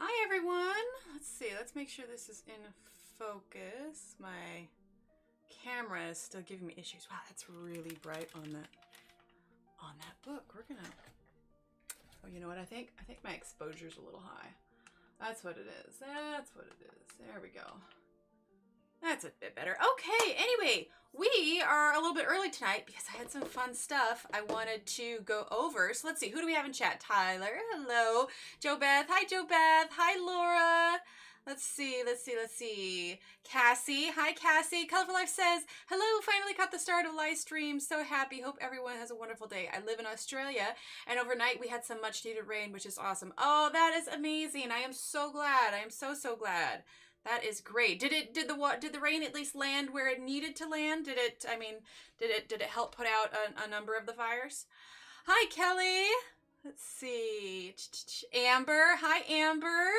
Hi everyone! Let's see, let's make sure this is in focus. My camera is still giving me issues. Wow, that's really bright on that book. We're gonna... Oh, you know what I think? I think my exposure's a little high. That's what it is. That's what it is. There we go. That's a bit better. Okay, anyway, we are a little bit early tonight because I had some fun stuff I wanted to go over. So let's see, who do we have in chat? Tyler, hello. Jo Beth, hi Jo Beth. Hi Laura. Let's see. Cassie, hi Cassie. Colorful Life says, hello, finally caught the start of Livestream. So happy. Hope everyone has a wonderful day. I live in Australia and overnight we had some much needed rain, which is awesome. Oh, that is amazing. I am so glad. I am so glad. That is great. Did the rain at least land where it needed to land? Did it help put out a number of the fires? Hi Kelly. Let's see. Amber. Hi Amber.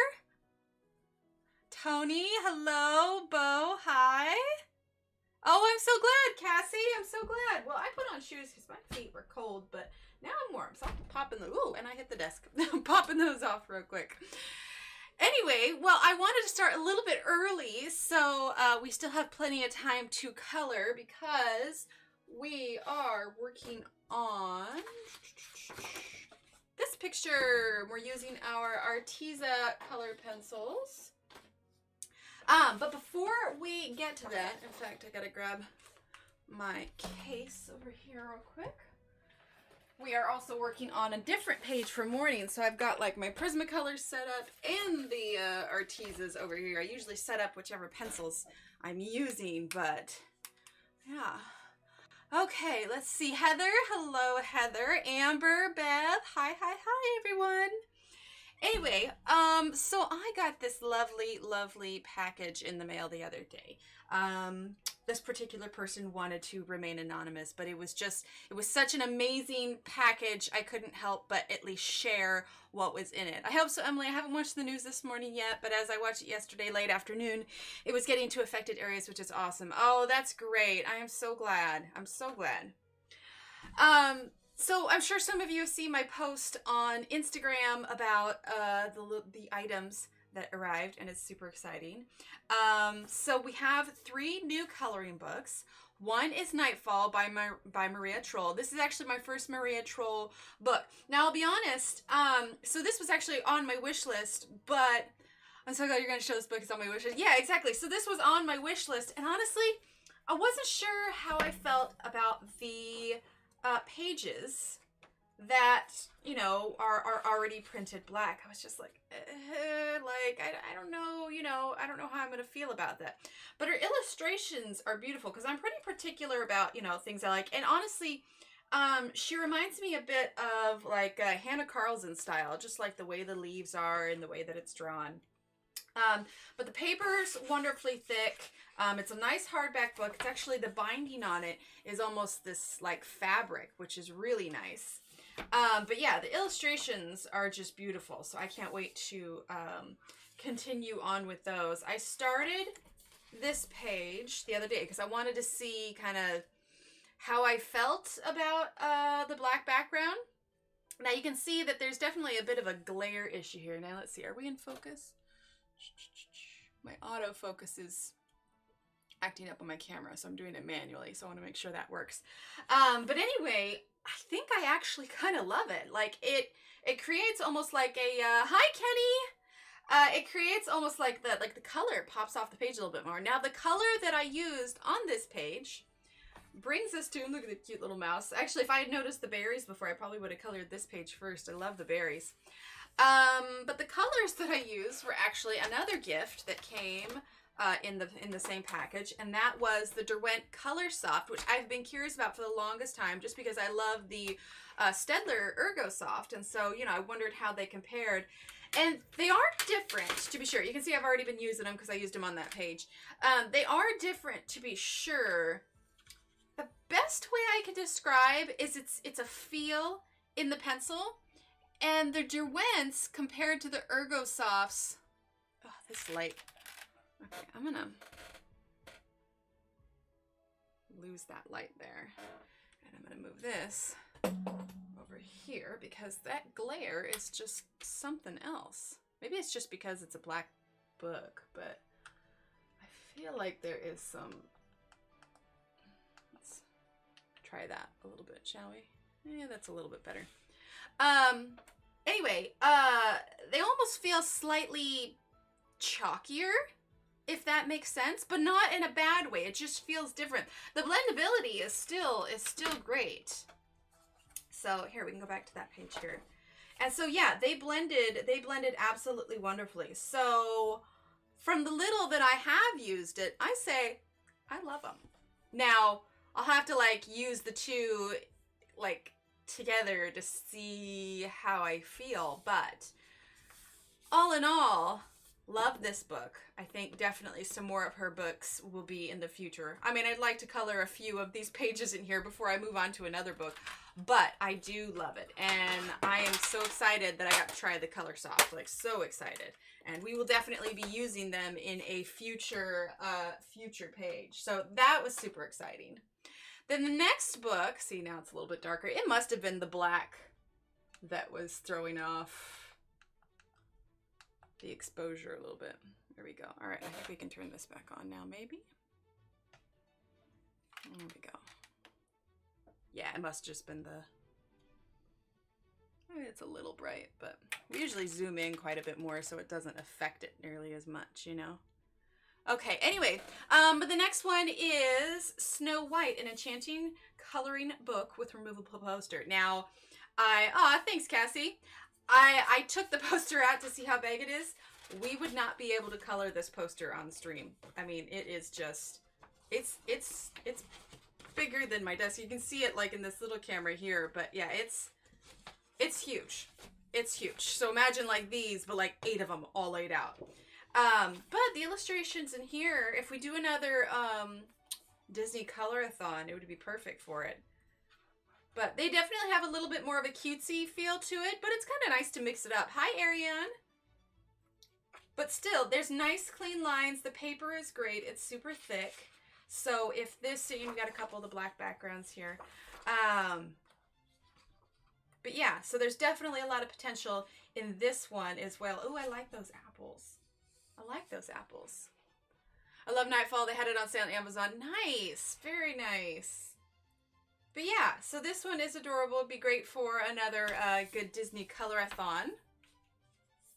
Tony, hello. Bo, hi. Oh, I'm so glad, Cassie. I'm so glad. Well, I put on shoes because my feet were cold, but now I'm warm. So I'm popping the... Ooh, and I hit the desk. I'm popping those off real quick. Anyway, well, I wanted to start a little bit early, so we still have plenty of time to color because we are working on this picture. We're using our Arteza color pencils. But before we get to that, in fact, I gotta grab my case over here real quick. We are also working on a different page for morning, so I've got like my Prismacolors set up and the Artezas over here. I usually set up whichever pencils I'm using, but yeah. Okay, let's see. Heather, hello Heather. Amber, Beth, hi everyone. Anyway, so I got this lovely package in the mail the other day. This particular person wanted to remain anonymous, but it was such an amazing package, I couldn't help but at least share what was in it. I hope so, Emily. I haven't watched the news this morning yet, but as I watched it yesterday late afternoon, it was getting to affected areas, which is awesome. Oh, that's great. I am so glad. I'm so glad. So I'm sure some of you have seen my post on Instagram about the items that arrived, and it's super exciting. So we have 3 new coloring books. One is Nightfall by Maria Troll. This is actually my first Maria Troll book. Now I'll be honest, so this was actually on my wish list, but I'm so glad you're going to show this book. It's on my wish list. Yeah, exactly. So this was on my wish list, and honestly, I wasn't sure how I felt about the pages that, you know, are already printed black. I was just like, I don't know, you know, I don't know how I'm going to feel about that. But her illustrations are beautiful because I'm pretty particular about, you know, things I like. And honestly, she reminds me a bit of like Hannah Carlson style, just like the way the leaves are and the way that it's drawn. But the paper's wonderfully thick. It's a nice hardback book. It's actually, the binding on it is almost this like fabric, which is really nice. But yeah, the illustrations are just beautiful. So I can't wait to continue on with those. I started this page the other day because I wanted to see kind of how I felt about the black background. Now you can see that there's definitely a bit of a glare issue here. Now let's see, are we in focus? My autofocus is acting up on my camera, so I'm doing it manually, so I want to make sure that works. But anyway, I think I actually kind of love it. Like it creates almost like a hi Kenny. It creates almost like the color pops off the page a little bit more. Now the color that I used on this page brings us to, look at the cute little mouse. Actually, if I had noticed the berries before, I probably would have colored this page first. I love the berries. But the colors that I used were actually another gift that came in the same package, and that was the Derwent Coloursoft, which I've been curious about for the longest time, just because I love the Staedtler Ergosoft, and so, you know, I wondered how they compared. And they are different, to be sure. You can see I've already been using them because I used them on that page. They are different, to be sure. The best way I can describe is it's a feel in the pencil. And the Derwents compared to the Ergosofts. Oh, this light. Okay, I'm gonna lose that light there. And I'm gonna move this over here because that glare is just something else. Maybe it's just because it's a black book, but I feel like there is some... Let's try that a little bit, shall we? Yeah, that's a little bit better. Anyway, they almost feel slightly chalkier, if that makes sense, but not in a bad way. It just feels different. The blendability is still great. So here, we can go back to that page here. And so yeah, they blended absolutely wonderfully. So from the little that I have used it, I say I love them. Now, I'll have to like use the two like together to see how I feel, but all in all, love this book. I think definitely some more of her books will be in the future. I mean, I'd like to color a few of these pages in here before I move on to another book, but I do love it, and I am so excited that I got to try the Coloursoft, like so excited. And we will definitely be using them in a future page. So that was super exciting. Then the next book, see now it's a little bit darker. It must have been the black that was throwing off the exposure a little bit. There we go. All right, I think we can turn this back on now, maybe. There we go. Yeah, it must have just been the... It's a little bright, but we usually zoom in quite a bit more so it doesn't affect it nearly as much, you know? Okay, anyway, but the next one is Snow White, an enchanting coloring book with removable poster. Now, thanks, Cassie. I took the poster out to see how big it is. We would not be able to color this poster on stream. I mean, it is just, it's bigger than my desk. You can see it like in this little camera here, but yeah, it's huge. It's huge. So imagine like these, but like 8 of them all laid out. But the illustrations in here, if we do another Disney Colorathon, it would be perfect for it. But they definitely have a little bit more of a cutesy feel to it, but it's kind of nice to mix it up. Hi, Ariane. But still, there's nice clean lines. The paper is great. It's super thick. So if this, you've got a couple of the black backgrounds here. But yeah, so there's definitely a lot of potential in this one as well. Oh, I like those apples. I like those apples. I love Nightfall. They had it on sale on Amazon. Nice. Very nice. But yeah, so this one is adorable. It'd be great for another good Disney Colorathon.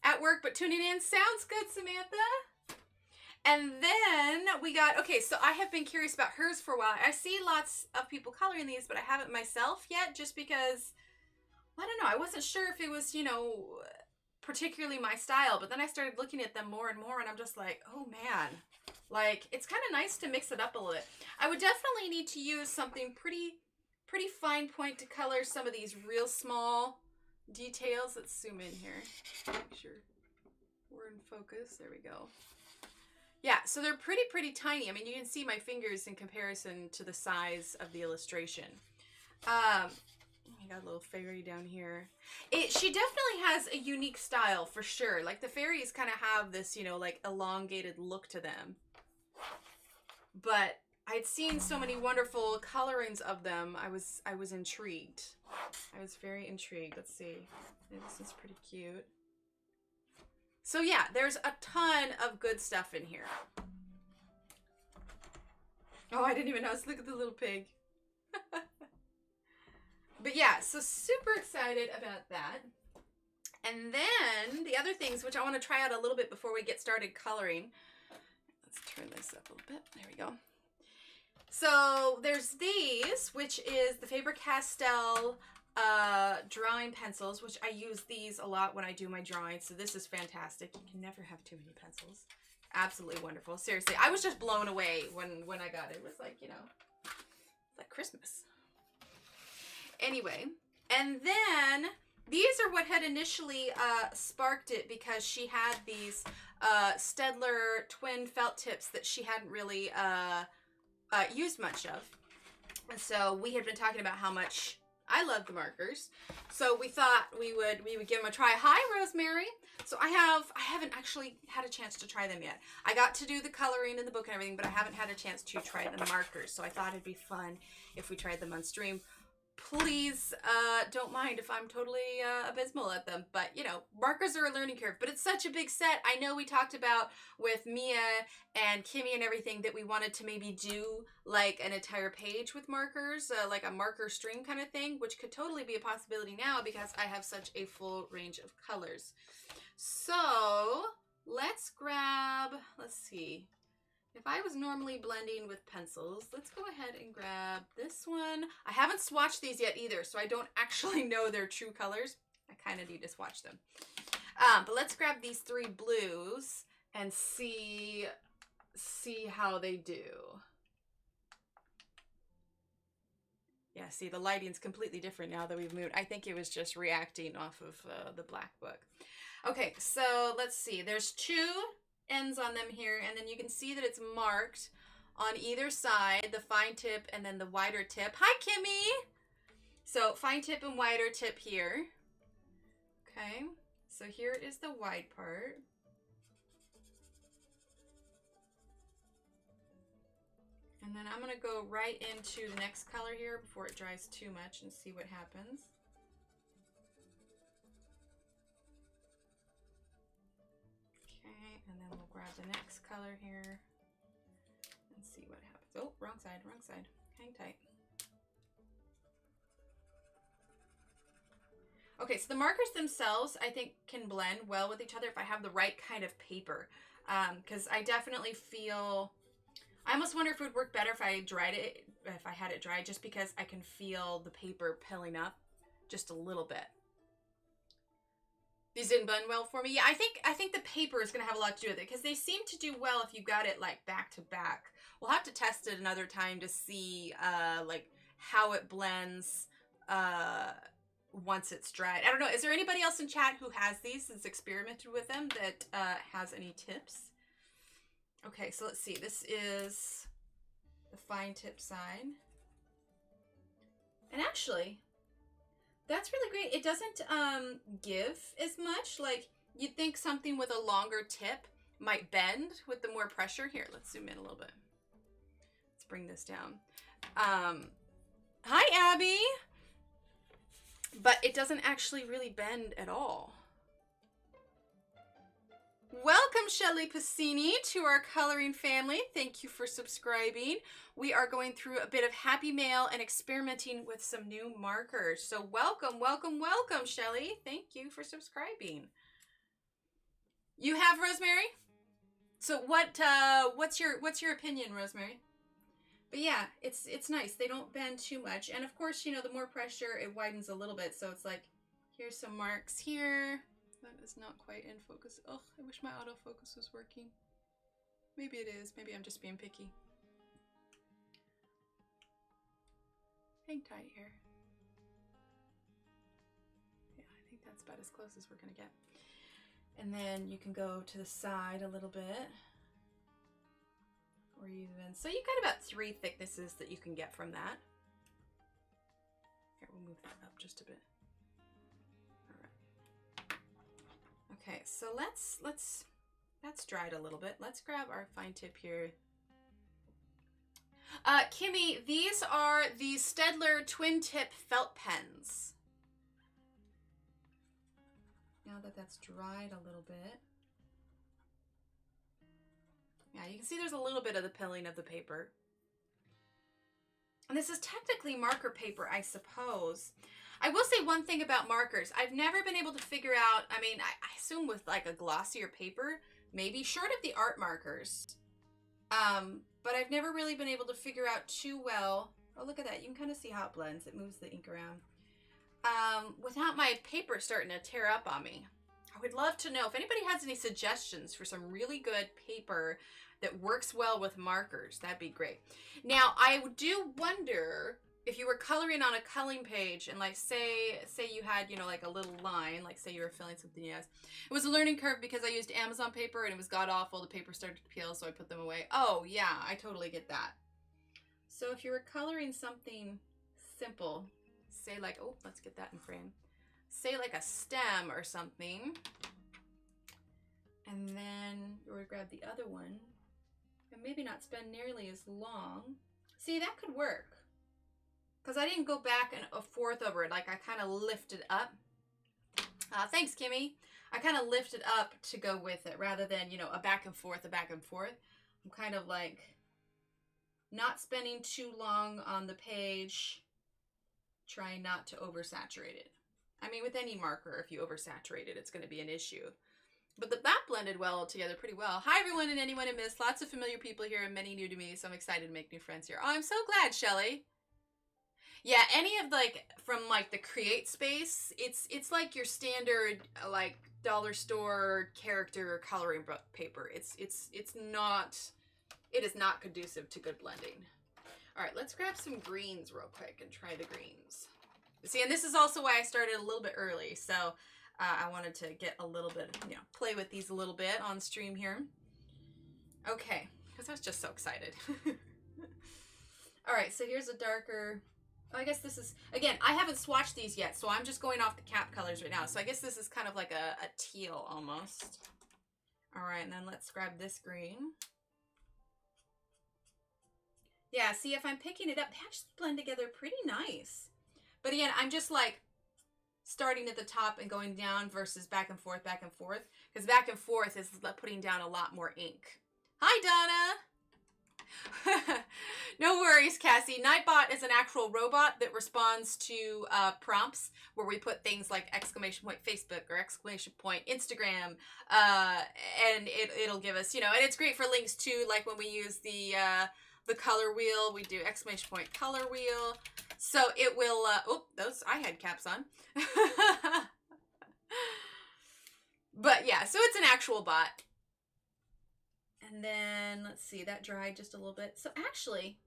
At work, but tuning in. Sounds good, Samantha. And then we got, okay, so I have been curious about hers for a while. I see lots of people coloring these, but I haven't myself yet, just because, I don't know, I wasn't sure if it was, you know, particularly my style, but then I started looking at them more and more, and I'm just like, oh man, like, it's kind of nice to mix it up a little bit. I would definitely need to use something pretty fine point to color some of these real small details. Let's zoom in here. Make sure we're in focus. There we go. Yeah, so they're pretty tiny. I mean, you can see my fingers in comparison to the size of the illustration. I got a little fairy down here. She definitely has a unique style for sure. Like the fairies kind of have this, you know, like elongated look to them. But I'd seen so many wonderful colorings of them. I was intrigued. I was very intrigued. Let's see. This is pretty cute. So yeah, there's a ton of good stuff in here. Oh, I didn't even notice. Look at the little pig. But yeah, so super excited about that. And then the other things, which I want to try out a little bit before we get started coloring. Let's turn this up a little bit. There we go. So there's these, which is the Faber-Castell drawing pencils, which I use these a lot when I do my drawings. So this is fantastic. You can never have too many pencils. Absolutely wonderful. Seriously, I was just blown away when I got it. It was like, you know, it's like Christmas. Anyway, and then these are what had initially sparked it, because she had these Staedtler twin felt tips that she hadn't really used much of. And so we had been talking about how much I love the markers. So we thought we would give them a try. Hi, Rosemary. So I haven't actually had a chance to try them yet. I got to do the coloring in the book and everything, but I haven't had a chance to try the markers. So I thought it'd be fun if we tried them on stream. please don't mind if I'm totally abysmal at them. But, you know, markers are a learning curve. But it's such a big set. I know we talked about with Mia and Kimmy and everything that we wanted to maybe do like an entire page with markers, like a marker string kind of thing, which could totally be a possibility now because I have such a full range of colors. So let's grab, let's see. If I was normally blending with pencils, let's go ahead and grab this one. I haven't swatched these yet either, so I don't actually know their true colors. I kind of need to swatch them. But let's grab these three blues and see how they do. Yeah, see, the lighting's completely different now that we've moved. I think it was just reacting off of the black book. Okay, so let's see. There's two ends on them here, and then you can see that it's marked on either side, the fine tip and then the wider tip. Hi, Kimmy! So fine tip and wider tip here. Okay, so here is the wide part. And then I'm gonna go right into the next color here before it dries too much and see what happens. And then we'll grab the next color here and see what happens. Oh, wrong side, wrong side. Hang tight. Okay, so the markers themselves, I think, can blend well with each other if I have the right kind of paper. Because I definitely feel, I almost wonder if it would work better if I dried it, if I had it dried, just because I can feel the paper pilling up just a little bit. These didn't blend well for me. Yeah, I think the paper is going to have a lot to do with it because they seem to do well if you got it like back to back. We'll have to test it another time to see like how it blends once it's dried. I don't know. Is there anybody else in chat who has these, that's experimented with them, that has any tips? Okay, so let's see. This is the fine tip side. And actually, that's really great. It doesn't give as much. Like, you'd think something with a longer tip might bend with the more pressure. Here, let's zoom in a little bit. Let's bring this down. Hi, Abby. But it doesn't actually really bend at all. Welcome, Shelly Pacini, to our coloring family. Thank you for subscribing. We are going through a bit of Happy Mail and experimenting with some new markers. So welcome, welcome, welcome, Shelly. Thank you for subscribing. You have, Rosemary? So what's your opinion, Rosemary? But yeah, it's nice. They don't bend too much. And of course, you know, the more pressure, it widens a little bit. So it's like, here's some marks here. That is not quite in focus. Oh, I wish my autofocus was working. Maybe it is. Maybe I'm just being picky. Hang tight here. Yeah, I think that's about as close as we're gonna get. And then you can go to the side a little bit. Or even, so you've got about 3 thicknesses that you can get from that. Here, we'll move that up just a bit. Okay, so that's dried a little bit. Let's grab our fine tip here. Kimmy, these are the Staedtler twin tip felt pens. Now that that's dried a little bit. Yeah, you can see there's a little bit of the pilling of the paper. And this is technically marker paper, I suppose. I will say one thing about markers. I've never been able to figure out, I mean, I assume with like a glossier paper, maybe short of the art markers. But I've never really been able to figure out too well. Oh, look at that. You can kind of see how it blends. It moves the ink around. Without my paper starting to tear up on me. I would love to know if anybody has any suggestions for some really good paper that works well with markers. That'd be great. Now, I do wonder if you were coloring on a coloring page and like say you had, you know, like a little line, like say you were filling something else. It was a learning curve because I used Amazon paper and it was god awful. The paper started to peel, so I put them away. Oh yeah, I totally get that. So if you were coloring something simple, say like, oh, let's get that in frame. Say like a stem or something. And then you would grab the other one and maybe not spend nearly as long. See, that could work. because I didn't go back and a forth over it. Like I kind of lifted up. Thanks, Kimmy. I kind of lifted up to go with it rather than, you know, a back and forth, a back and forth. I'm kind of like not spending too long on the page, trying not to oversaturate it. I mean, with any marker, if you oversaturate it, it's going to be an issue. But that blended well together pretty well. Hi, everyone and anyone I missed. Lots of familiar people here and many new to me, so I'm excited to make new friends here. Oh, I'm so glad, Shelly. Yeah, any of like from like the create space, it's like your standard like dollar store character coloring book paper. It is not conducive to good blending. All right, let's grab some greens real quick and try the greens. See, and this is also why I started a little bit early. So I wanted to get a little bit, you know, play with these a little bit on stream here. Okay, because I was just so excited. All right, so here's a darker. I guess this is, again, I haven't swatched these yet, so I'm just going off the cap colors right now. So I guess this is kind of like a teal almost. All right, and then let's grab this green. Yeah, see, if I'm picking it up, they actually blend together pretty nice. But again, I'm just like starting at the top and going down versus back and forth, because back and forth is putting down a lot more ink. Hi, Donna. No worries, Cassie. Nightbot is an actual robot that responds to prompts where we put things like exclamation point Facebook or exclamation point Instagram, and it'll give us, you know, and it's great for links too, like when we use the color wheel, we do exclamation point color wheel. So it will, oh, those, I had caps on. But yeah, so it's an actual bot. And then, let's see, that dried just a little bit. So actually,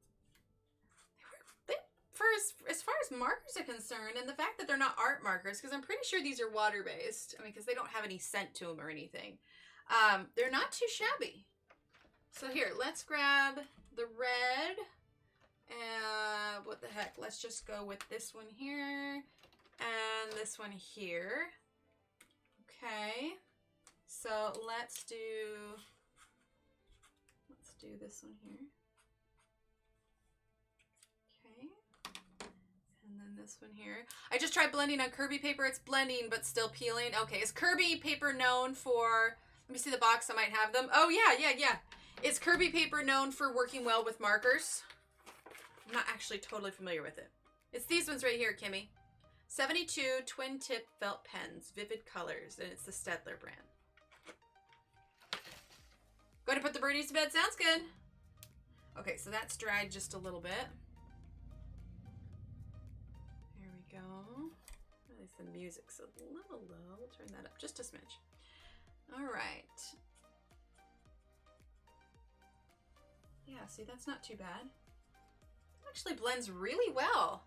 for as far as markers are concerned, and the fact that they're not art markers, because I'm pretty sure these are water-based, I mean, because they don't have any scent to them or anything, they're not too shabby. So here, let's grab the red, and what the heck, let's just go with this one here, and this one here. Okay, so let's do this one here. Okay, and then this one here. I just tried blending on Kirby paper. It's blending but still peeling. Okay, is Kirby paper known for, let me see the box, I might have them. Oh yeah. Is Kirby paper known for working well with markers? I'm not actually totally familiar with it. It's these ones right here, Kimmy. 72 twin tip felt pens, vivid colors, and it's the Staedtler brand. Going to put the birdies to bed. Sounds good. Okay, so that's dried just a little bit. There we go. At least the music's a little low. We'll turn that up just a smidge. All right. Yeah, see, that's not too bad. It actually blends really well.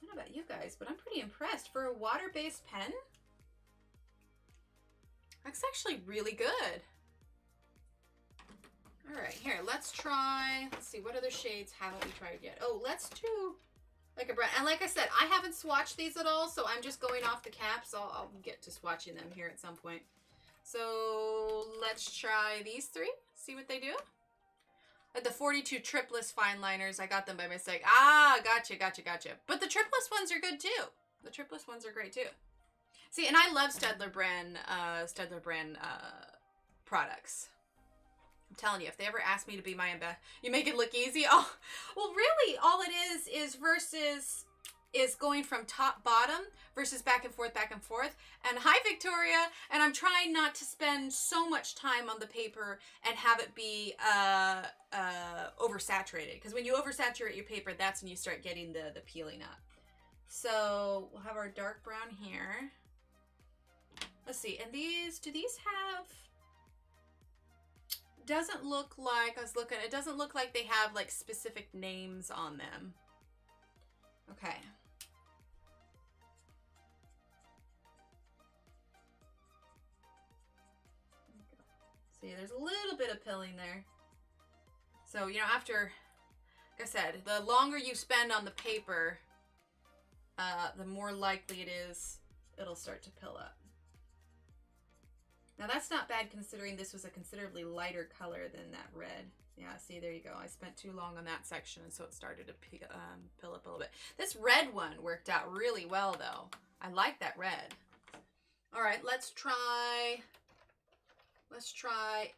I don't know about you guys, but I'm pretty impressed. For a water-based pen, that's actually really good. All right, here, let's try, let's see, what other shades haven't we tried yet? Oh, let's do like a brown. And like I said, I haven't swatched these at all, so I'm just going off the caps. I'll get to swatching them here at some point. So let's try these three, see what they do. The 42 tripless fine liners, I got them by mistake. Ah, gotcha. But the tripless ones are good too. The tripless ones are great too. See, and I love Staedtler brand products. I'm telling you, if they ever ask me to be my ambassador, you make it look easy. Oh, well, really, all it is versus is going from top bottom versus back and forth. And hi, Victoria. And I'm trying not to spend so much time on the paper and have it be oversaturated. Because when you oversaturate your paper, that's when you start getting the peeling up. So we'll have our dark brown here. Let's see. And these, do these have... Doesn't look like, it doesn't look like they have like specific names on them. Okay. See, there's a little bit of pilling there. So, you know, after, like I said, the longer you spend on the paper, the more likely it is it'll start to pill up. Now that's not bad considering this was a considerably lighter color than that red. Yeah, see, there you go. I spent too long on that section, and so it started to pill up a little bit. This red one worked out really well, though. I like that red. All right, let's try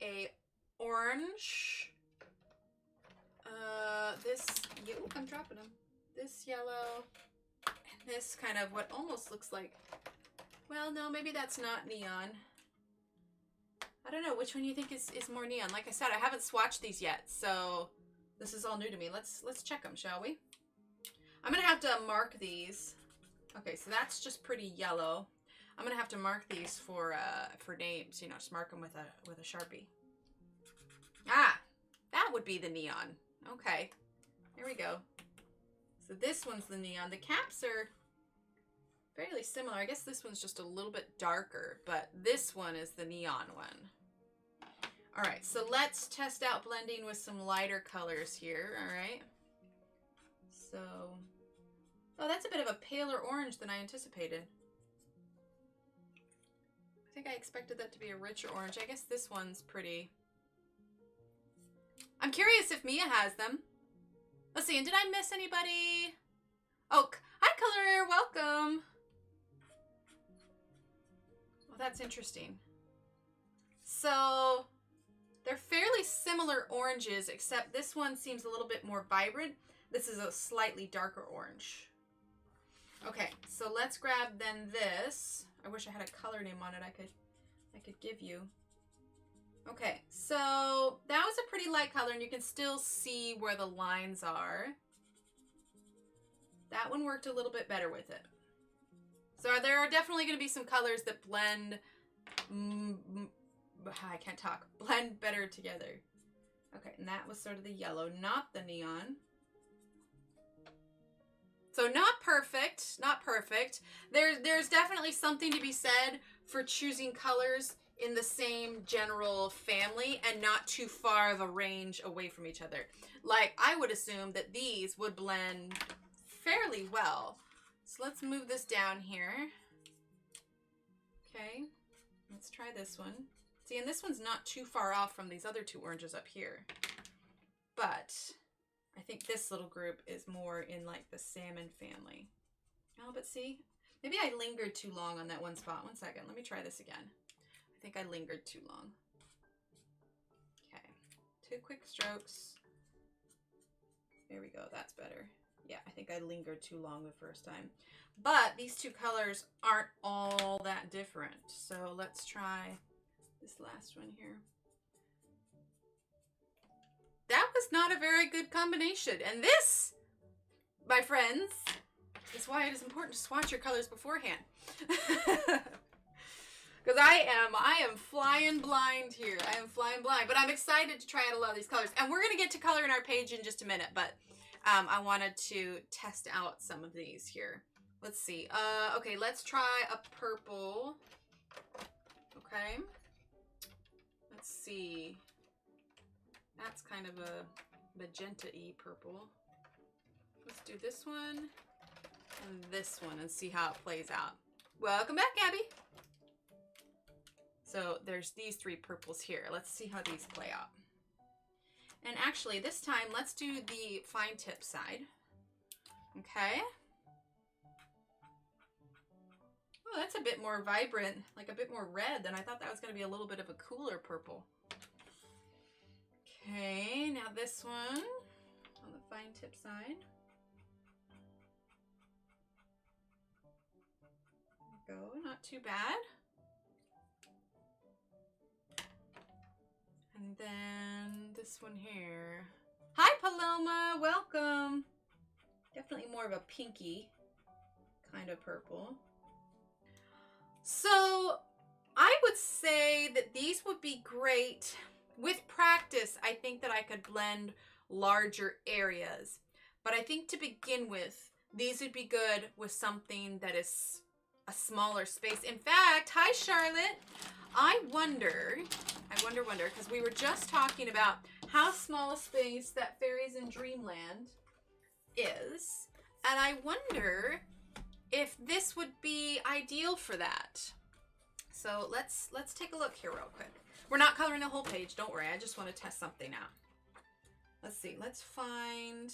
a orange. I'm dropping them. This yellow, and this kind of what almost looks like, well, no, maybe that's not neon. I don't know which one you think is more neon. Like I said, I haven't swatched these yet, so this is all new to me. Let's check them, shall we? I'm gonna have to mark these. Okay, so that's just pretty yellow. I'm gonna have to mark these for names. You know, just mark them with a Sharpie. Ah, that would be the neon. Okay, here we go. So this one's the neon. The caps are fairly similar. I guess this one's just a little bit darker, but this one is the neon one. All right, so let's test out blending with some lighter colors here, all right? So, oh, that's a bit of a paler orange than I anticipated. I think I expected that to be a richer orange. I guess this one's pretty. I'm curious if Mia has them. Let's see, and did I miss anybody? Oh, hi, Color, welcome. Well, that's interesting. So, they're fairly similar oranges, except this one seems a little bit more vibrant. This is a slightly darker orange. Okay, so let's grab then this. I wish I had a color name on it I could give you. Okay, so that was a pretty light color, and you can still see where the lines are. That one worked a little bit better with it. So there are definitely going to be some colors that blend, I can't talk, blend better together. Okay, and that was sort of the yellow, not the neon. So not perfect, not perfect. There's definitely something to be said for choosing colors in the same general family and not too far of a range away from each other. Like, I would assume that these would blend fairly well. So let's move this down here. Okay, let's try this one. See, and this one's not too far off from these other two oranges up here. But I think this little group is more in like the salmon family. Oh, but see, maybe I lingered too long on that one spot. One second, let me try this again. I think I lingered too long. Okay, 2 quick strokes. There we go, that's better. Yeah, I think I lingered too long the first time. But these two colors aren't all that different. So let's try this last one here. That was not a very good combination. And this, my friends, is why it is important to swatch your colors beforehand. Because I am flying blind here. I am flying blind. But I'm excited to try out a lot of these colors. And we're going to get to color in our page in just a minute. But I wanted to test out some of these here. Let's see. Okay, let's try a purple. Okay. Let's see. That's kind of a magenta-y purple. Let's do this one and this one and see how it plays out. Welcome back, Abby. So there's these 3 purples here. Let's see how these play out. And actually, this time, let's do the fine tip side. Okay. Oh, that's a bit more vibrant, like a bit more red than I thought. That was going to be a little bit of a cooler purple. Okay, now this one on the fine tip side. There we go, not too bad. And then this one here. Hi, Paloma, welcome. Definitely more of a pinky kind of purple. So I would say that these would be great. With practice, I think that I could blend larger areas. But I think to begin with, these would be good with something that is a smaller space. In fact, hi, Charlotte. I wonder, because we were just talking about how small a space that Fairies in Dreamland is. And I wonder if this would be ideal for that. So let's take a look here real quick. We're not coloring the whole page, don't worry. I just want to test something out. Let's see. Let's find...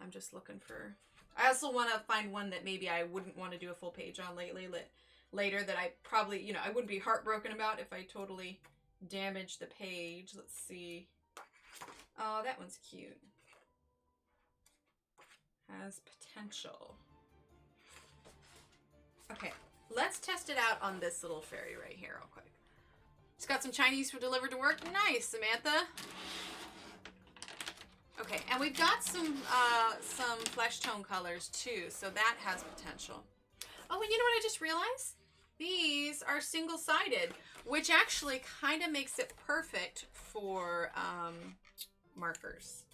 I'm just looking for... I also want to find one that maybe I wouldn't want to do a full page on later that I probably, you know, I wouldn't be heartbroken about if I totally damaged the page. Let's see. Oh, that one's cute. Has potential. Okay, let's test it out on this little fairy right here real quick. It's got some Chinese for delivered to work. Nice, Samantha. Okay, and we've got some flesh tone colors too, so that has potential. Oh, and you know what I just realized? These are single-sided, which actually kind of makes it perfect for markers.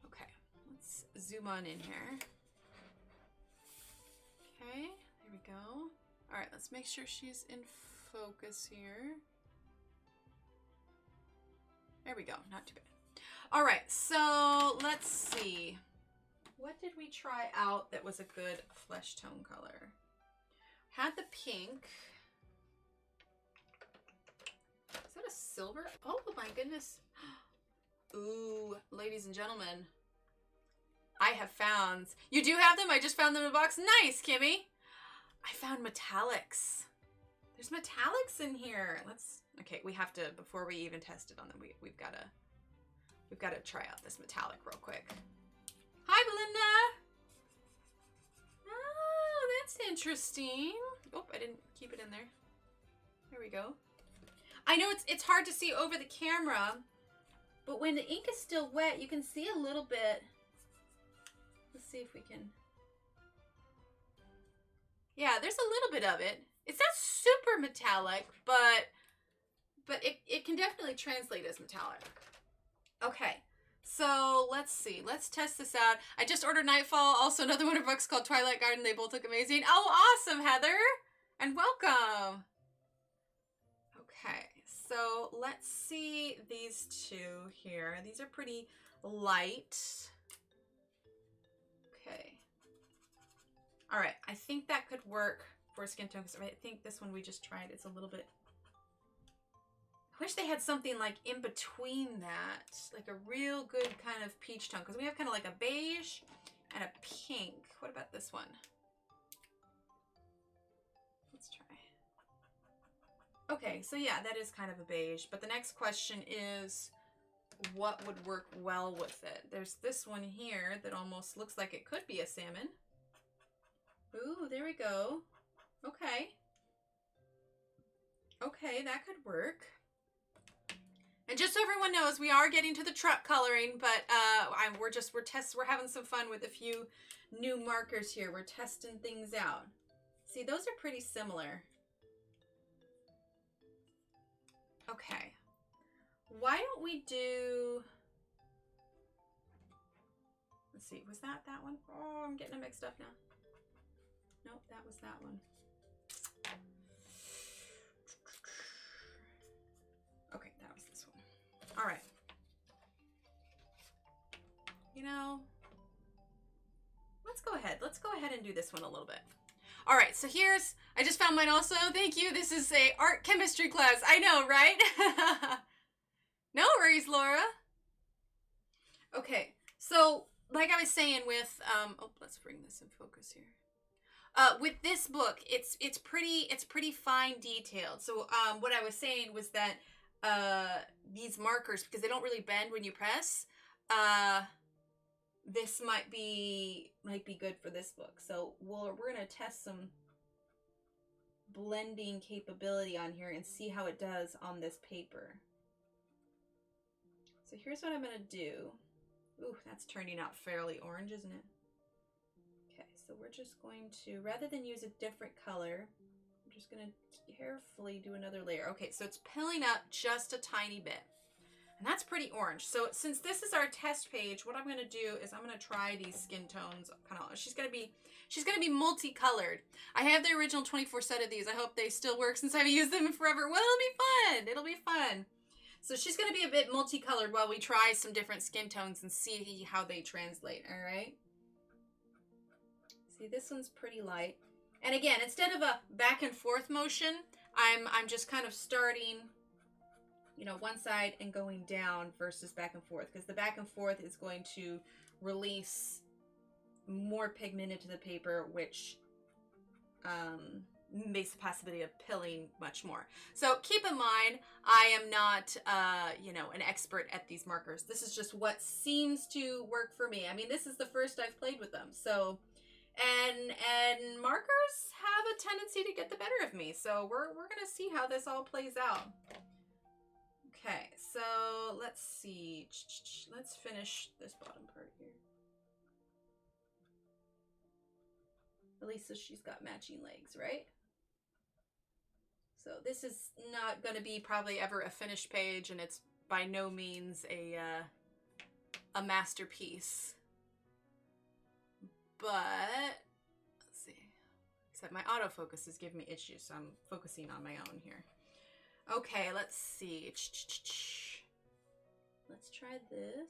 Okay, let's zoom on in here. Okay, there we go. All right, let's make sure she's in focus here. There we go, not too bad. All right, so let's see. What did we try out that was a good flesh tone color? Had the pink. Is that a silver? Oh my goodness. Ooh, ladies and gentlemen. I have found. You do have them? I just found them in a box. Nice, Kimmy. I found metallics. There's metallics in here. Okay, we have to, before we even test it on them, we've got to try out this metallic real quick. Hi, Belinda. Oh, that's interesting. Oh, I didn't keep it in there. There we go. I know it's hard to see over the camera, but when the ink is still wet, you can see a little bit. Let's see if we can. Yeah, there's a little bit of it. It's not super metallic, but it can definitely translate as metallic. Okay, so let's see. Let's test this out. I just ordered Nightfall, also another one of our books called Twilight Garden. They both look amazing. Oh, awesome, Heather, and welcome. Okay, so let's see these two here. These are pretty light. Okay. All right, I think that could work for skin tone. I think this one we just tried, it's a little bit... I wish they had something like in between that, like a real good kind of peach tone, because we have kind of like a beige and a pink. What about this one? Let's try. Okay, so yeah, that is kind of a beige, but the next question is what would work well with it? There's this one here that almost looks like it could be a salmon. Ooh, there we go. Okay. Okay, that could work. And just so everyone knows, we are getting to the truck coloring, but we're having some fun with a few new markers here. We're testing things out. See, those are pretty similar. Okay. Why don't we do... Let's see, was that one? Oh, I'm getting them mixed up now. Nope, that was that one. Okay, that was this one. All right. You know, let's go ahead. Let's go ahead and do this one a little bit. All right, so I just found mine also. Thank you. This is a art chemistry class. I know, right? No worries, Laura. Okay, so like I was saying with, oh, let's bring this in focus here. With this book, it's pretty fine detailed. So what I was saying was that these markers, because they don't really bend when you press, this might be good for this book. So we're gonna test some blending capability on here and see how it does on this paper. So here's what I'm gonna do. Ooh, that's turning out fairly orange, isn't it? Okay, so we're just going to, rather than use a different color, I'm just gonna carefully do another layer. Okay, so it's pilling up just a tiny bit. And that's pretty orange. So since this is our test page, what I'm gonna do is I'm gonna try these skin tones. She's gonna be multicolored. I have the original 24 set of these. I hope they still work since I've used them forever. Well, it'll be fun. It'll be fun. So she's gonna be a bit multicolored while we try some different skin tones and see how they translate. All right. See, this one's pretty light. And again, instead of a back and forth motion, I'm just kind of starting, you know, one side and going down versus back and forth, because the back and forth is going to release more pigment into the paper, which makes the possibility of pilling much more. So keep in mind, I am not, you know, an expert at these markers. This is just what seems to work for me. I mean, this is the first I've played with them. So, and markers have a tendency to get the better of me. So we're going to see how this all plays out. Okay, so let's see. Let's finish this bottom part here. At least so she's got matching legs, right? So this is not going to be probably ever a finished page, and it's by no means a masterpiece. But let's see. Except my autofocus is giving me issues, so I'm focusing on my own here. Okay, let's see. Let's try this.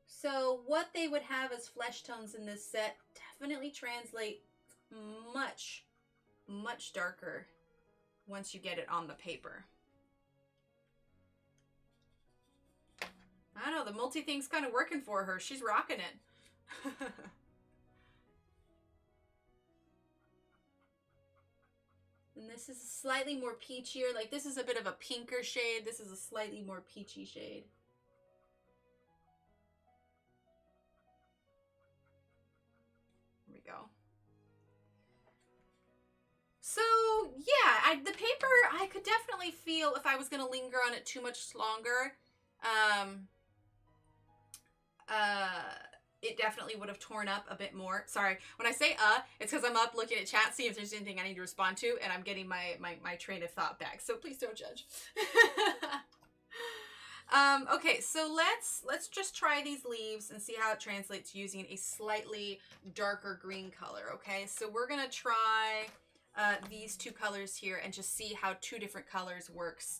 So what they would have as flesh tones in this set definitely translate much, much darker once you get it on the paper. I don't know, the multi thing's kind of working for her. She's rocking it. And this is slightly more peachier. Like, this is a bit of a pinker shade. This is a slightly more peachy shade. Here we go. So, yeah, the paper, I could definitely feel if I was going to linger on it too much longer, it definitely would have torn up a bit more. Sorry, when I say it's because I'm up looking at chat, see if there's anything I need to respond to, and I'm getting my train of thought back, so please don't judge. Okay, so let's just try these leaves and see how it translates using a slightly darker green color, okay? So we're gonna try these two colors here and just see how two different colors works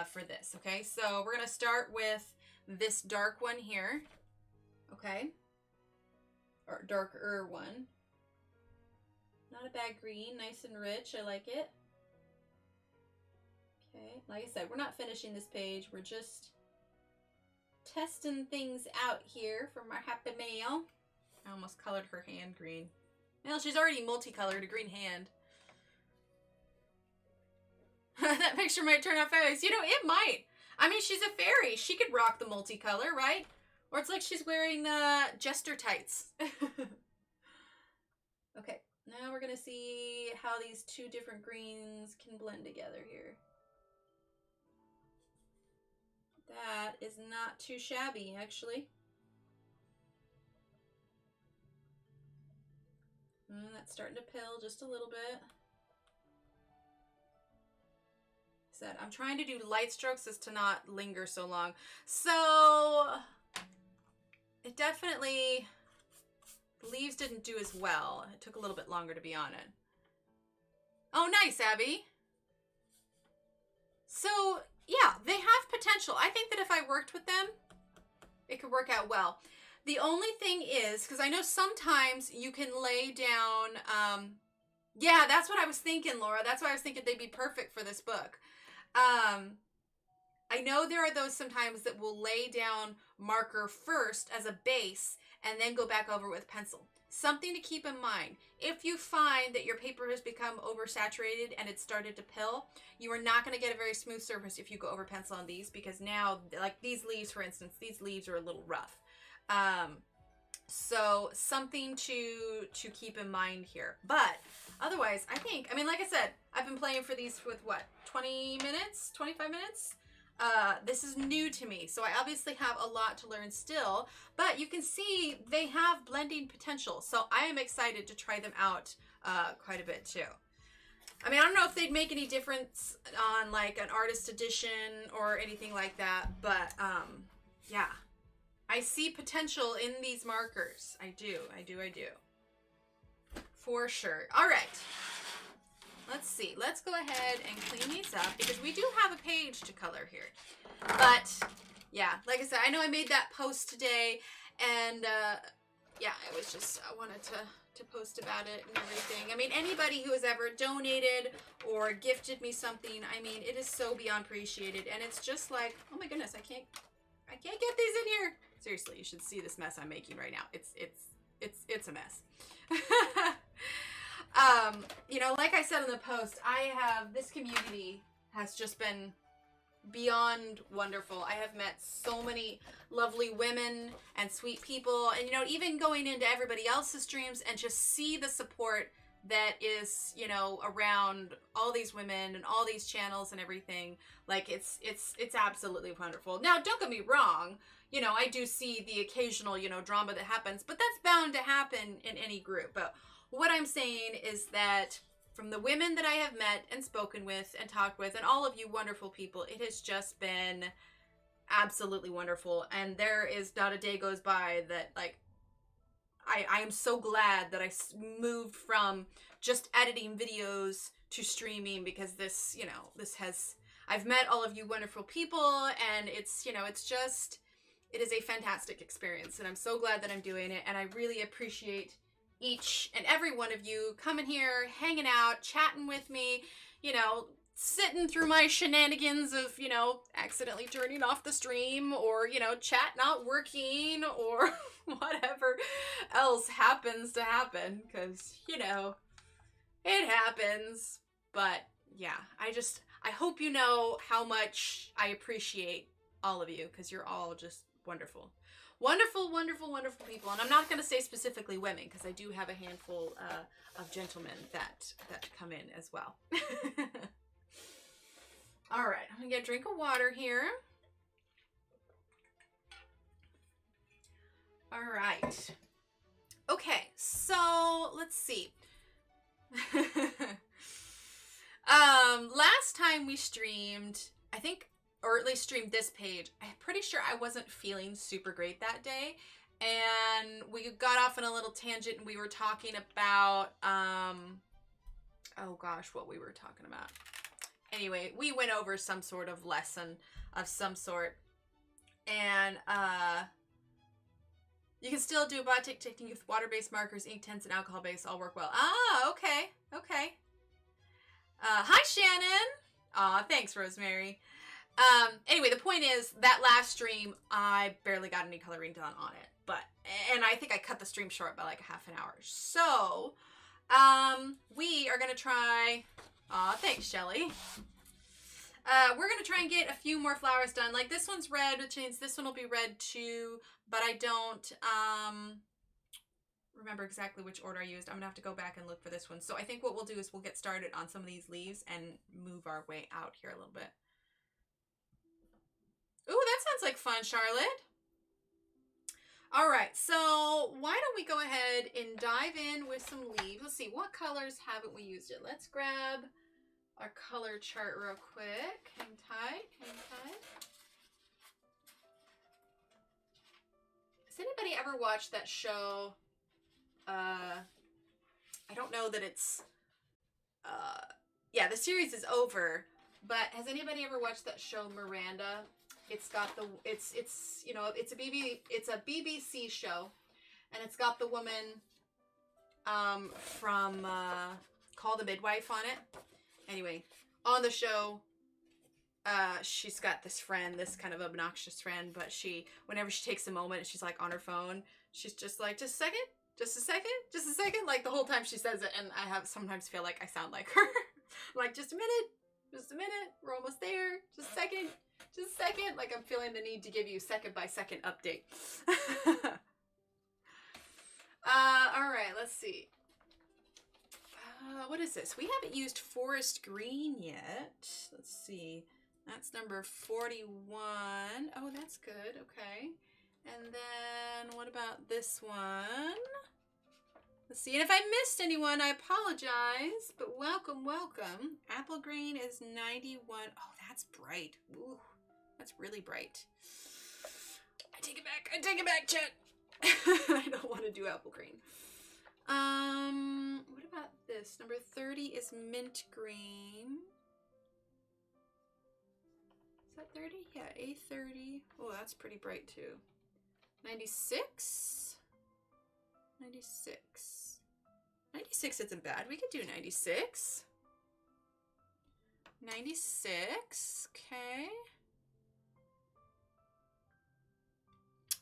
for this, okay? So we're gonna start with this dark one here, okay? Or darker one. Not a bad green, nice and rich, I like it. Okay, like I said, we're not finishing this page, we're just testing things out here from our happy mail. I almost colored her hand green. Well, she's already multicolored, a green hand. That picture might turn out fabulous. You know, it might. I mean, she's a fairy. She could rock the multicolor, right? Or it's like she's wearing jester tights. Okay, now we're going to see how these two different greens can blend together here. That is not too shabby, actually. And that's starting to pill just a little bit. Said I'm trying to do light strokes as to not linger so long. So it definitely, the leaves didn't do as well. It took a little bit longer to be on it. Oh, nice, Abby. So yeah, they have potential. I think that if I worked with them, it could work out well. The only thing is, because I know sometimes you can lay down, yeah, that's what I was thinking, Laura. That's why I was thinking they'd be perfect for this book. I know there are those sometimes that will lay down marker first as a base and then go back over with pencil. Something to keep in mind. If you find that your paper has become oversaturated and it's started to pill, you are not going to get a very smooth surface if you go over pencil on these, because now, like these leaves, for instance, these leaves are a little rough. So something to keep in mind here. But otherwise, I think, I mean, like I said, I've been playing for these with what, 20 minutes, 25 minutes? This is new to me, so I obviously have a lot to learn still, but you can see they have blending potential, so I am excited to try them out quite a bit too. I mean, I don't know if they'd make any difference on like an artist edition or anything like that, but yeah, I see potential in these markers. I do. For sure. All right. Let's see. Let's go ahead and clean these up because we do have a page to color here. But yeah, like I said, I know I made that post today, and yeah, I wanted to post about it and everything. I mean, anybody who has ever donated or gifted me something, I mean, it is so beyond appreciated. And it's just like, oh my goodness, I can't get these in here. Seriously, you should see this mess I'm making right now. It's a mess. You know, like I said in the post, this community has just been beyond wonderful. I have met so many lovely women and sweet people, and you know, even going into everybody else's streams and just see the support that is, you know, around all these women and all these channels and everything. Like it's absolutely wonderful. Now, don't get me wrong, you know, I do see the occasional, you know, drama that happens, but that's bound to happen in any group. But what I'm saying is that from the women that I have met and spoken with and talked with, and all of you wonderful people, it has just been absolutely wonderful. And there is not a day goes by that, like, I am so glad that I moved from just editing videos to streaming, because this, you know, I've met all of you wonderful people, and it's, you know, it is a fantastic experience, and I'm so glad that I'm doing it, and I really appreciate each and every one of you coming here, hanging out, chatting with me, you know, sitting through my shenanigans of, you know, accidentally turning off the stream, or, you know, chat not working, or whatever else happens to happen, because, you know, it happens. But yeah, I hope you know how much I appreciate all of you, because you're all just wonderful. Wonderful, wonderful, wonderful people. And I'm not going to say specifically women, because I do have a handful of gentlemen that come in as well. All right, I'm going to get a drink of water here. All right. Okay, so let's see. Last time we streamed, I think, or at least streamed this page, I'm pretty sure I wasn't feeling super great that day. And we got off on a little tangent, and we were talking about, oh gosh, what we were talking about. Anyway, we went over some sort of lesson of some sort. And, you can still do batik technique with water-based markers, ink tints, and alcohol-based all work well. Ah, okay, okay. Hi, Shannon. Aw, thanks, Rosemary. Anyway, the point is, that last stream, I barely got any coloring done on it. And I think I cut the stream short by like a half an hour. So, we are going to try, aw, thanks, Shelly. We're going to try and get a few more flowers done. Like, this one's red, which means this one will be red too, but I don't, remember exactly which order I used. I'm going to have to go back and look for this one. So I think what we'll do is we'll get started on some of these leaves and move our way out here a little bit. Ooh, that sounds like fun, Charlotte. All right, so why don't we go ahead and dive in with some leaves. Let's see, what colors haven't we used yet? Let's grab our color chart real quick. Hang tight, hang tight. Has anybody ever watched that show? I don't know that it's, yeah, the series is over, but has anybody ever watched that show Miranda? It's got the, it's you know, it's a BBC show, and it's got the woman from Call the Midwife on it. Anyway, on the show, she's got this friend, this kind of obnoxious friend, but whenever she takes a moment, she's like on her phone, she's just like, just a second, just a second, just a second, like the whole time she says it, and I sometimes feel like I sound like her. Like, just a minute, we're almost there, just a second, like I'm feeling the need to give you second by second update. All right, let's see. What is this? We haven't used forest green yet. Let's see. That's number 41. Oh, that's good. Okay. And then what about this one? Let's see. And if I missed anyone, I apologize. But welcome, welcome. Apple green is 91. Oh, that's bright. Ooh, that's really bright. I take it back. I take it back, Chet. I don't want to do apple green. What about this? Number 30 is mint green. Is that 30? Yeah, A30. Oh, that's pretty bright too. 96? 96. 96 isn't bad. We could do 96. 96. Okay.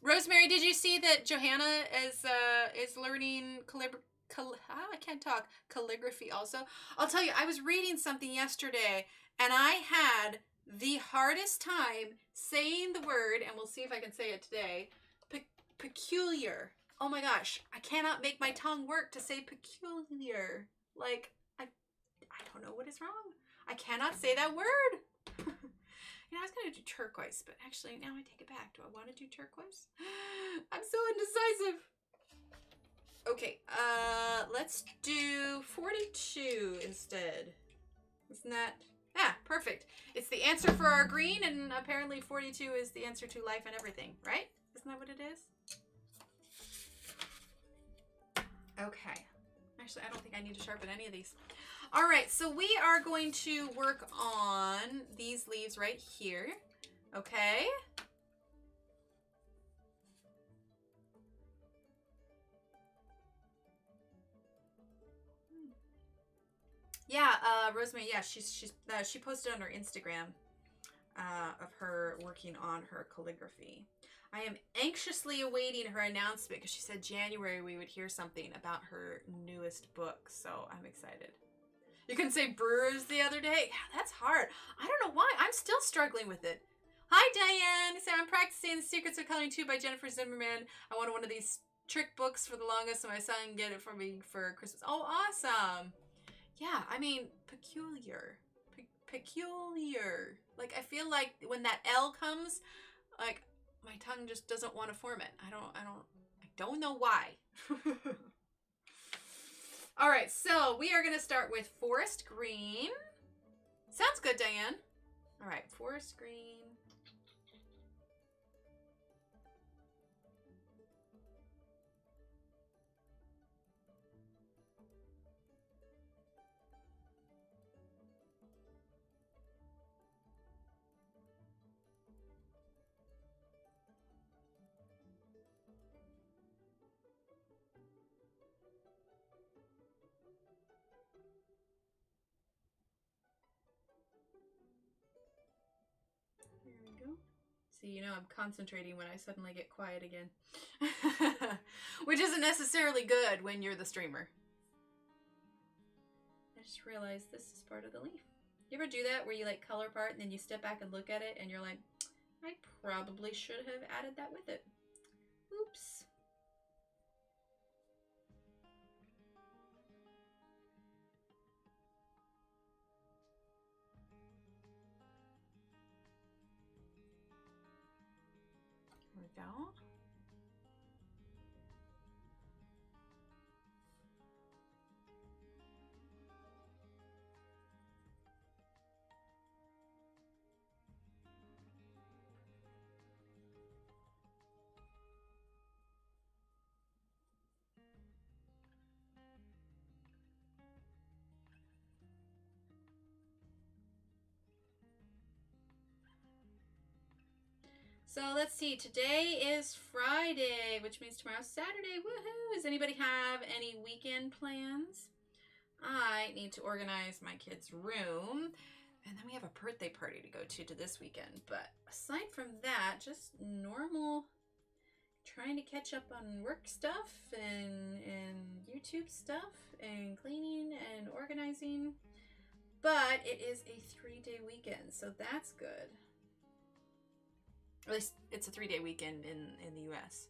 Rosemary, did you see that Johanna is learning I can't talk. Calligraphy also? I'll tell you, I was reading something yesterday and I had the hardest time saying the word, and we'll see if I can say it today. Peculiar. Oh my gosh, I cannot make my tongue work to say peculiar. Like, I don't know what is wrong. I cannot say that word. You know, I was going to do turquoise, but actually now I take it back. Do I want to do turquoise? I'm so indecisive. Okay, let's do 42 instead. Isn't that? Yeah, perfect. It's the answer for our green, and apparently 42 is the answer to life and everything, right? Isn't that what it is? Okay. Actually, I don't think I need to sharpen any of these. All right, so we are going to work on these leaves right here. Okay. Yeah, Rosemary, yeah, she posted on her Instagram of her working on her calligraphy. I am anxiously awaiting her announcement because she said January we would hear something about her newest book, so I'm excited. You can say brewers the other day. Yeah, that's hard. I don't know why. I'm still struggling with it. Hi, Diane. So I'm practicing The Secrets of Coloring 2 by Jennifer Zimmerman. I wanted one of these trick books for the longest, so my son can get it for me for Christmas. Oh, awesome. Yeah, I mean, peculiar. Peculiar. Like, I feel like when that L comes, like, my tongue just doesn't want to form it. I don't know why. All right, so we are going to start with forest green. Sounds good, Diane. All right, forest green. There we go. See, you know, I'm concentrating when I suddenly get quiet again. Which isn't necessarily good when you're the streamer. I just realized this is part of the leaf. You ever do that where you like color part and then you step back and look at it and you're like, I probably should have added that with it. Oops. There we go. So let's see, today is Friday, which means tomorrow's Saturday. Woohoo! Does anybody have any weekend plans? I need to organize my kids' room, and then we have a birthday party to go to this weekend. But aside from that, just normal trying to catch up on work stuff and YouTube stuff and cleaning and organizing. But it is a 3-day weekend, so that's good. At least it's a 3-day weekend in the US.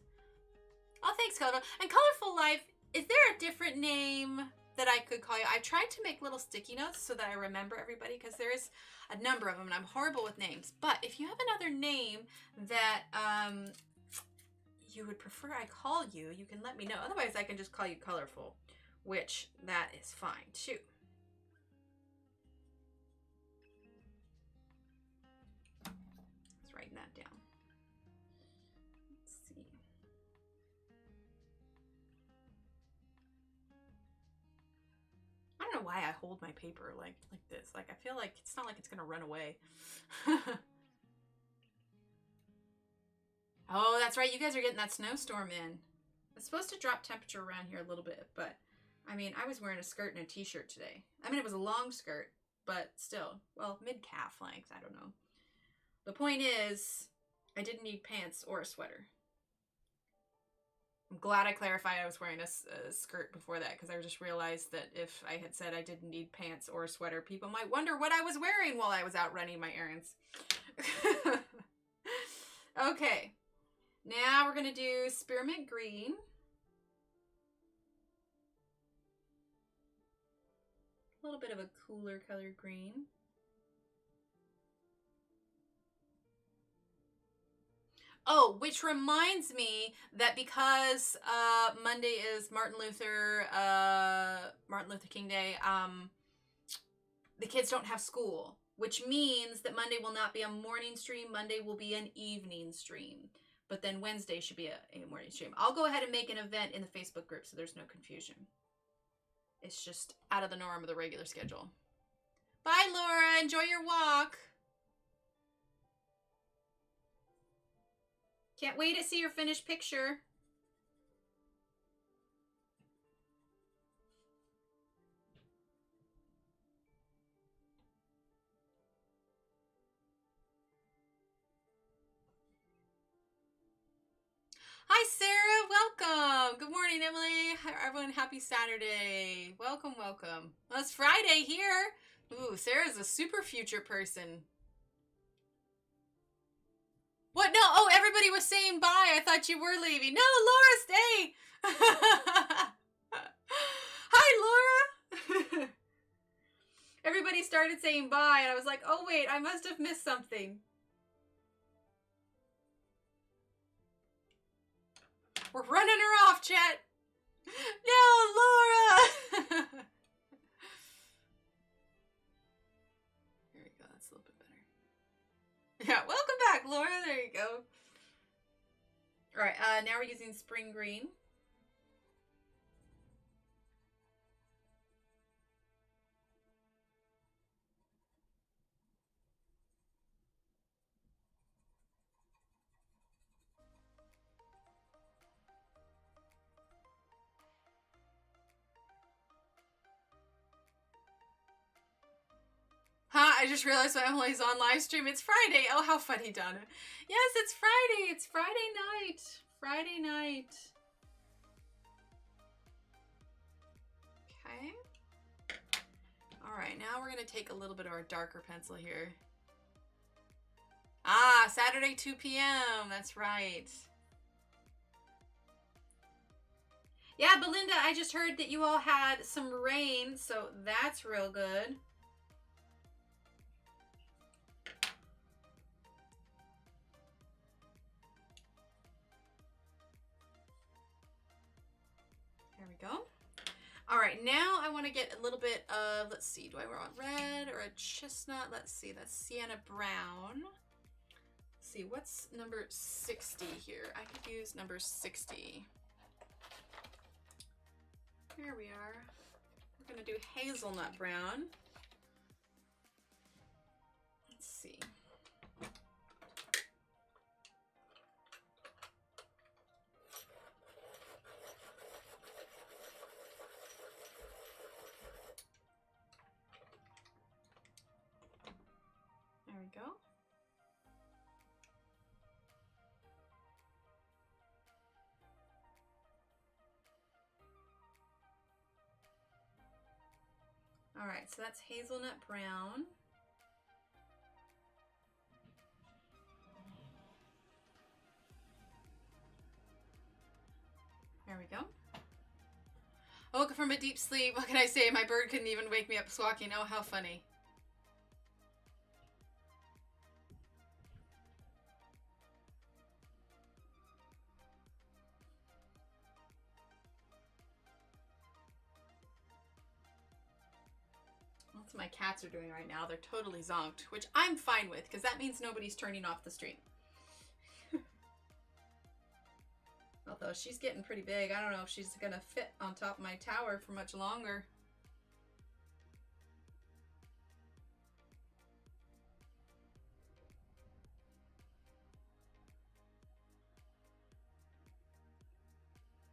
Oh, thanks, Colorful. And Colorful Life, is there a different name that I could call you? I tried to make little sticky notes so that I remember everybody because there is a number of them and I'm horrible with names. But if you have another name that you would prefer I call you, you can let me know. Otherwise, I can just call you Colorful, which that is fine too. Let's write that down. I don't know why I hold my paper like this. Like, I feel like it's not like it's gonna run away. Oh, that's right. You guys are getting that snowstorm in. It's supposed to drop temperature around here a little bit, but I mean, I was wearing a skirt and a t-shirt today. I mean, it was a long skirt, but still, well, mid-calf length, I don't know. The point is, I didn't need pants or a sweater. I'm glad I clarified I was wearing a skirt before that, because I just realized that if I had said I didn't need pants or a sweater, people might wonder what I was wearing while I was out running my errands. Okay, now we're going to do spearmint green. A little bit of a cooler color green. Oh, which reminds me that because Monday is Martin Luther King Day, the kids don't have school, which means that Monday will not be a morning stream. Monday will be an evening stream. But then Wednesday should be a morning stream. I'll go ahead and make an event in the Facebook group so there's no confusion. It's just out of the norm of the regular schedule. Bye, Laura. Enjoy your walk. Can't wait to see your finished picture. Hi, Sarah. Welcome. Good morning, Emily. Hi, everyone. Happy Saturday. Welcome, welcome. Well, it's Friday here. Ooh, Sarah's a super future person. What? No. Oh, everybody was saying bye. I thought you were leaving. No, Laura, stay. Hi, Laura. Everybody started saying bye, and I was like, oh, wait, I must have missed something. We're running her off, chat. No, Laura. There we go. That's a little bit better. Yeah, welcome back, Laura. There you go. All right, now we're using spring green. I just realized when Emily's on live stream, it's Friday. Oh, how funny, Donna. Yes, it's Friday. It's Friday night. Friday night. Okay. All right, now we're going to take a little bit of our darker pencil here. Ah, Saturday, 2 p.m. That's right. Yeah, Belinda, I just heard that you all had some rain, so that's real good. Go. All right, now I want to get a little bit of, let's see, do I want red or a chestnut? Let's see, that's sienna brown. Let's see, what's number 60 here? I could use number 60. Here we are. We're going to do hazelnut brown. Let's see. There we go. All right, so that's hazelnut brown. There we go. I woke up from a deep sleep. What can I say? My bird couldn't even wake me up squawking. Oh, how funny. That's what my cats are doing right now. They're totally zonked, which I'm fine with because that means nobody's turning off the stream. Although she's getting pretty big. I don't know if she's going to fit on top of my tower for much longer.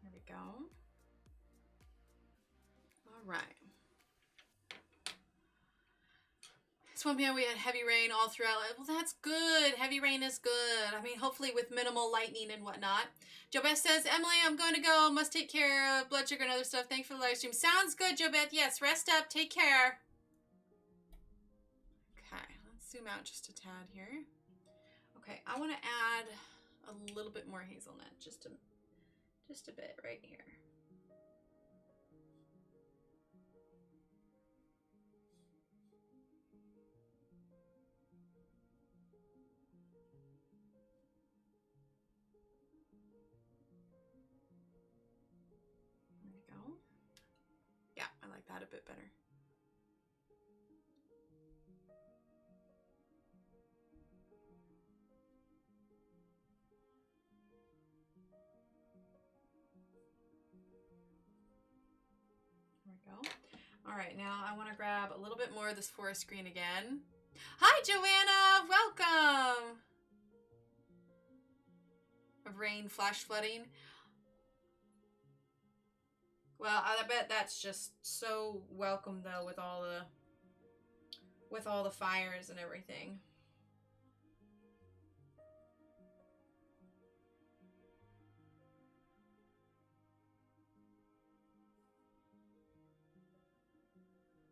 There we go. right. We had heavy rain all throughout. Well, that's good. Heavy rain is good. I mean, hopefully with minimal lightning and whatnot. Jobeth says, Emily, I'm going to go. Must take care of blood sugar and other stuff. Thanks for the live stream. Sounds good, Jobeth. Yes, rest up. Take care. Okay, let's zoom out just a tad here. Okay, I want to add a little bit more hazelnut. Just a bit right here. Yeah, I like that a bit better. There we go. All right, now I want to grab a little bit more of this forest green again. Hi, Joanna! Welcome! Of rain, flash flooding. Well, I bet that's just so welcome though with all the fires and everything.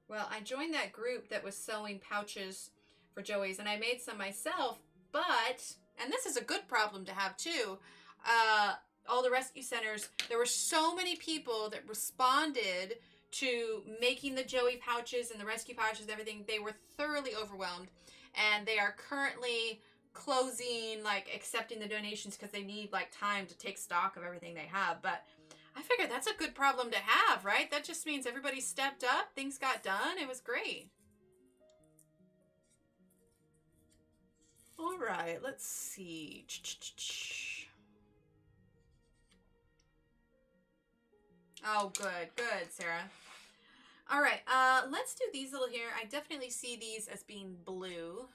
Well, I joined that group that was sewing pouches for Joey's, and I made some myself, but, and this is a good problem to have too, all the rescue centers, there were so many people that responded to making the Joey pouches and the rescue pouches and everything. They were thoroughly overwhelmed, and they are currently closing, like, accepting the donations because they need, like, time to take stock of everything they have. But I figured that's a good problem to have, right? That just means everybody stepped up, things got done. It was great. All right, let's see. Oh, good, Sarah. All right, let's do these little here. I definitely see these as being blue.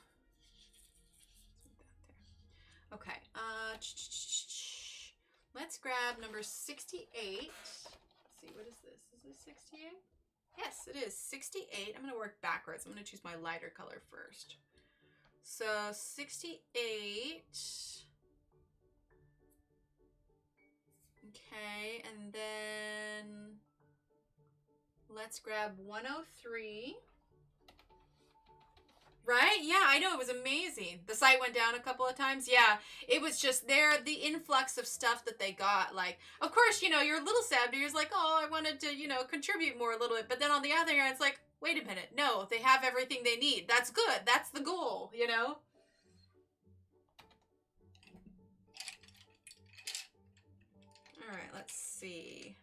Okay, let's grab number 68. Let's see, what is this? Is this 68? Yes, it is 68. I'm going to work backwards. I'm going to choose my lighter color first. So 68. Okay, and then let's grab 103. Right? Yeah, I know. It was amazing. The site went down a couple of times. Yeah, it was just there, the influx of stuff that they got. Like, of course, you know, you're a little sad, but you're like, oh, I wanted to, you know, contribute more a little bit. But then on the other hand, it's like, wait a minute. No, they have everything they need. That's good. That's the goal, you know? All right, let's see.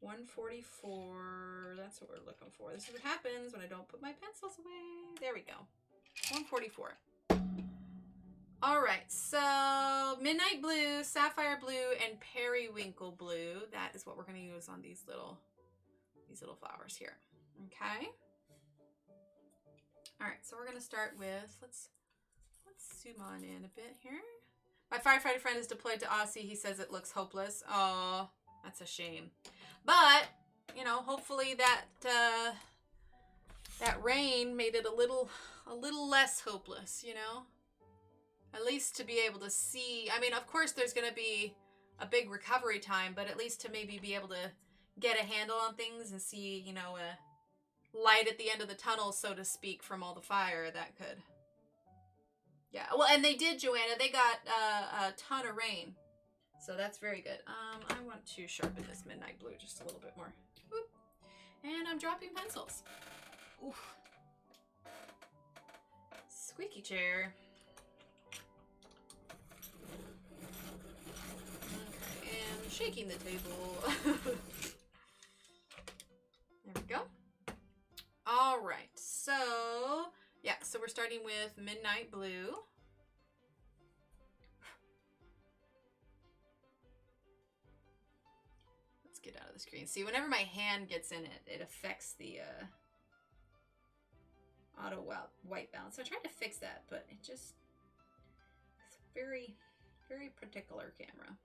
144. That's what we're looking for. This is what happens when I don't put my pencils away. There we go. 144. All right, so Midnight Blue, Sapphire Blue, and Periwinkle Blue. That is what we're going to use on these little flowers here. Okay. All right, so we're going to start with, let's zoom on in a bit here. My firefighter friend is deployed to Aussie. He says it looks hopeless. Oh, that's a shame. But, you know, hopefully that that rain made it a little less hopeless, you know? At least to be able to see. I mean, of course there's going to be a big recovery time, but at least to maybe be able to get a handle on things and see, you know, a light at the end of the tunnel, so to speak, from all the fire that could. Yeah, well, and they did, Joanna. They got a ton of rain. So that's very good. I want to sharpen this Midnight Blue just a little bit more. Whoop. And I'm dropping pencils. Oof. Squeaky chair. Okay, and shaking the table. There we go. All right, so yeah, so we're starting with Midnight Blue. Get out of the screen. See, whenever my hand gets in it, it affects the auto white balance. So I tried to fix that, but it just, it's a very, very particular camera.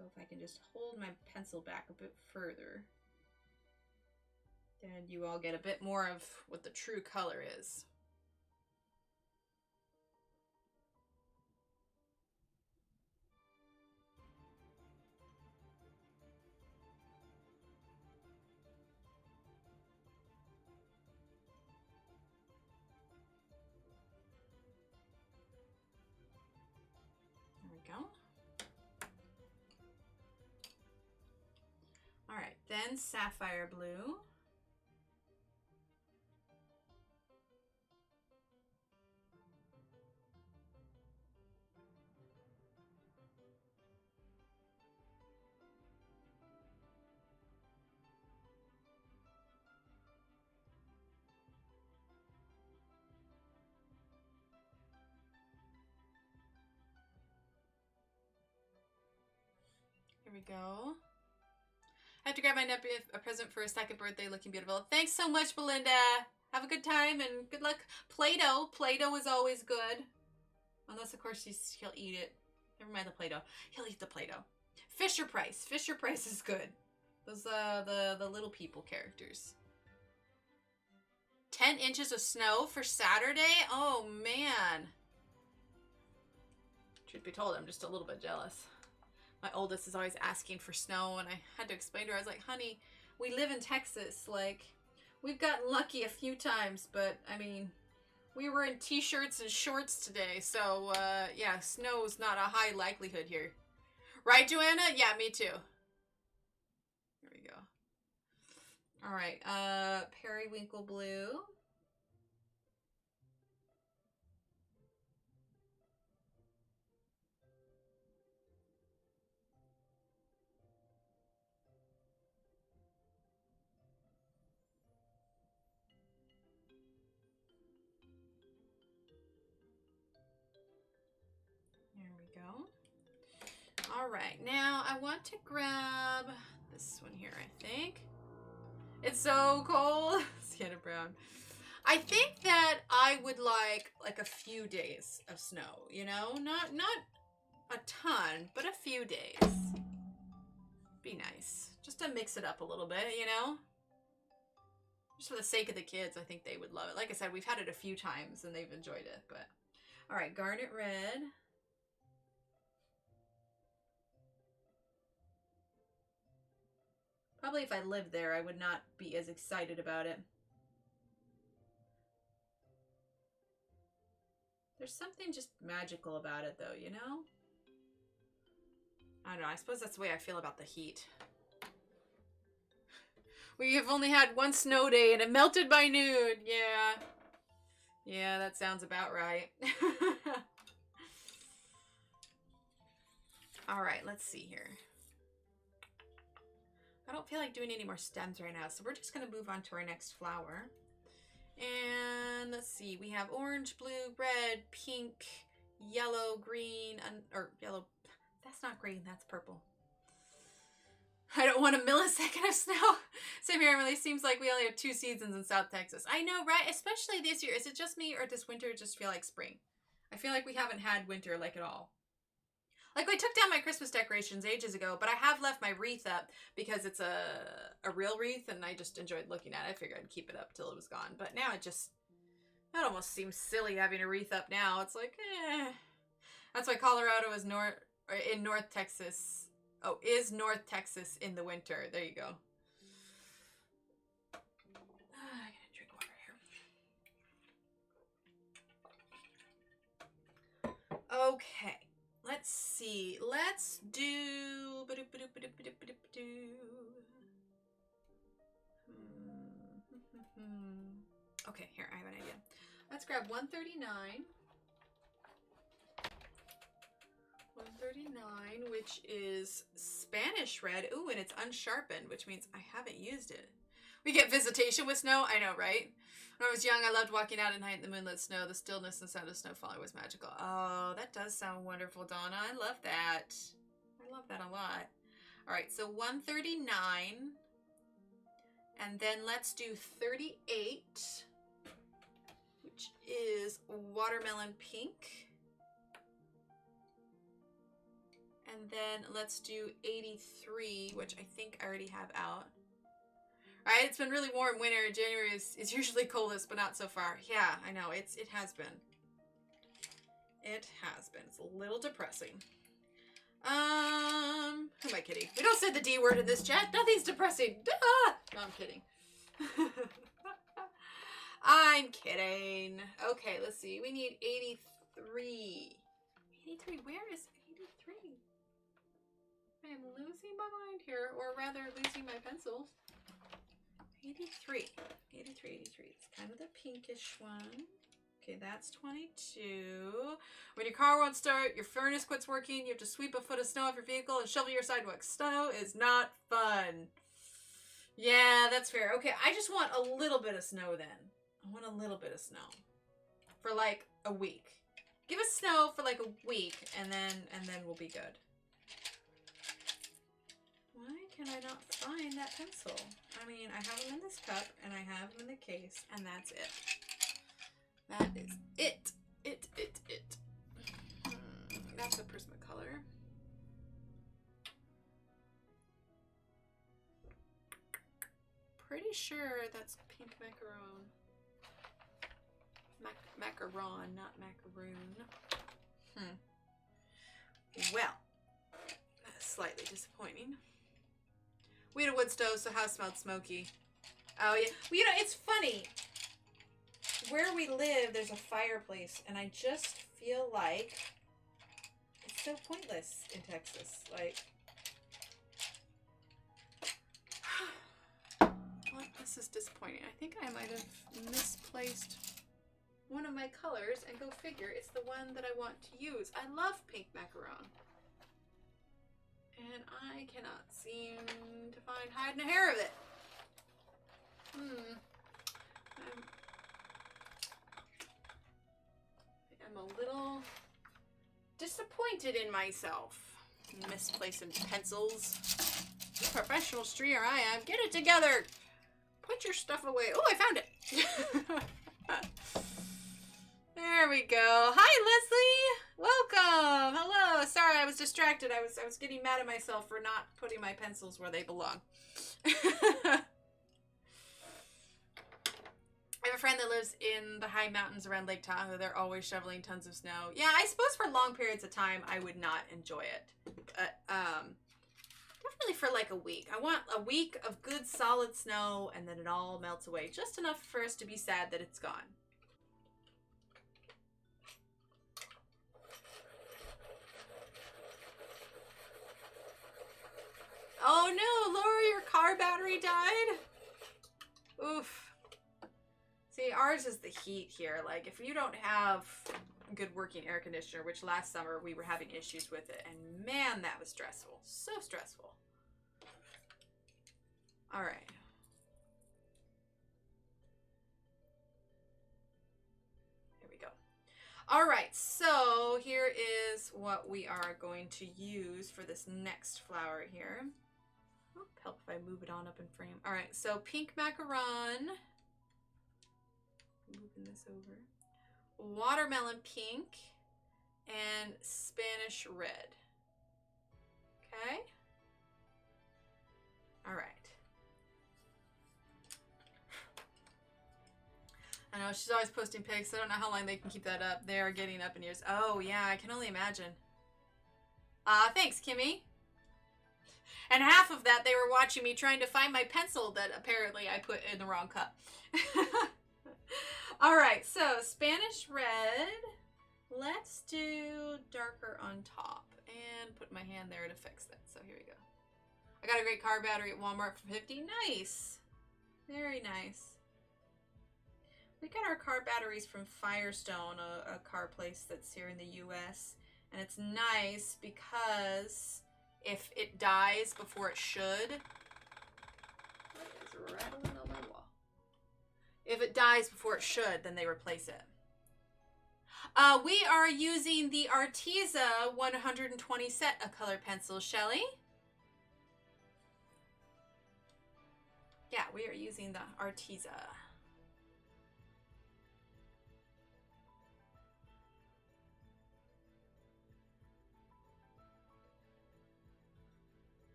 So if I can just hold my pencil back a bit further, then you all get a bit more of what the true color is. There we go. All right, then sapphire blue. Here we go. I have to grab my nephew a present for his second birthday, looking beautiful. Thanks so much, Belinda. Have a good time and good luck. Play-Doh. Play-Doh is always good. Unless, of course, he'll eat it. Never mind the Play-Doh. He'll eat the Play-Doh. Fisher Price. Fisher Price is good. Those the little people characters. 10 inches of snow for Saturday? Oh, man. Truth be told, I'm just a little bit jealous. My oldest is always asking for snow, and I had to explain to her, I was like, honey, we live in Texas. Like, we've gotten lucky a few times, but, I mean, we were in t-shirts and shorts today, so, yeah, snow's not a high likelihood here. Right, Joanna? Yeah, me too. Here we go. All right, periwinkle blue. There we go. All right, now I want to grab this one here, I think. It's so cold. Sienna Brown. I think that I would like a few days of snow, you know? Not a ton, but a few days. Be nice. Just to mix it up a little bit, you know? Just for the sake of the kids, I think they would love it. Like I said, we've had it a few times and they've enjoyed it, but... All right, Garnet Red. Probably if I lived there, I would not be as excited about it. There's something just magical about it, though, you know? I don't know. I suppose that's the way I feel about the heat. We have only had one snow day, and it melted by noon. Yeah. Yeah, that sounds about right. All right, let's see here. I don't feel like doing any more stems right now, so we're just going to move on to our next flower. And let's see, we have orange, blue, red, pink, yellow, green, or yellow. That's not green, that's purple. I don't want a millisecond of snow. Same here, Emily. Seems like we only have 2 seasons in South Texas. I know, right? Especially this year. Is it just me, or does winter just feel like spring? I feel like we haven't had winter like at all. Like, I took down my Christmas decorations ages ago, but I have left my wreath up because it's a real wreath, and I just enjoyed looking at it. I figured I'd keep it up till it was gone. But now that almost seems silly having a wreath up now. It's like, eh. That's why Colorado is in North Texas. Oh, is North Texas in the winter. There you go. I gotta drink water here. Okay. Let's see. Let's do... Okay, here, I have an idea. Let's grab 139. 139, which is Spanish red. Ooh, and it's unsharpened, which means I haven't used it. We get visitation with snow. I know, right? When I was young, I loved walking out at night in the moonlit snow. The stillness and sound of snow falling was magical. Oh, that does sound wonderful, Donna. I love that. I love that a lot. All right, so 139. And then let's do 38, which is watermelon pink. And then let's do 83, which I think I already have out. All right, it's been really warm winter. January is usually coldest, but not so far. Yeah, I know. It has been. It has been. It's a little depressing. Who am I kidding? We don't say the D word in this chat. Nothing's depressing. Ah! No, I'm kidding. I'm kidding. Okay, let's see. We need 83. 83, where is 83? I am losing my mind here, or rather losing my pencils. 83. 83, 83. It's kind of the pinkish one. Okay, that's 22. When your car won't start, your furnace quits working, you have to sweep a foot of snow off your vehicle and shovel your sidewalk. Snow is not fun. Yeah, that's fair. Okay, I just want a little bit of snow then. I want a little bit of snow. For like a week. Give us snow for like a week and then we'll be good. Why can I not find that pencil? I mean, I have them in this cup and I have them in the case and that's it. That is it. It. That's a Prismacolor. Pretty sure that's pink macaron. Macaron, not macaroon. Well, that's slightly disappointing. We had a wood stove, so house smelled smoky. Oh yeah, well, you know, it's funny. Where we live, there's a fireplace, and I just feel like it's so pointless in Texas. Like, well, this is disappointing. I think I might have misplaced one of my colors, and go figure, it's the one that I want to use. I love pink macaron. And I cannot seem to find hide and a hair of it. I'm a little disappointed in myself. Misplacing pencils. Professional streamer I am. Get it together. Put your stuff away. Oh, I found it. There we go. Hi, Leslie. Welcome. Hello. Sorry, I was distracted. I was getting mad at myself for not putting my pencils where they belong. I have a friend that lives in the high mountains around Lake Tahoe. They're always shoveling tons of snow. Yeah, I suppose for long periods of time, I would not enjoy it. Definitely for like a week. I want a week of good solid snow and then it all melts away. Just enough for us to be sad that it's gone. Oh no, Laura, your car battery died? Oof. See, ours is the heat here. Like, if you don't have a good working air conditioner, which last summer we were having issues with it, and man, that was stressful. So stressful. All right. Here we go. All right, so here is what we are going to use for this next flower here. Oh, help if I move it on up in frame. All right, so pink macaron. Moving this over. Watermelon pink and Spanish red. Okay. All right. I know she's always posting pics. I don't know how long they can keep that up. They are getting up in years. Oh yeah, I can only imagine. Thanks, Kimmy. And half of that they were watching me trying to find my pencil that apparently I put in the wrong cup. All right, so Spanish red. Let's do darker on top and put my hand there to fix that. So here we go. I got a great car battery at Walmart for $50. Nice. Very nice. We got our car batteries from Firestone, a car place that's here in the US. And it's nice because if it dies before it should, what is rattling on my wall? If it dies before it should, then they replace it. We are using the Arteza 120 set of color pencils, Shelly. Yeah, we are using the Arteza.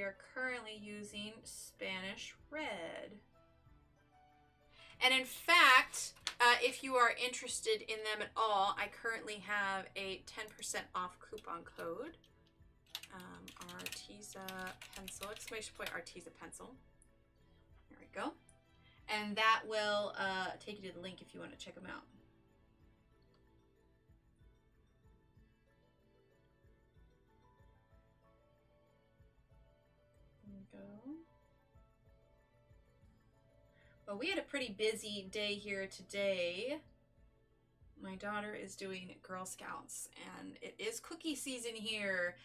are currently using Spanish Red. And in fact, if you are interested in them at all, I currently have a 10% off coupon code. Arteza Pencil, exclamation point Arteza Pencil. There we go. And that will take you to the link if you want to check them out. There we go. Well, we had a pretty busy day here today. My daughter is doing Girl Scouts, and it is cookie season here.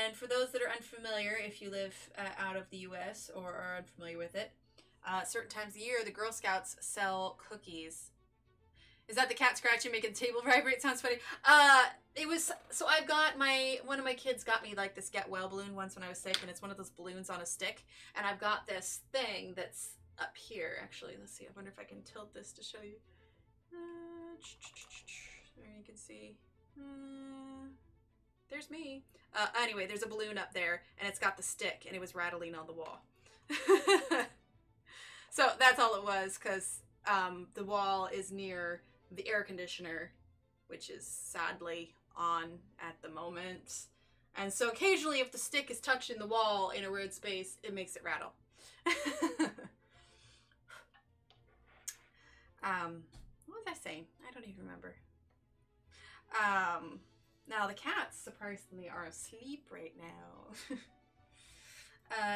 And for those that are unfamiliar, if you live out of the U.S. or are unfamiliar with it, certain times of the year, the Girl Scouts sell cookies. Is that the cat scratching, making the table vibrate? Sounds funny. It was, so I've got one of my kids got me like this Get Well balloon once when I was sick, and it's one of those balloons on a stick. And I've got this thing that's up here, actually. Let's see, I wonder if I can tilt this to show you. There you can see. There's me. Anyway, there's a balloon up there, and it's got the stick, and it was rattling on the wall. So that's all it was, because the wall is near the air conditioner, which is sadly on at the moment. And so occasionally, if the stick is touching the wall in a weird space, it makes it rattle. What was I saying? I don't even remember. Now the cats surprisingly are asleep right now.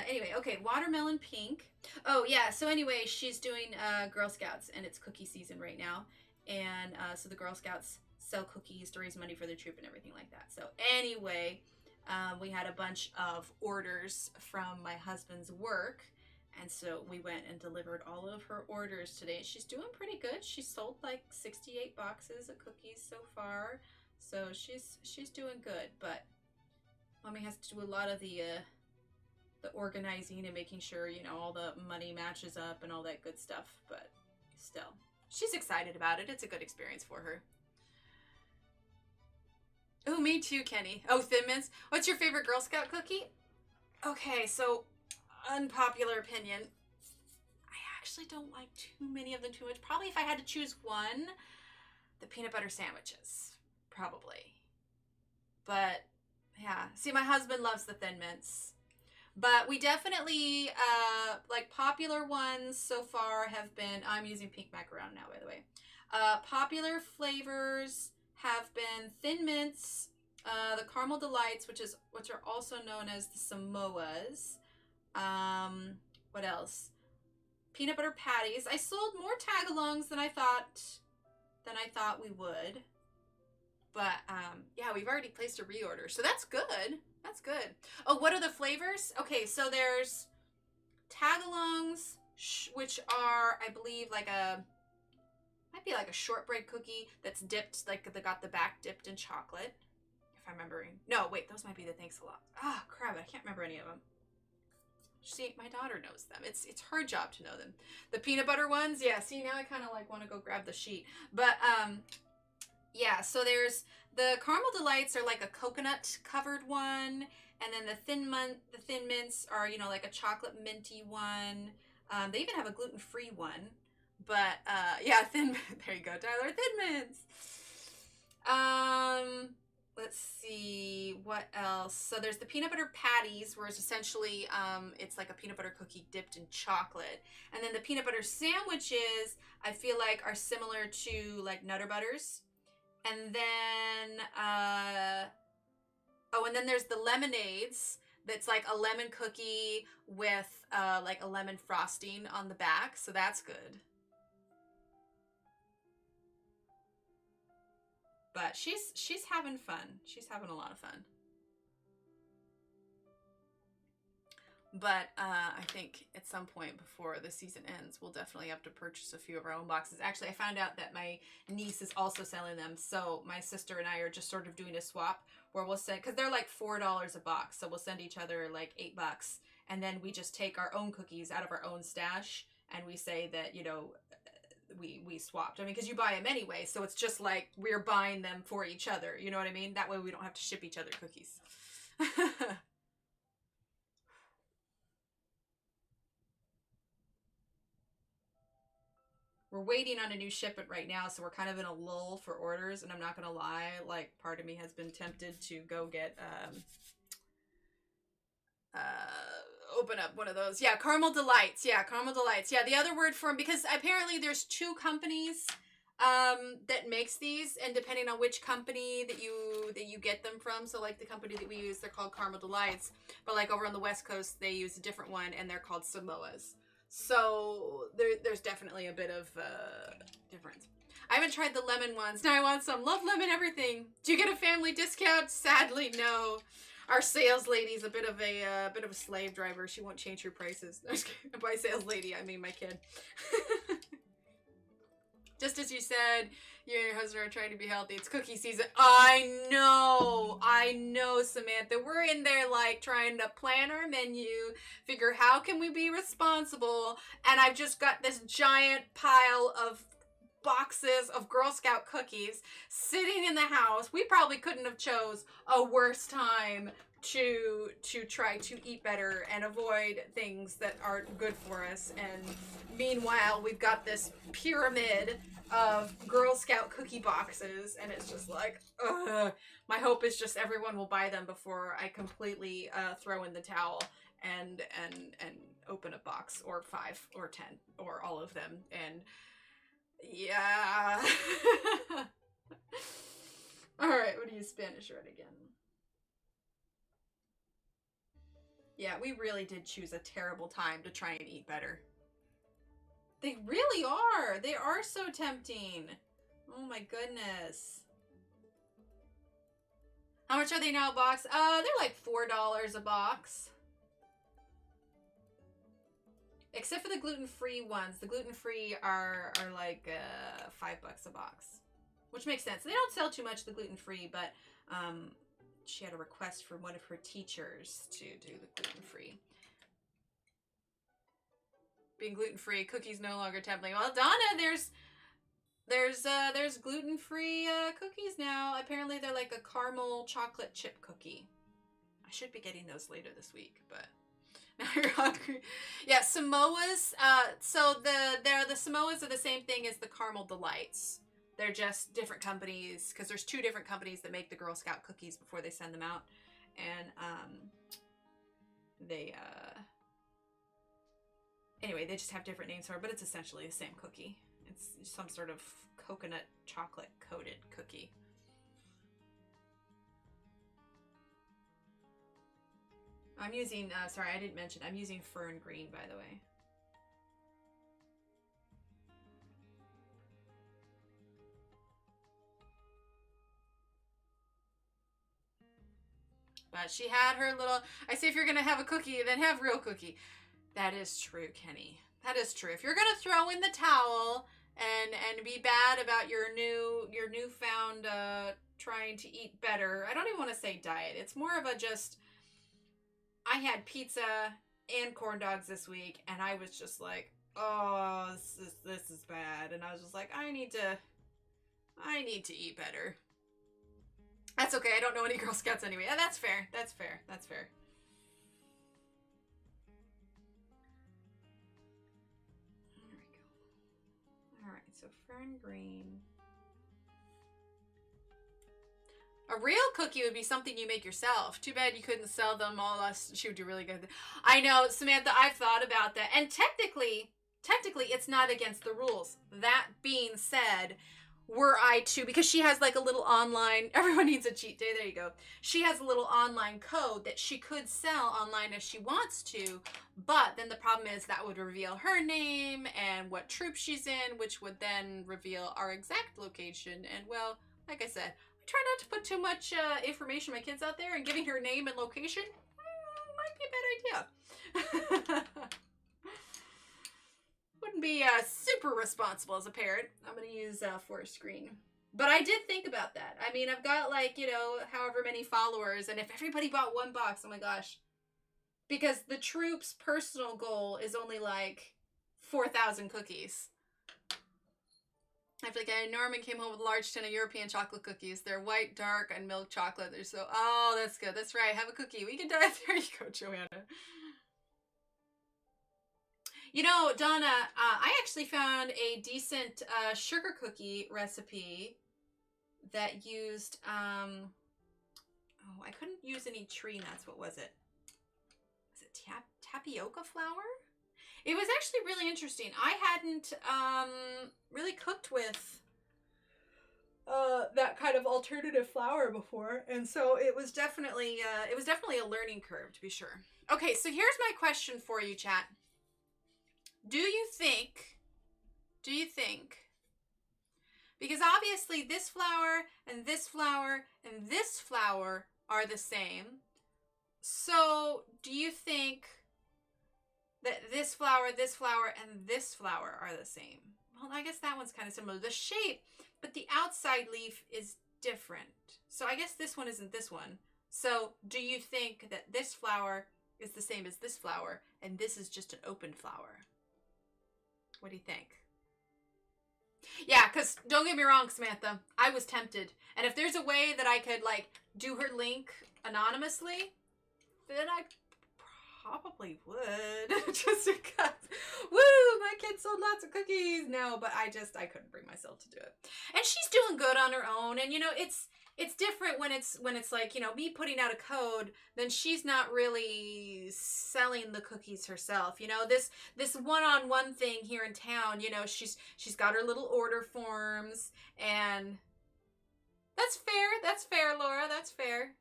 Anyway, okay, watermelon pink. Oh yeah, so anyway, she's doing Girl Scouts, and it's cookie season right now. And so the Girl Scouts sell cookies to raise money for their troop and everything like that. So anyway, we had a bunch of orders from my husband's work. And so we went and delivered all of her orders today. She's doing pretty good. She sold like 68 boxes of cookies so far. So she's doing good. But Mommy has to do a lot of the organizing and making sure, you know, all the money matches up and all that good stuff. But still, she's excited about it. It's a good experience for her. Oh, me too, Kenny. Oh, Thin Mints. What's your favorite Girl Scout cookie? Okay, so unpopular opinion. I actually don't like too many of them too much. Probably if I had to choose one, the peanut butter sandwiches. Probably. But yeah, see, my husband loves the Thin Mints. But we definitely, like popular ones so far have been, I'm using pink macaron now, by the way. Popular flavors have been Thin Mints, the Caramel Delights, which are also known as the Samoas. What else? Peanut butter patties. I sold more tag-alongs than I thought we would. But yeah, we've already placed a reorder, so that's good. That's good. Oh, what are the flavors? Okay, so there's tag-alongs, which are, I believe, might be like a shortbread cookie that's dipped, like they got the back dipped in chocolate, if I'm remembering. No, wait, those might be the Thanks a Lot. Ah, crap, I can't remember any of them. See, my daughter knows them. It's her job to know them. The peanut butter ones, yeah, see, now I kind of like want to go grab the sheet. But, yeah, so there's the Caramel Delights are like a coconut covered one, and then the Thin Mints are, you know, like a chocolate minty one. They even have a gluten-free one. But yeah, there you go, Tyler, Thin Mints. Let's see what else. So there's the peanut butter patties, where it's essentially it's like a peanut butter cookie dipped in chocolate. And then the peanut butter sandwiches, I feel like, are similar to like Nutter Butters. And then, oh, and then there's the lemonades. That's like a lemon cookie with like a lemon frosting on the back. So that's good. But she's having fun. She's having a lot of fun. But I think at some point before the season ends, we'll definitely have to purchase a few of our own boxes. Actually, I found out that my niece is also selling them. So my sister and I are just sort of doing a swap where we'll send, because they're like $4 a box. So we'll send each other like $8. And then we just take our own cookies out of our own stash. And we say that, you know, we swapped. I mean, because you buy them anyway. So it's just like we're buying them for each other. You know what I mean? That way we don't have to ship each other cookies. we're waiting on a new shipment right now, so we're kind of in a lull for orders, and I'm not gonna lie, like, part of me has been tempted to go get, open up one of those. Yeah, Caramel Delights. Yeah, Caramel Delights. Yeah, the other word for them, because apparently there's 2 companies that makes these, and depending on which company that you get them from, so like the company that we use, they're called Caramel Delights, but like over on the West Coast, they use a different one, and they're called Samoas. So there's definitely a bit of difference. I haven't tried the lemon ones. Now I want some. Love lemon everything. Do you get a family discount? Sadly, no. Our sales lady's a bit of a slave driver. She won't change her prices. By sales lady, I mean my kid. Just as you said, you and your husband are trying to be healthy. It's cookie season. I know, Samantha. We're in there like trying to plan our menu, figure how can we be responsible, and I've just got this giant pile of boxes of Girl Scout cookies sitting in the house. We probably couldn't have chose a worse time to try to eat better and avoid things that aren't good for us. And meanwhile, we've got this pyramid of Girl Scout cookie boxes, and it's just like, ugh. My hope is just everyone will buy them before I completely throw in the towel and open a box, or 5 or 10 or all of them. And yeah. All right, what do you Spanish Red again? Yeah, we really did choose a terrible time to try and eat better. They really are. They are so tempting. Oh my goodness. How much are they now a box? They're like $4 a box. Except for the gluten-free ones. The gluten-free are like $5 a box. Which makes sense. They don't sell too much, the gluten-free, but she had a request from one of her teachers to do the gluten-free. Being gluten-free, cookies no longer tempting. Well, Donna, there's gluten-free cookies now. Apparently they're like a caramel chocolate chip cookie. I should be getting those later this week, but now you're hungry. Yeah, Samoas. So the Samoas are the same thing as the Caramel Delights. They're just different companies, because there's 2 different companies that make the Girl Scout cookies before they send them out. And anyway, they just have different names for it, but it's essentially the same cookie. It's some sort of coconut chocolate coated cookie. I'm using, sorry, I didn't mention, I'm using Fern Green, by the way. But she had her little, I say if you're going to have a cookie, then have real cookie. That is true, Kenny. That is true. If you're going to throw in the towel and be bad about your newfound trying to eat better, I don't even want to say diet. It's more of a just, I had pizza and corn dogs this week, and I was just like, oh, this is bad. And I was just like, I need to eat better. That's okay. I don't know any Girl Scouts anyway. Yeah, that's fair. That's fair. That's fair. There we go. All right. So Fern Green. A real cookie would be something you make yourself. Too bad you couldn't sell them all. She would do really good. I know, Samantha, I've thought about that. And technically, it's not against the rules. That being said, were I to, because she has like a little online, everyone needs a cheat day, there you go. She has a little online code that she could sell online if she wants to, but then the problem is that would reveal her name and what troop she's in, which would then reveal our exact location. And well, like I said, I try not to put too much information on my kids out there, and giving her name and location might be a bad idea. Wouldn't be super responsible as a parent. I'm going to use Forest Green. But I did think about that. I mean, I've got like, you know, however many followers, and if everybody bought 1 box, oh my gosh. Because the troops' personal goal is only like 4,000 cookies. I feel like Norman came home with a large tin of European chocolate cookies. They're white, dark, and milk chocolate. They're so, oh, that's good. That's right. Have a cookie. We can do it. There you go, Joanna. You know, Donna, I actually found a decent sugar cookie recipe that used, oh, I couldn't use any tree nuts. What was it? Was it tapioca flour? It was actually really interesting. I hadn't really cooked with that kind of alternative flour before, and so it was definitely a learning curve, to be sure. Okay, so here's my question for you, chat. Do you think, because obviously this flower and this flower and this flower are the same, so do you think that this flower, and this flower are the same? Well, I guess that one's kind of similar. The shape, but the outside leaf is different. So I guess this one isn't this one. So do you think that this flower is the same as this flower and this is just an open flower? What do you think? Yeah, because don't get me wrong, Samantha, I was tempted. And if there's a way that I could, like, do her link anonymously, then I probably would. Just because, woo, my kid sold lots of cookies. No, but I couldn't bring myself to do it. And she's doing good on her own. And, you know, it's different when it's like, you know, me putting out a code, then she's not really selling the cookies herself. You know, this one-on-one thing here in town, you know, she's got her little order forms, and that's fair, Laura, that's fair.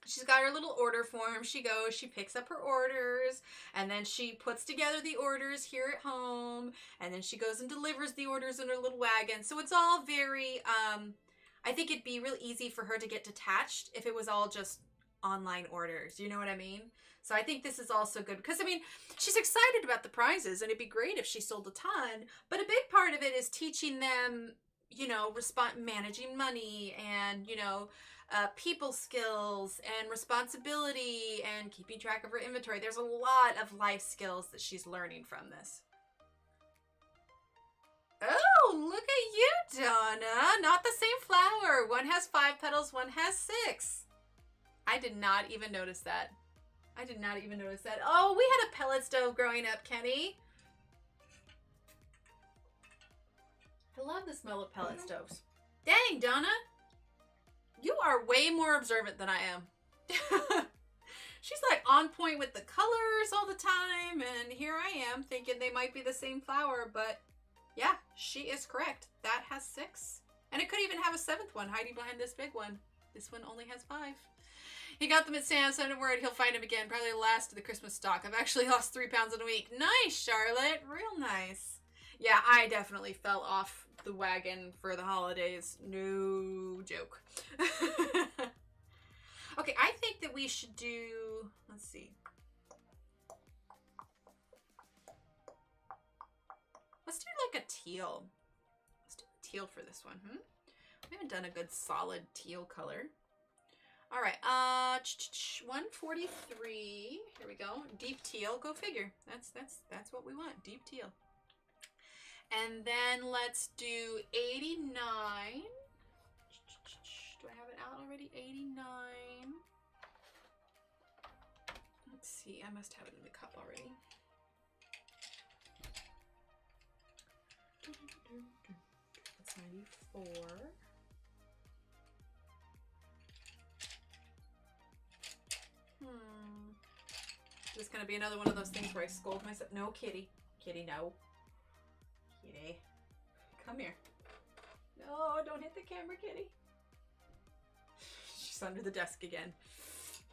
She's got her little order form. She goes, she picks up her orders, and then she puts together the orders here at home, and then she goes and delivers the orders in her little wagon. So it's all very, I think it'd be really easy for her to get detached if it was all just online orders. You know what I mean? So I think this is also good because, I mean, she's excited about the prizes, and it'd be great if she sold a ton. But a big part of it is teaching them, you know, managing money and, you know, people skills and responsibility and keeping track of her inventory. There's a lot of life skills that she's learning from this. Oh, look at you, Donna. Not the same flower. One has 5 petals, one has 6. I did not even notice that. Oh, we had a pellet stove growing up, Kenny. I love the smell of pellet stoves. Dang, Donna. You are way more observant than I am. She's like on point with the colors all the time, and here I am thinking they might be the same flower, but yeah, she is correct. That has 6. And it could even have a 7th one hiding behind this big one. This one only has 5. He got them at Sam's, so don't worry, he'll find them again. Probably the last of the Christmas stock. I've actually lost 3 pounds in a week. Nice, Charlotte. Real nice. Yeah, I definitely fell off the wagon for the holidays. No joke. Okay, I think that we should do, let's see. Let's do like a teal. Let's do a teal for this one. We haven't done a good solid teal color. All right, 143. Here we go. Deep teal. Go figure. That's what we want. Deep teal. And then let's do 89. Do I have it out already? 89. Let's see. I must have it in the cup already. That's 94. Is this going to be another one of those things where I scold myself? No, Kitty. Kitty, no. Kitty. Come here. No, don't hit the camera, Kitty. She's under the desk again.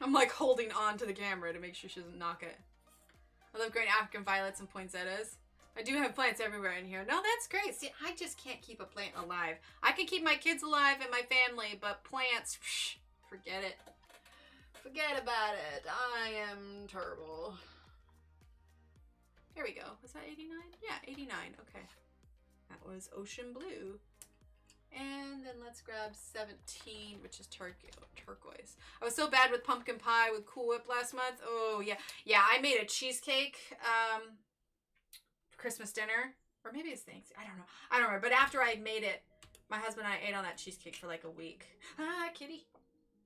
I'm like holding on to the camera to make sure she doesn't knock it. I love growing African violets and poinsettias. I do have plants everywhere in here. No, that's great. See, I just can't keep a plant alive. I can keep my kids alive and my family, but plants, forget it. Forget about it. I am terrible. Here we go. Was that 89? Yeah, 89. Okay. That was ocean blue. And then let's grab 17, which is turquoise. I was so bad with pumpkin pie with Cool Whip last month. Oh, yeah. Yeah, I made a cheesecake for Christmas dinner. Or maybe it's Thanksgiving. I don't know. I don't remember. But after I made it, my husband and I ate on that cheesecake for like a week. Ah, Kitty.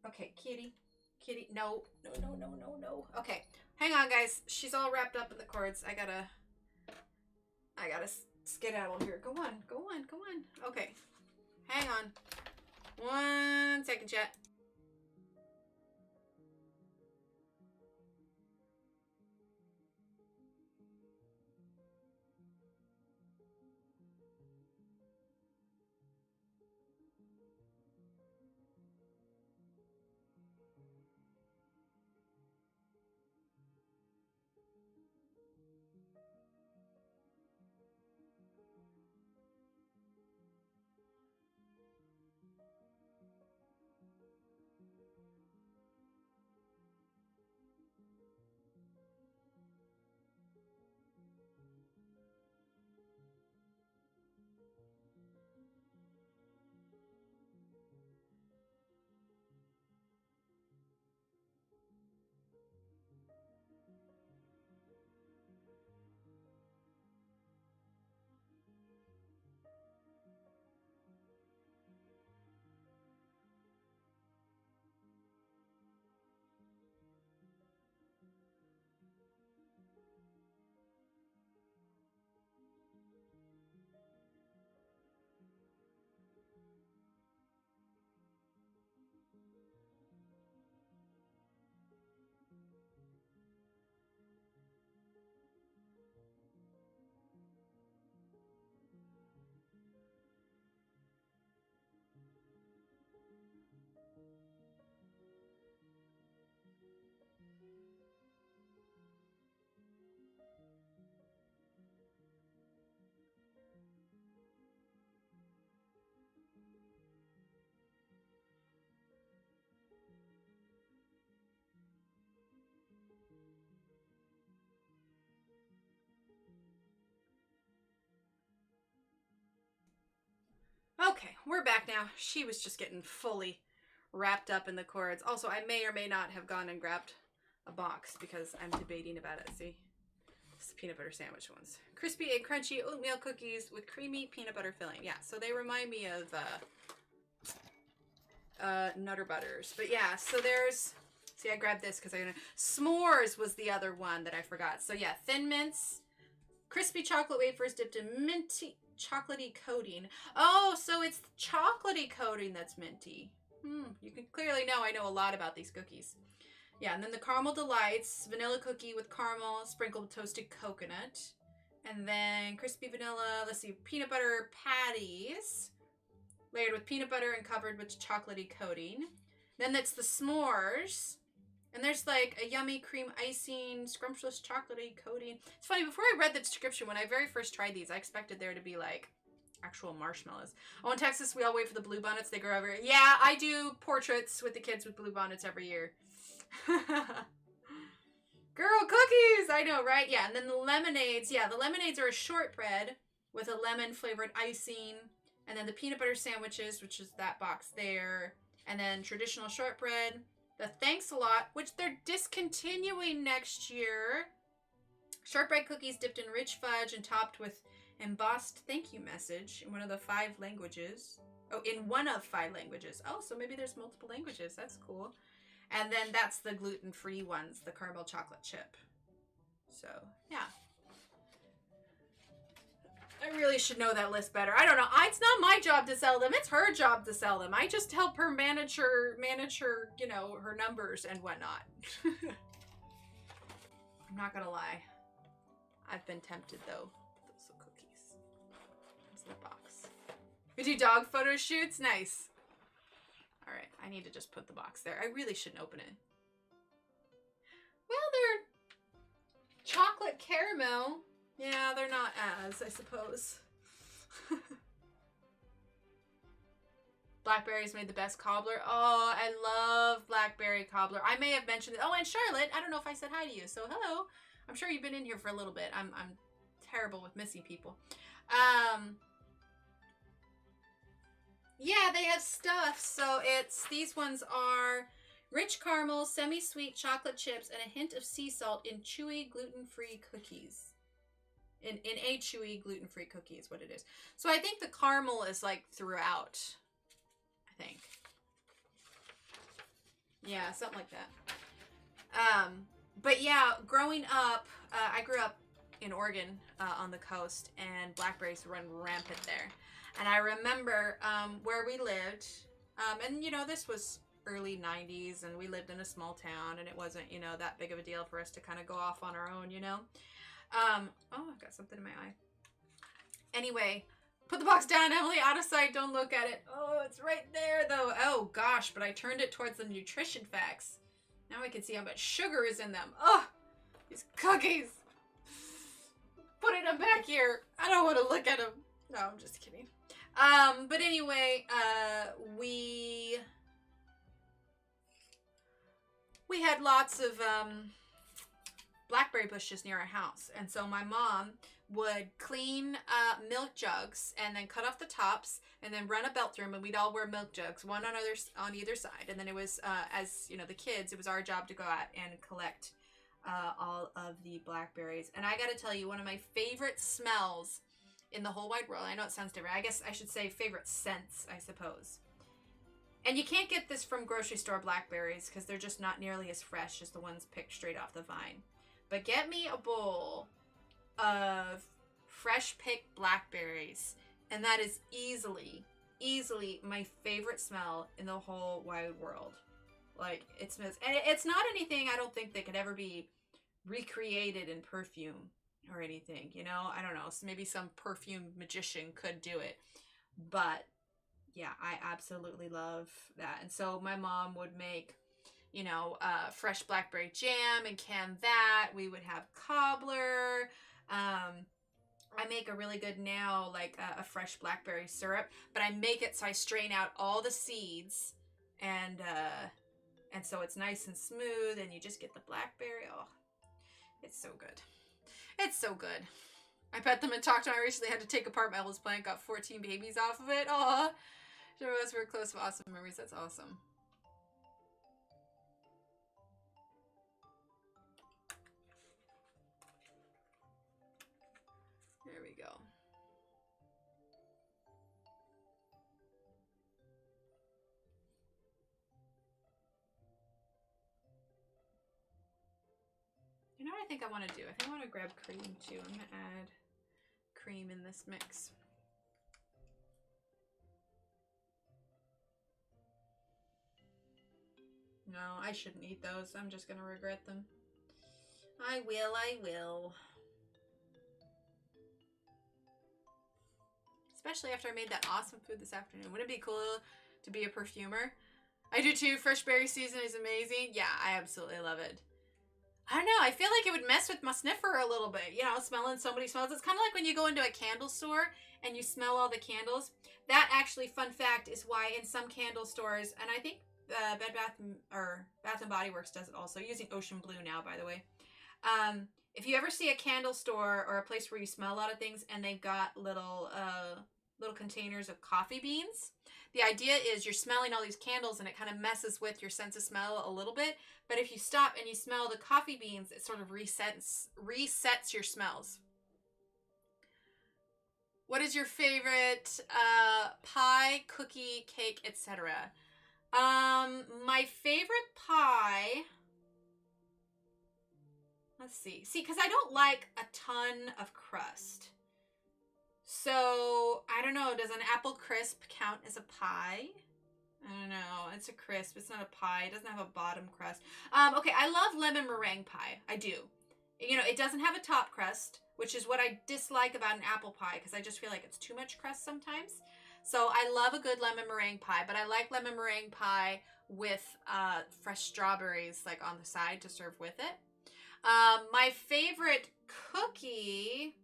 Okay, Kitty. Kitty. No. No, no, no, no, no. Okay. Hang on, guys. She's all wrapped up in the cords. I gotta I gotta skedaddle here. Go on, go on, go on. Okay. Hang on. 1 second, chat. Okay, we're back now. She was just getting fully wrapped up in the cords. Also, I may or may not have gone and grabbed a box because I'm debating about it. See? It's the peanut butter sandwich ones. Crispy and crunchy oatmeal cookies with creamy peanut butter filling. Yeah, so they remind me of Nutter Butters. But yeah, so there's... See, I grabbed this because I... S'mores was the other one that I forgot. So yeah, Thin Mints, crispy chocolate wafers dipped in minty... chocolatey coating. Oh, so it's chocolatey coating that's minty. You can clearly know I know a lot about these cookies. Yeah, and then the Caramel Delights, vanilla cookie with caramel, sprinkled with toasted coconut. And then crispy vanilla, let's see, peanut butter patties, layered with peanut butter and covered with chocolatey coating. Then that's the s'mores. And there's like a yummy cream icing, scrumptious chocolatey coating. It's funny, before I read the description, when I very first tried these, I expected there to be like actual marshmallows. Oh, in Texas, we all wait for the bluebonnets. They grow every year. Yeah, I do portraits with the kids with bluebonnets every year. Girl, cookies! I know, right? Yeah, and then the lemonades. Yeah, the lemonades are a shortbread with a lemon flavored icing. And then the peanut butter sandwiches, which is that box there. And then traditional shortbread. The Thanks a Lot, which they're discontinuing next year. Shortbread cookies dipped in rich fudge and topped with embossed thank you message in one of the 5 languages. Oh, in one of 5 languages. Oh, so maybe there's multiple languages. That's cool. And then that's the gluten-free ones, the caramel chocolate chip. So, yeah. I really should know that list better. I don't know. It's not my job to sell them. It's her job to sell them. I just help her manage her, you know, her numbers and whatnot. I'm not gonna lie. I've been tempted though. Those are cookies. What's in the box? We do dog photo shoots? Nice. All right. I need to just put the box there. I really shouldn't open it. Well, they're chocolate caramel. Yeah, they're not as, I suppose. Blackberries made the best cobbler. Oh, I love blackberry cobbler. I may have mentioned it. Oh, and Charlotte, I don't know if I said hi to you. So, hello. I'm sure you've been in here for a little bit. I'm terrible with missing people. Yeah, they have stuff. So, these ones are rich caramel, semi-sweet chocolate chips, and a hint of sea salt in chewy gluten-free cookies. In a chewy gluten-free cookie is what it is. So I think the caramel is like throughout. I think. Yeah, something like that. But yeah, growing up, I grew up in Oregon on the coast, and blackberries run rampant there. And I remember where we lived, and you know, this was early 90s, and we lived in a small town, and it wasn't, you know, that big of a deal for us to kind of go off on our own, you know. Oh, I've got something in my eye. Anyway, put the box down, Emily, out of sight, don't look at it. Oh, it's right there though. Oh gosh, but I turned it towards the nutrition facts. Now I can see how much sugar is in them. Oh, these cookies. Putting them back here. I don't want to look at them. No, I'm just kidding. But anyway, we had lots of blackberry bushes near our house, and so my mom would clean milk jugs and then cut off the tops and then run a belt through them, and we'd all wear milk jugs, one on either side. And then it was, as you know, the kids, it was our job to go out and collect all of the blackberries. And I gotta tell you, one of my favorite smells in the whole wide world, I know it sounds different, I guess I should say favorite scents, I suppose. And you can't get this from grocery store blackberries because they're just not nearly as fresh as the ones picked straight off the vine. But get me a bowl of fresh picked blackberries, and that is easily my favorite smell in the whole wide world. Like, it smells, and it's not anything I don't think that could ever be recreated in perfume or anything, you know. I don't know, so maybe some perfume magician could do it, but yeah, I absolutely love that. And so my mom would make, you know, fresh blackberry jam and can that. We would have cobbler. I make a really good now, like a fresh blackberry syrup, but I make it so I strain out all the seeds, and so it's nice and smooth, and you just get the blackberry. Oh, it's so good. It's so good. I pet them and talked to them. I recently had to take apart my oldest plant, got 14 babies off of it. Aw, sure was very close to awesome memories. That's awesome. There we go. You know what I think I want to do? I think I want to grab cream too. I'm going to add cream in this mix. No, I shouldn't eat those. I'm just going to regret them. I will. Especially after I made that awesome food this afternoon. Wouldn't it be cool to be a perfumer? I do too. Fresh berry season is amazing. Yeah, I absolutely love it. I don't know. I feel like it would mess with my sniffer a little bit. You know, smelling so many smells. It's kind of like when you go into a candle store and you smell all the candles. That actually, fun fact, is why in some candle stores, and I think Bath and Body Works does it also, using Ocean Blue now, by the way. If you ever see a candle store or a place where you smell a lot of things and they've got little containers of coffee beans, the idea is you're smelling all these candles and it kind of messes with your sense of smell a little bit. But if you stop and you smell the coffee beans, it sort of resets your smells. What is your favorite pie, cookie, cake, etc.? My favorite pie... Let's see. See, because I don't like a ton of crust. So, I don't know. Does an apple crisp count as a pie? I don't know. It's a crisp. It's not a pie. It doesn't have a bottom crust. Okay, I love lemon meringue pie. I do. You know, it doesn't have a top crust, which is what I dislike about an apple pie, because I just feel like it's too much crust sometimes. So, I love a good lemon meringue pie, but I like lemon meringue pie with fresh strawberries, like, on the side to serve with it. My favorite cookie,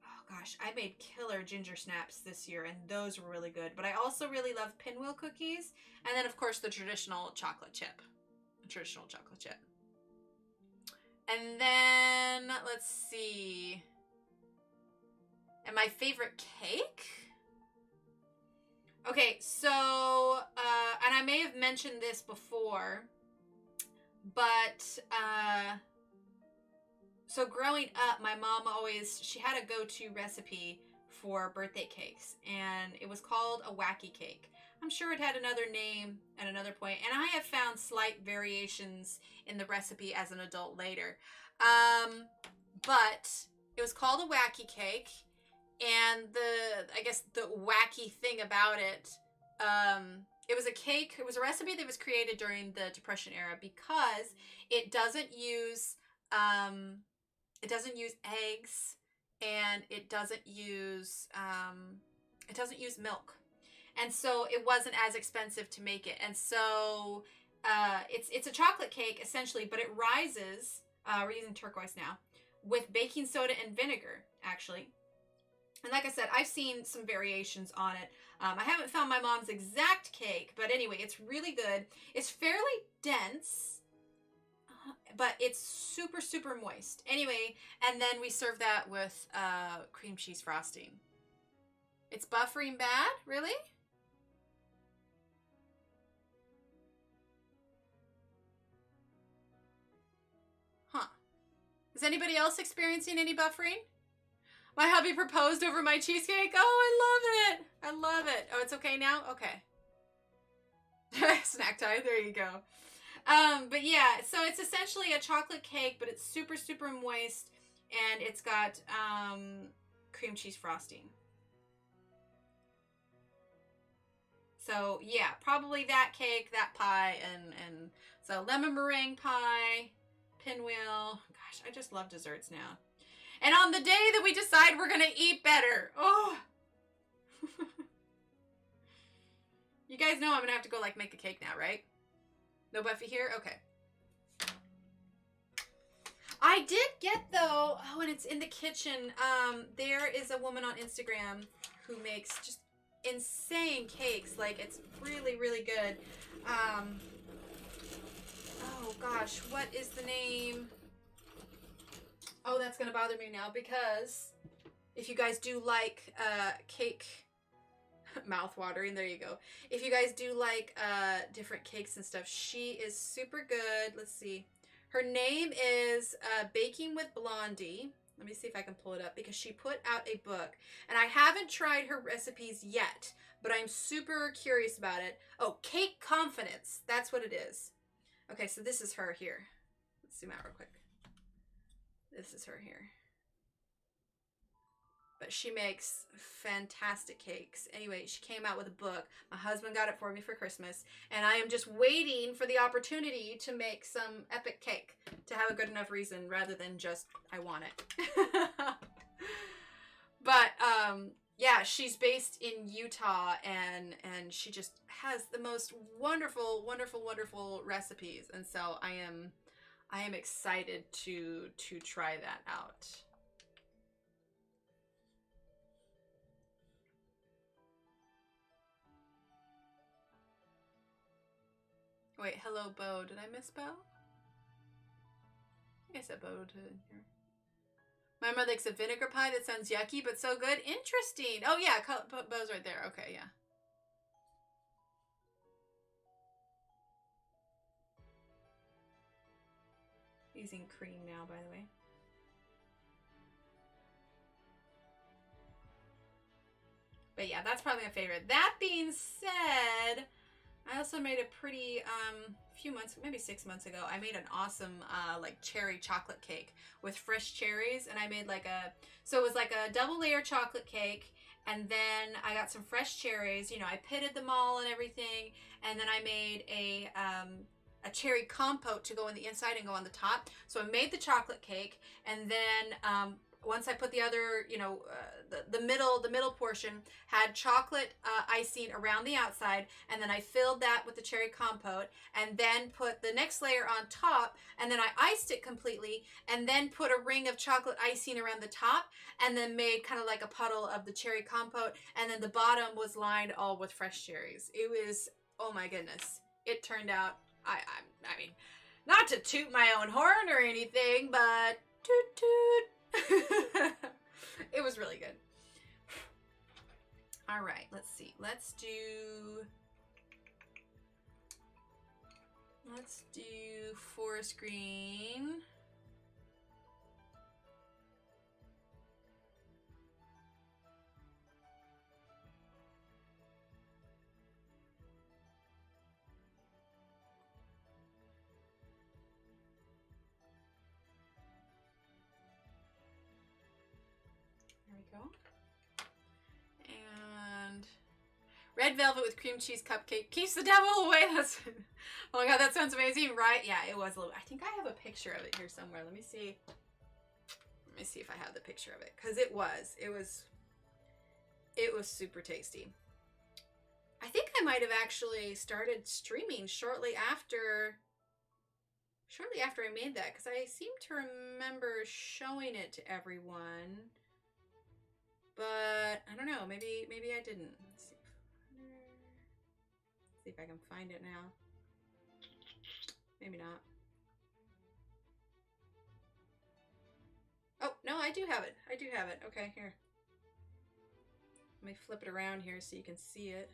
oh gosh, I made killer ginger snaps this year, and those were really good. But I also really love pinwheel cookies, and then of course the traditional chocolate chip. And then, let's see, and my favorite cake? Okay, so, and I may have mentioned this before, but, so growing up, my mom she had a go-to recipe for birthday cakes, and it was called a wacky cake. I'm sure it had another name at another point, and I have found slight variations in the recipe as an adult later. but it was called a wacky cake. And I guess the wacky thing about it, it was a cake, it was a recipe that was created during the Depression era because it doesn't use eggs, and it doesn't use milk. And so it wasn't as expensive to make it. And so it's a chocolate cake essentially, but it rises, we're using turquoise now, with baking soda and vinegar, actually. And like I said, I've seen some variations on it. I haven't found my mom's exact cake, but anyway, it's really good. It's fairly dense, but it's super, super moist. Anyway, and then we serve that with cream cheese frosting. It's buffering bad? Really? Huh. Is anybody else experiencing any buffering? My hubby proposed over my cheesecake. Oh, I love it. I love it. Oh, it's okay now? Okay. Snack time. There you go. But yeah, so it's essentially a chocolate cake, but it's super, super moist, and it's got cream cheese frosting. So yeah, probably that cake, that pie, and so lemon meringue pie, pinwheel. Gosh, I just love desserts now. And on the day that we decide we're going to eat better. Oh. You guys know I'm going to have to go like make a cake now, right? No Buffy here? Okay. I did get though, oh, and it's in the kitchen. There is a woman on Instagram who makes just insane cakes. Like, it's really, really good. Oh gosh, what is the name? Oh, that's going to bother me now, because if you guys do like cake, mouth-watering, there you go. If you guys do like different cakes and stuff, she is super good. Let's see. Her name is Baking with Blondie. Let me see if I can pull it up, because she put out a book. And I haven't tried her recipes yet, but I'm super curious about it. Oh, Cake Confidence. That's what it is. Okay, so this is her here. Let's zoom out real quick. This is her here. But she makes fantastic cakes. Anyway, she came out with a book. My husband got it for me for Christmas. And I am just waiting for the opportunity to make some epic cake. To have a good enough reason rather than just, I want it. But, yeah, she's based in Utah. And she just has the most wonderful, wonderful, wonderful recipes. And so I am excited to try that out. Wait, hello, Bo. Did I miss Bo? I said Bo to here. My mother makes a vinegar pie that sounds yucky, but so good. Interesting. Oh, yeah. Bo's right there. Okay, yeah. Using cream now, by the way. But yeah, that's probably my favorite. That being said, I also made a pretty, few months, maybe 6 months ago, I made an awesome, like cherry chocolate cake with fresh cherries. And I made like so it was like a double layer chocolate cake. And then I got some fresh cherries, you know, I pitted them all and everything. And then I made a cherry compote to go on the inside and go on the top. So I made the chocolate cake, and then once I put the other, you know, the middle portion had chocolate icing around the outside, and then I filled that with the cherry compote, and then put the next layer on top, and then I iced it completely, and then put a ring of chocolate icing around the top, and then made kind of like a puddle of the cherry compote, and then the bottom was lined all with fresh cherries. It was, oh my goodness, it turned out, I mean, not to toot my own horn or anything, but toot toot. It was really good. All right, let's see. Let's do forest green. go. And red velvet with cream cheese cupcake keeps the devil away. That's, oh my god, that sounds amazing, right? Yeah, it was a little. I think I have a picture of it here somewhere. Let me see. Let me see if I have the picture of it, because it was super tasty. I think I might have actually started streaming shortly after I made that, because I seem to remember showing it to everyone. But I don't know, maybe I didn't. Let's see if I can find it now. Maybe not. Oh, no, I do have it. I do have it. Okay, here. Let me flip it around here so you can see it.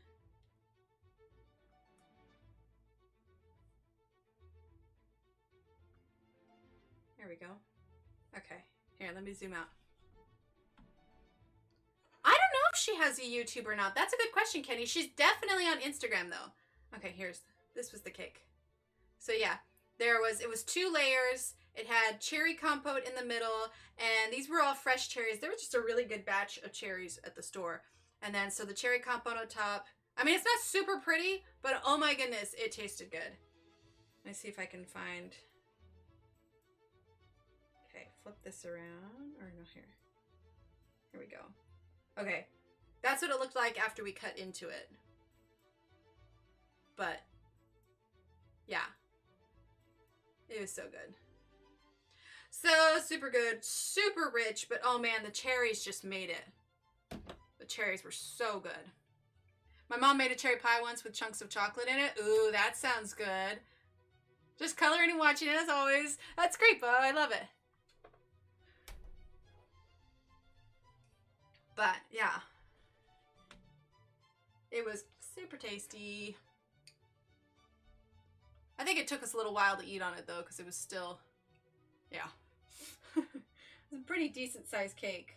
There we go. Okay, here, let me zoom out. I don't know if she has a YouTube or not. That's a good question, Kenny. She's definitely on Instagram, though. Okay, this was the cake. So yeah, it was 2 layers. It had cherry compote in the middle, and these were all fresh cherries. There was just a really good batch of cherries at the store. And then, so the cherry compote on top. I mean, it's not super pretty, but oh my goodness, it tasted good. Let me see if I can find... Okay, flip this around. Or no, here. Here we go. Okay, that's what it looked like after we cut into it. But, yeah. It was so good. So super good, super rich, but oh man, the cherries just made it. The cherries were so good. My mom made a cherry pie once with chunks of chocolate in it. Ooh, that sounds good. Just coloring and watching it as always. That's great, Bo. I love it. But yeah, it was super tasty. I think it took us a little while to eat on it though, because it was still, yeah. It's a pretty decent sized cake.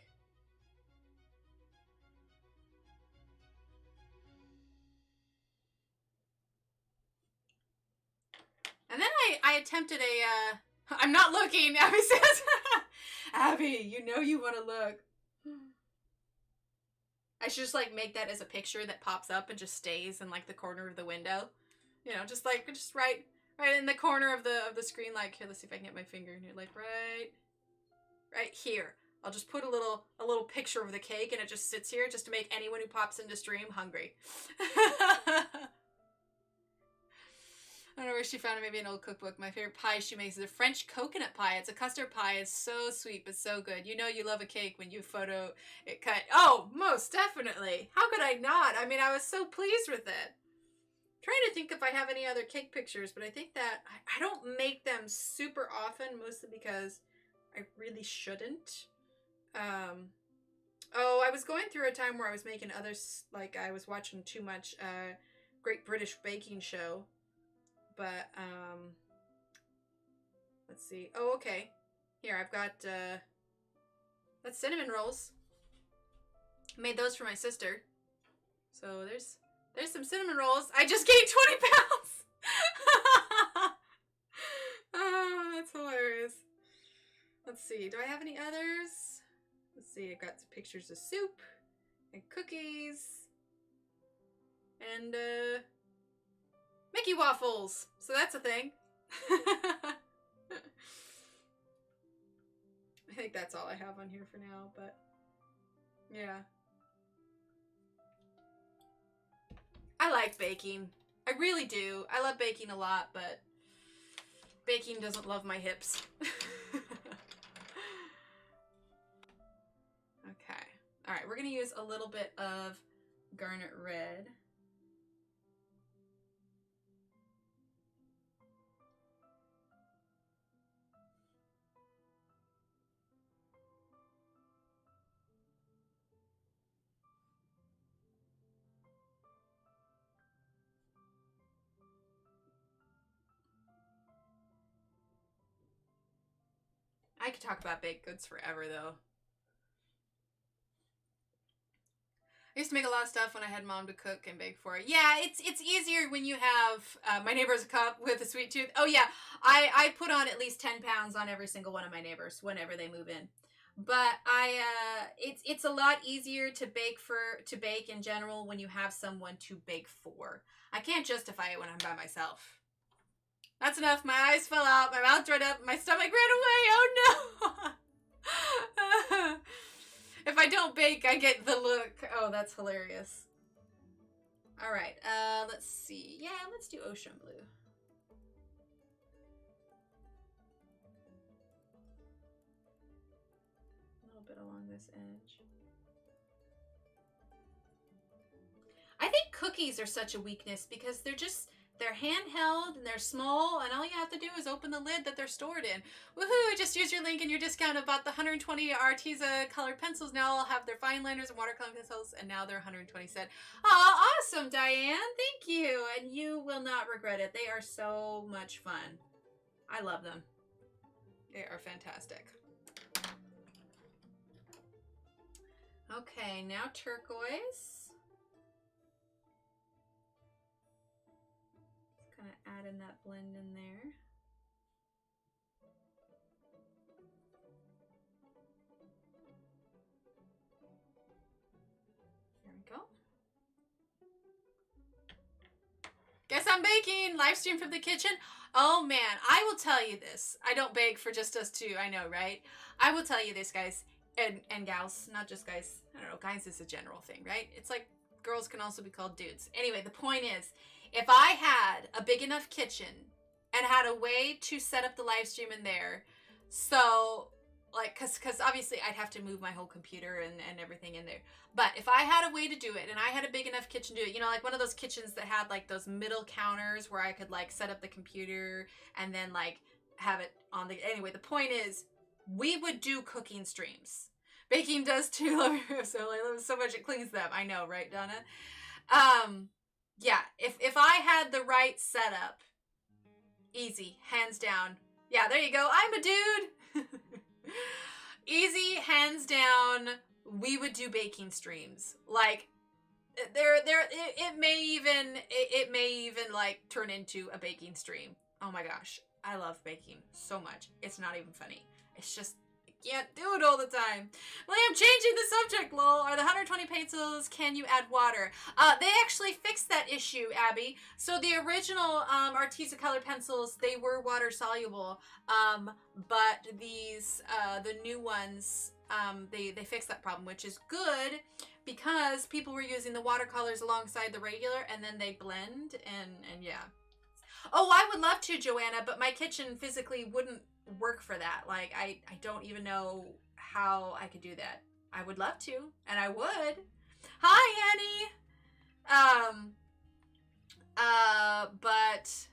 And then I attempted a, I'm not looking, Abby says. Abby, you know you want to look. I should just like make that as a picture that pops up and just stays in like the corner of the window. You know, just right in the corner of the screen, like, here, let's see if I can get my finger in here, like right here. I'll just put a little picture of the cake, and it just sits here just to make anyone who pops into stream hungry. I don't know where she found it, maybe an old cookbook. My favorite pie she makes is a French coconut pie. It's a custard pie. It's so sweet, but so good. You know you love a cake when you photo it cut. Oh, most definitely. How could I not? I mean, I was so pleased with it. Trying to think if I have any other cake pictures, but I think that I don't make them super often, mostly because I really shouldn't. Oh, I was going through a time where I was making others, like I was watching too much Great British Baking Show. But, let's see. Oh, okay. Here, I've got, that's cinnamon rolls. I made those for my sister. So there's some cinnamon rolls. I just gained 20 pounds! Oh, that's hilarious. Let's see. Do I have any others? Let's see. I've got some pictures of soup and cookies and, Mickey waffles. So that's a thing. I think that's all I have on here for now, but yeah. I like baking. I really do. I love baking a lot, but baking doesn't love my hips. Okay. All right, we're going to use a little bit of Garnet Red. I could talk about baked goods forever, though. I used to make a lot of stuff when I had mom to cook and bake for. Yeah, it's easier when you have my neighbor's cup with a sweet tooth. Oh yeah, I put on at least 10 pounds on every single one of my neighbors whenever they move in. But it's a lot easier to bake in general when you have someone to bake for. I can't justify it when I'm by myself. That's enough. My eyes fell out. My mouth dried up. My stomach ran away. Oh no! If I don't bake, I get the look. Oh, that's hilarious. All right. Let's see. Yeah, let's do ocean blue. A little bit along this edge. I think cookies are such a weakness because they're handheld and they're small, and all you have to do is open the lid that they're stored in. Woohoo! Just use your link and your discount about the 120 Arteza colored pencils. Now I'll have their fine liners and watercolor pencils, and now they're 120 cents. Oh, awesome, Diane! Thank you, and you will not regret it. They are so much fun. I love them. They are fantastic. Okay, now turquoise. Kind of add in that blend in there. There we go. Guess I'm baking. Live stream from the kitchen. Oh man, I will tell you this. I don't bake for just us two. I know, right? I will tell you this, guys and gals, not just guys. I don't know. Guys is a general thing, right? It's like girls can also be called dudes. Anyway, the point is, if I had a big enough kitchen and had a way to set up the live stream in there, so like, cause obviously I'd have to move my whole computer and everything in there. But if I had a way to do it and I had a big enough kitchen to do it, you know, like one of those kitchens that had like those middle counters where I could like set up the computer and then like have it on the, anyway, the point is we would do cooking streams. Baking does too, so I love it so much it cleans them. I know, right, Donna? Yeah, if I had the right setup, easy, hands down. Yeah, there you go. I'm a dude. Easy, hands down. We would do baking streams. Like it may even like turn into a baking stream. Oh my gosh, I love baking so much. It's not even funny. It's just can't do it all the time. Well, I'm changing the subject, lol. Are the 120 pencils, can you add water? They actually fixed that issue, Abby. So the original Arteza color pencils, they were water soluble. But these, the new ones, they fixed that problem, which is good because people were using the watercolors alongside the regular and then they blend and yeah. Oh, I would love to, Joanna, but my kitchen physically wouldn't work for that. Like, I don't even know how I could do that. I would love to, and I would. Hi, Annie! But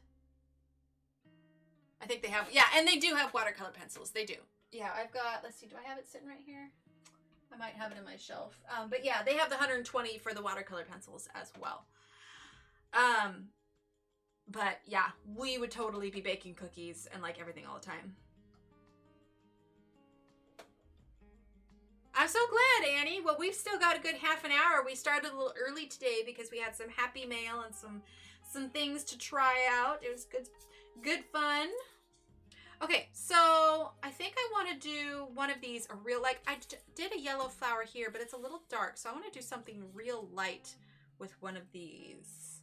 I think they have, yeah, and they do have watercolor pencils. They do. Yeah, I've got, let's see, do I have it sitting right here? I might have it in my shelf. But yeah, they have the 120 for the watercolor pencils as well. But yeah, we would totally be baking cookies and like everything all the time. I'm so glad, Annie. Well, we've still got a good half an hour. We started a little early today because we had some happy mail and some things to try out. It was good fun. Okay, so I think I want to do one of these, a real, like I did a yellow flower here, but it's a little dark. So I want to do something real light with one of these.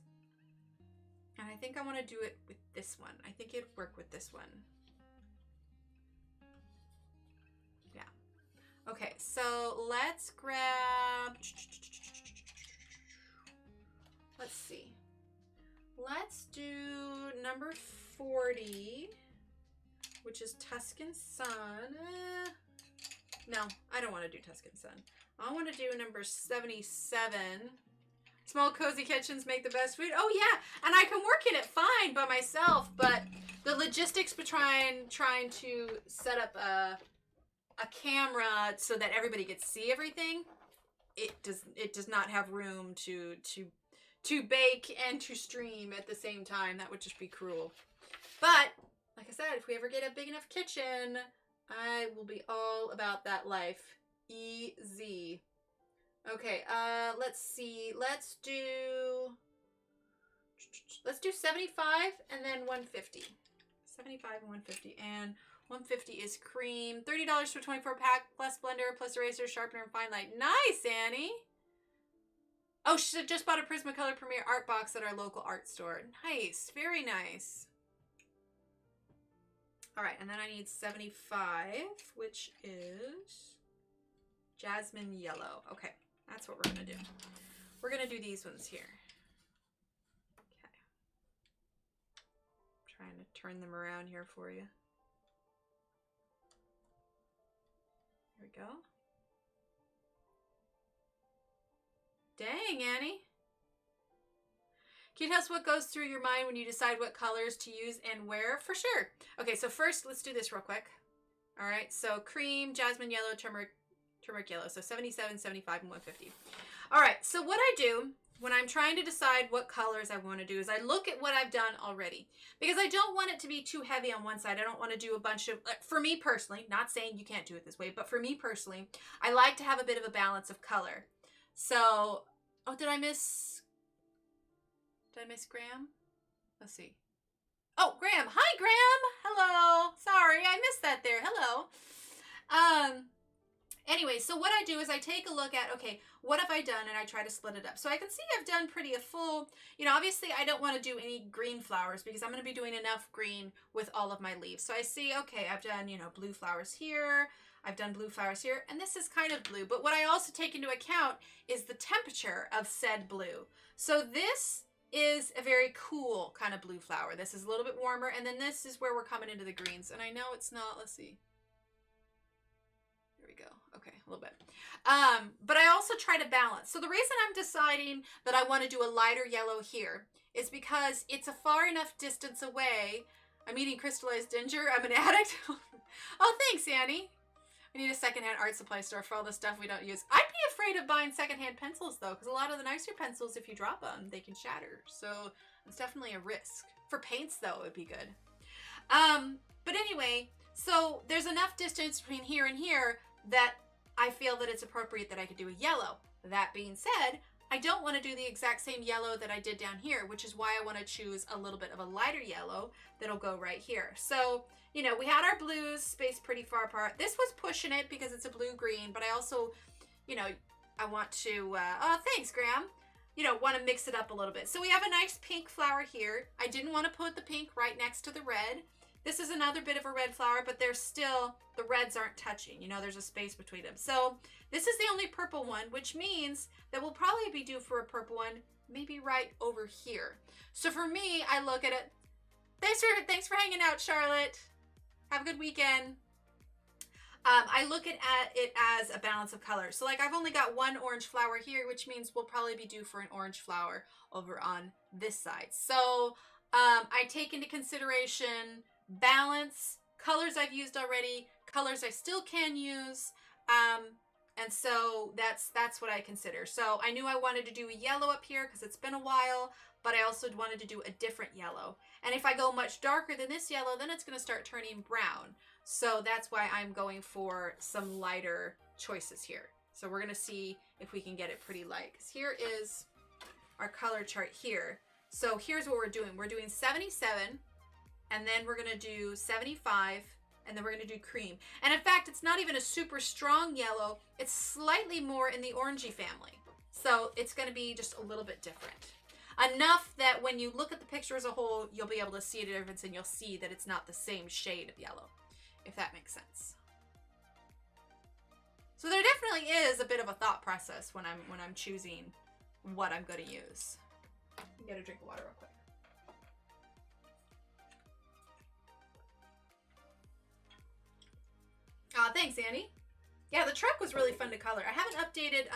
And I think I want to do it with this one. I think it'd work with this one. Yeah. Okay, so let's grab, let's see. Let's do number 40, which is Tuscan Sun. No, I don't want to do Tuscan Sun. I want to do number 77. Small cozy kitchens make the best food. Oh yeah, and I can work in it fine by myself, but the logistics between trying to set up a camera so that everybody gets to see everything, it does not have room to bake and to stream at the same time. That would just be cruel. But like I said, if we ever get a big enough kitchen, I will be all about that life. Easy. Okay, let's see. Let's do 75 and then 150. 75 and 150. And $150 is cream. $30 for 24 pack, plus blender, plus eraser, sharpener, and fine light. Nice, Annie. Oh, she just bought a Prismacolor Premier art box at our local art store. Nice. Very nice. All right, and then I need 75, which is Jasmine Yellow. Okay, that's what we're going to do. We're going to do these ones here. Okay. I'm trying to turn them around here for you. There we go. Dang, Annie. Can you tell us what goes through your mind when you decide what colors to use and where? For sure. Okay, so first, let's do this real quick. All right, so cream, jasmine yellow, turmeric yellow. So 77, 75, and 150. All right, so what I do when I'm trying to decide what colors I want to do is I look at what I've done already. Because I don't want it to be too heavy on one side. I don't want to do a bunch of, for me personally, not saying you can't do it this way, but for me personally, I like to have a bit of a balance of color. So, oh, did I miss Graham? Let's see. Oh, Graham. Hi, Graham. Hello. Sorry, I missed that there. Hello. Anyway, so what I do is I take a look at, okay, what have I done? And I try to split it up. So I can see I've done pretty a full, you know, obviously I don't want to do any green flowers because I'm going to be doing enough green with all of my leaves. So I see, okay, I've done, you know, blue flowers here. I've done blue flowers here, and this is kind of blue. But what I also take into account is the temperature of said blue. So this is a very cool kind of blue flower. This is a little bit warmer, and then this is where we're coming into the greens. And I know it's not, let's see. There we go. Okay, a little bit. But I also try to balance. So the reason I'm deciding that I want to do a lighter yellow here is because it's a far enough distance away. I'm eating crystallized ginger. I'm an addict. Oh, thanks, Annie. We need a secondhand art supply store for all the stuff we don't use. I'd be afraid of buying secondhand pencils, though, because a lot of the nicer pencils, if you drop them, they can shatter. So it's definitely a risk. For paints, though, it would be good. But anyway, so there's enough distance between here and here that I feel that it's appropriate that I could do a yellow. That being said, I don't want to do the exact same yellow that I did down here, which is why I want to choose a little bit of a lighter yellow that'll go right here. So, you know, we had our blues spaced pretty far apart. This was pushing it because it's a blue-green, but I also, you know, I want to, oh, thanks, Graham. You know, want to mix it up a little bit. So we have a nice pink flower here. I didn't want to put the pink right next to the red. This is another bit of a red flower, but there's still, the reds aren't touching. You know, there's a space between them. So this is the only purple one, which means that we'll probably be due for a purple one, maybe right over here. So for me, I look at it. Thanks for hanging out, Charlotte. Have a good weekend. I look at it as a balance of colors. So like I've only got one orange flower here, which means we'll probably be due for an orange flower over on this side. So I take into consideration balance, colors I've used already, colors I still can use, and so that's what I consider. So I knew I wanted to do a yellow up here because it's been a while, but I also wanted to do a different yellow. And if I go much darker than this yellow, then it's going to start turning brown. So that's why I'm going for some lighter choices here. So we're going to see if we can get it pretty light. Because here is our color chart here. So here's what we're doing. We're doing 77, and then we're going to do 75, and then we're going to do cream. And in fact, it's not even a super strong yellow. It's slightly more in the orangey family. So it's going to be just a little bit different. Enough that when you look at the picture as a whole, you'll be able to see the difference, and you'll see that it's not the same shade of yellow, if that makes sense. So there definitely is a bit of a thought process when I'm choosing what I'm going to use. Get a drink of water real quick. Thanks, Annie. Yeah, the truck was really fun to color. I haven't updated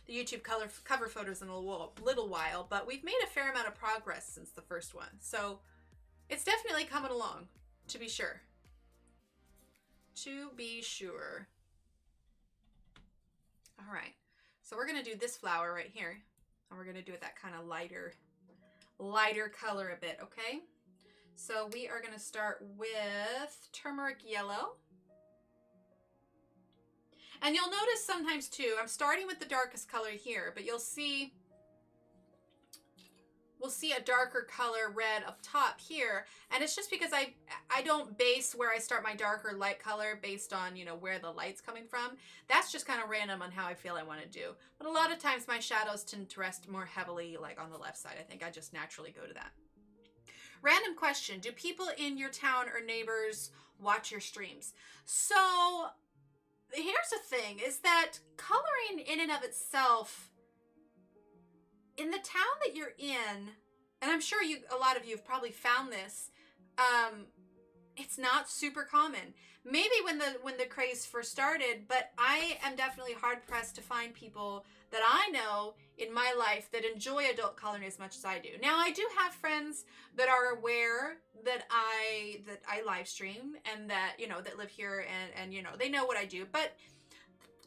the YouTube cover photos in a little while, but we've made a fair amount of progress since the first one. So it's definitely coming along, to be sure. To be sure. All right, so we're going to do this flower right here, and we're going to do it that kind of lighter color a bit, okay? So we are going to start with turmeric yellow. And you'll notice sometimes too, I'm starting with the darkest color here, but you'll see will see a darker color red up top here, and it's just because I don't base where I start my dark or light color based on, you know, where the light's coming from. That's just kind of random on how I feel I want to do. But a lot of times my shadows tend to rest more heavily like on the left side. I think I just naturally go to that. Random question: do people in your town or neighbors watch your streams? So here's the thing, is that coloring in and of itself, in the town that you're in, and I'm sure a lot of you have probably found this, it's not super common. Maybe when the craze first started, but I am definitely hard pressed to find people that I know in my life that enjoy adult coloring as much as I do. Now, I do have friends that are aware that I live stream and that, you know, that live here and you know, they know what I do. But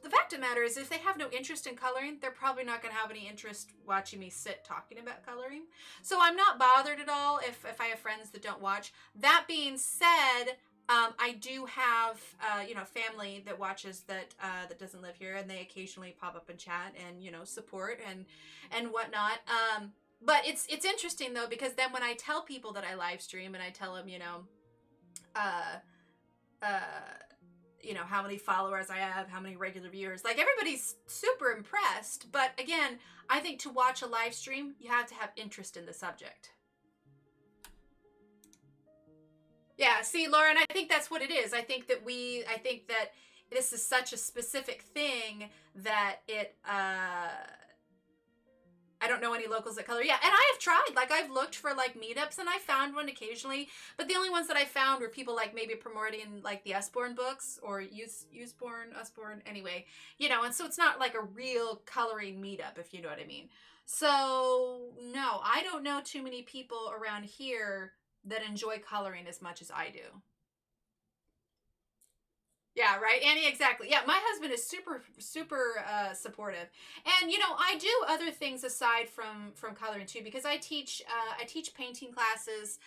the fact of the matter is, if they have no interest in coloring, they're probably not going to have any interest watching me sit talking about coloring. So I'm not bothered at all if I have friends that don't watch. That being said, I do have, you know, family that watches that doesn't live here, and they occasionally pop up and chat and, you know, support and whatnot. But it's interesting though, because then when I tell people that I live stream and I tell them, you know, how many followers I have, how many regular viewers, like everybody's super impressed. But again, I think to watch a live stream, you have to have interest in the subject. Yeah, see, Lauren, I think that's what it is. I think that this is such a specific thing that I don't know any locals that color. Yeah, and I have tried. Like, I've looked for, like, meetups, and I found one occasionally. But the only ones that I found were people, like, maybe promoting, like, the Usborne books, or Usborne, anyway. You know, and so it's not, like, a real coloring meetup, if you know what I mean. So, no, I don't know too many people around here that enjoy coloring as much as I do. Yeah, right, Annie, exactly. Yeah, my husband is super supportive. And, you know, I do other things aside from coloring too, because I teach painting classes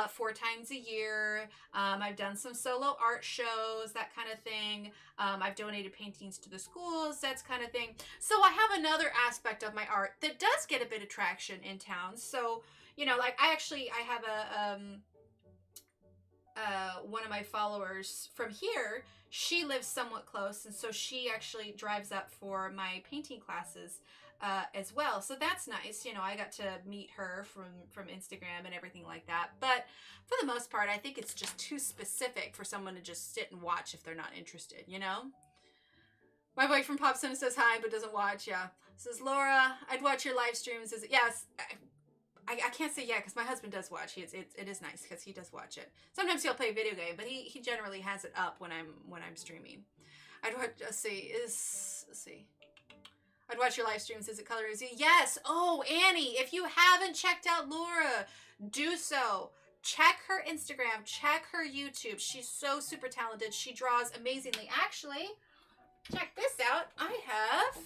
4 times a year. I've done some solo art shows, that kind of thing. I've donated paintings to the schools, that kind of thing. So I have another aspect of my art that does get a bit of traction in town. So, you know, like I have one of my followers from here. She lives somewhat close, and so she actually drives up for my painting classes as well. So that's nice. You know, I got to meet her from Instagram and everything like that. But for the most part, I think it's just too specific for someone to just sit and watch if they're not interested, you know? My boyfriend pops in and says hi, but doesn't watch. Yeah. Says, Laura, I'd watch your live streams. Yes. I can't say yeah, because my husband does watch. It is nice because he does watch it. Sometimes he'll play a video game, but he generally has it up when I'm streaming. I'd watch. Let's see. I'd watch your live streams. Is it Color Easy? Yes. Oh, Annie, if you haven't checked out Laura, do so. Check her Instagram. Check her YouTube. She's so super talented. She draws amazingly. Actually, check this out. I have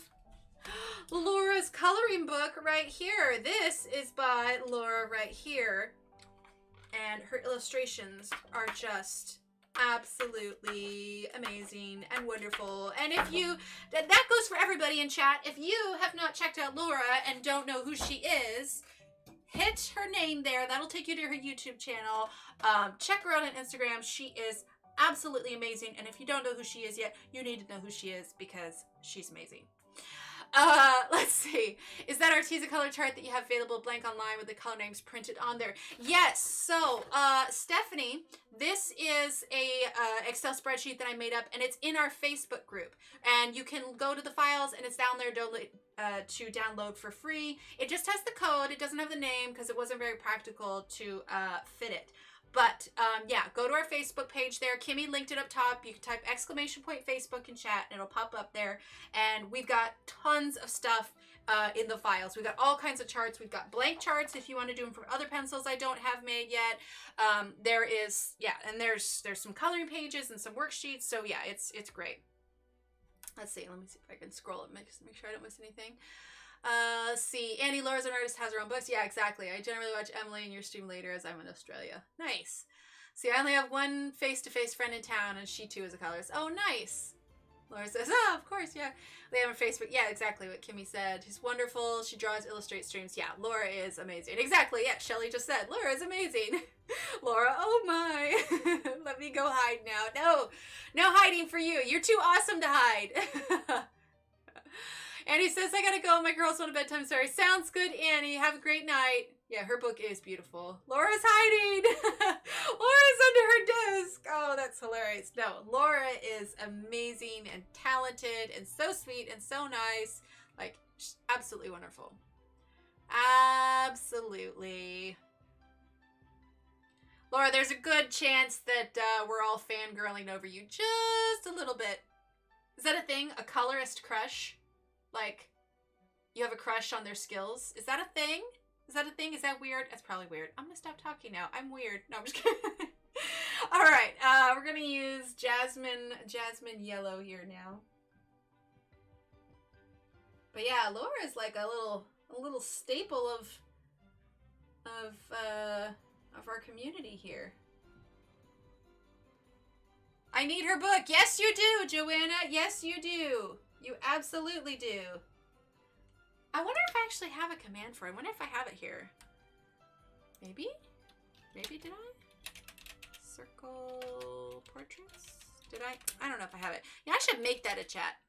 Laura's coloring book right here. This is by Laura right here, and her illustrations are just absolutely amazing and wonderful. And if you, that goes for everybody in chat, if you have not checked out Laura and don't know who she is, hit her name there. That'll take you to her YouTube channel. Check her out on Instagram. She is absolutely amazing, and if you don't know who she is yet, you need to know who she is, because she's amazing. Let's see. Is that Arteza color chart that you have available blank online with the color names printed on there? Yes. So, Stephanie, this is a Excel spreadsheet that I made up, and it's in our Facebook group. And you can go to the files, and it's down there to download for free. It just has the code. It doesn't have the name because it wasn't very practical to fit it. But, yeah, go to our Facebook page there. Kimmy linked it up top. You can type !Facebook in chat, and it'll pop up there. And we've got tons of stuff in the files. We've got all kinds of charts. We've got blank charts if you want to do them for other pencils I don't have made yet. There is, yeah, and there's some coloring pages and some worksheets. So, yeah, it's great. Let's see. Let me see if I can scroll it, make sure I don't miss anything. Let's see. Annie, Laura's an artist, has her own books. Yeah, exactly. I generally watch Emily and your stream later as I'm in Australia. Nice. See, I only have one face-to-face friend in town, and she too is a colorist. Oh, nice. Laura says, oh, of course, yeah. They have on Facebook. Yeah, exactly what Kimmy said. She's wonderful. She draws, illustrates, streams. Yeah, Laura is amazing. Exactly, yeah, Shelly just said, Laura is amazing. Laura, oh my. Let me go hide now. No, no hiding for you. You're too awesome to hide. Annie says, I gotta go. My girls want a bedtime story. Sounds good, Annie. Have a great night. Yeah, her book is beautiful. Laura's hiding. Laura's under her desk. Oh, that's hilarious. No, Laura is amazing and talented and so sweet and so nice. Like, absolutely wonderful. Absolutely. Laura, there's a good chance that we're all fangirling over you just a little bit. Is that a thing? A colorist crush? Like, you have a crush on their skills? Is that a thing? Is that a thing? Is that weird? That's probably weird. I'm gonna stop talking now. I'm weird. No, I'm just kidding. All right, we're gonna use Jasmine yellow here now. But yeah, Laura is like a little staple of our community here. I need her book. Yes, you do, Joanna. Yes, you do. You absolutely do. I wonder if I actually have a command for it. I wonder if I have it here. Maybe? Maybe did I? Circle portraits? Did I? I don't know if I have it. Yeah, I should make that a chat.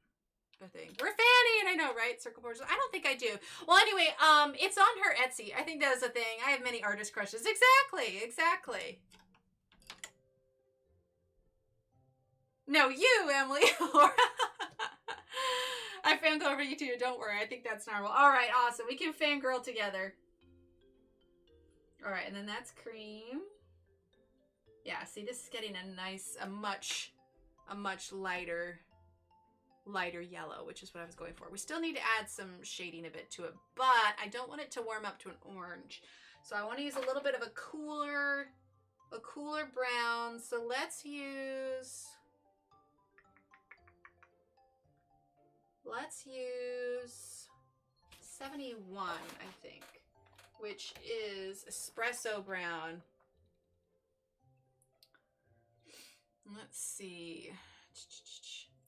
A thing. We're Fanny, and I know, right? Circle portraits. I don't think I do. Well, anyway, it's on her Etsy. I think that is a thing. I have many artist crushes. Exactly, exactly. No, you, Emily. I fangirl over you too. Don't worry. I think that's normal. All right, awesome. We can fangirl together. All right, and then that's cream. Yeah, see, this is getting a much lighter yellow, which is what I was going for. We still need to add some shading a bit to it, but I don't want it to warm up to an orange. So I want to use a little bit of a cooler brown. So let's use 71, I think, which is espresso brown. Let's see.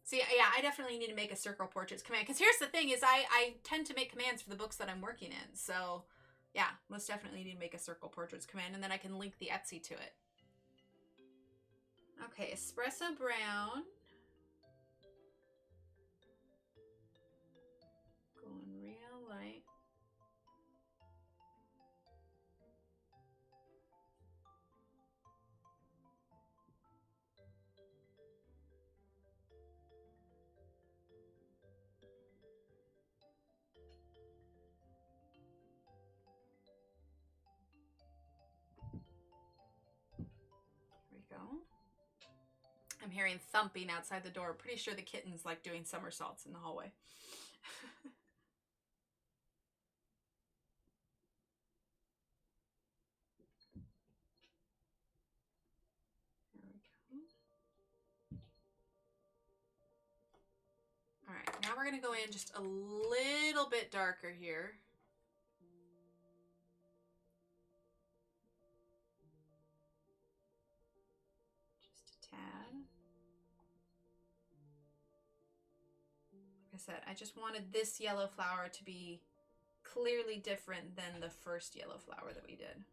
See, yeah, I definitely need to make a circle portraits command, because here's the thing is I tend to make commands for the books that I'm working in. So yeah, most definitely need to make a circle portraits command, and then I can link the Etsy to it. Okay, espresso brown. Going real light. I'm hearing thumping outside the door. Pretty sure the kitten's like doing somersaults in the hallway. There we go. All right, now we're gonna go in just a little bit darker here. Just a tad. I said, I just wanted this yellow flower to be clearly different than the first yellow flower that we did.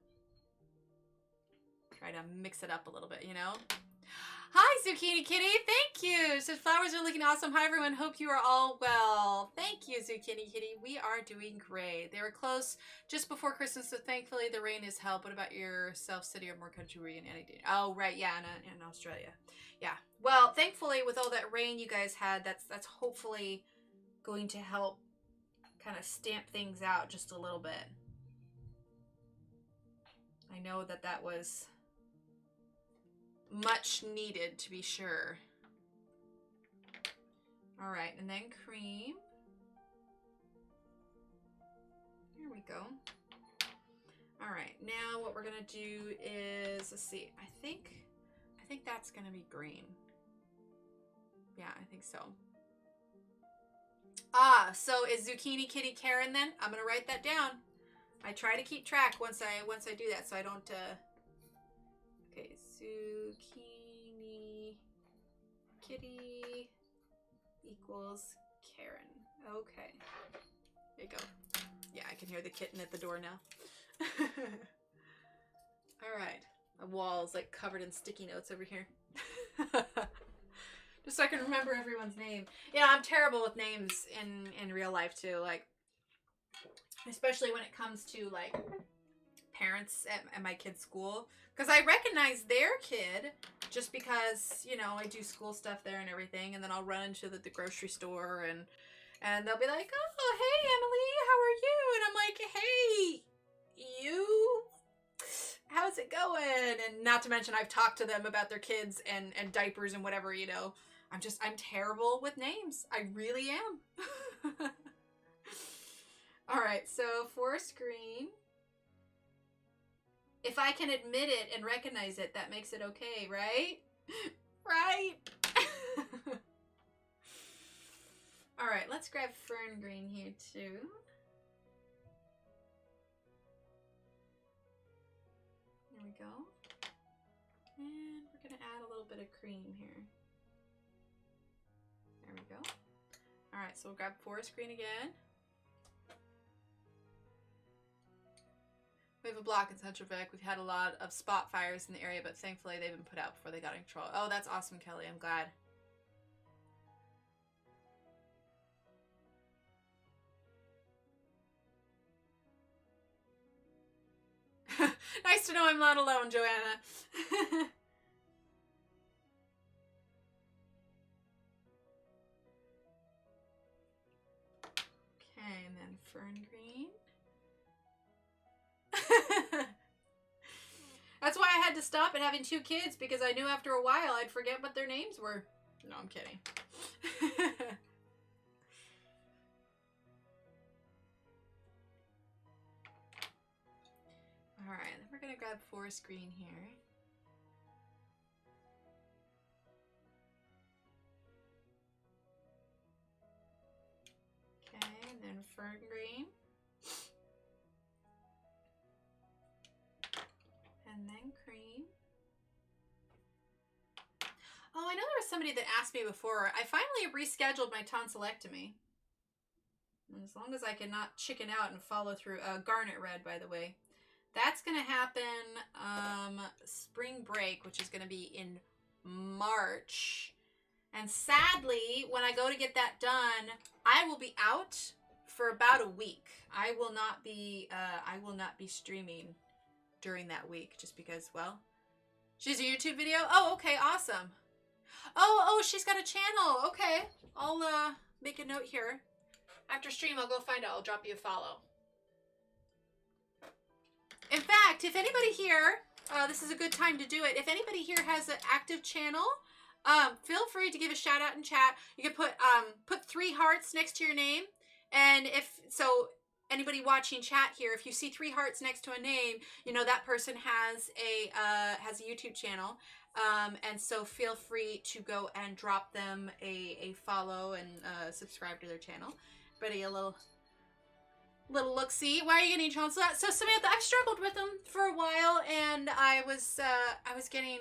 Try to mix it up a little bit, you know? Hi, Zucchini Kitty. Thank you. So flowers are looking awesome. Hi, everyone. Hope you are all well. Thank you, Zucchini Kitty. We are doing great. They were close just before Christmas, so thankfully the rain has helped. What about yourself, city or more country were you in any day? Oh, right. Yeah, in Australia. Yeah. Well, thankfully, with all that rain you guys had, that's hopefully going to help kind of stamp things out just a little bit. I know that was much needed, to be sure. All right, and then cream. Here we go. All right, now what we're gonna do is, let's see, I think that's gonna be green. Yeah, I think so. Ah, so is Zucchini Kitty Karen then? I'm gonna write that down. I try to keep track once I do that, so I don't okay, Zucchini Kitty equals Karen. Okay. There you go. Yeah, I can hear the kitten at the door now. All right. My wall is like covered in sticky notes over here. Just so I can remember everyone's name. Yeah, I'm terrible with names in real life too. Like, especially when it comes to like parents at my kid's school. Because I recognize their kid just because, you know, I do school stuff there and everything. And then I'll run into the grocery store and they'll be like, oh, hey, Emily, how are you? And I'm like, hey, you? How's it going? And not to mention I've talked to them about their kids and diapers and whatever, you know. I'm terrible with names. I really am. All right, so forest green. If I can admit it and recognize it, that makes it okay, right? Right? All right, let's grab fern green here too. There we go. And we're gonna add a little bit of cream here. There we go. All right, so we'll grab forest green again. We have a block in Central Vic. We've had a lot of spot fires in the area, but thankfully they've been put out before they got in control. Oh, that's awesome, Kelly. I'm glad. Nice to know I'm not alone, Joanna. Okay, and then fern green. That's why I had to stop at having 2 kids, because I knew after a while I'd forget what their names were. No, I'm kidding. All right, then we're gonna grab forest green here. Okay, and then fern green. And then cream. Oh, I know there was somebody that asked me before. I finally rescheduled my tonsillectomy. And as long as I can not chicken out and follow through. Garnet Red, by the way. That's going to happen spring break, which is going to be in March. And sadly, when I go to get that done, I will be out for about a week. I will not be streaming during that week, just because, well, she's a YouTube video. Oh, okay, awesome. Oh, she's got a channel. Okay, I'll make a note here. After stream, I'll go find out. I'll drop you a follow. In fact, if anybody here, this is a good time to do it. If anybody here has an active channel, feel free to give a shout out in chat. You can put 3 hearts next to your name, and if so. Anybody watching chat here, if you see 3 hearts next to a name, you know that person has a YouTube channel, and so feel free to go and drop them a follow and subscribe to their channel. But a little look-see. Why are you getting tonsil? So Samantha, I've struggled with them for a while, and I was getting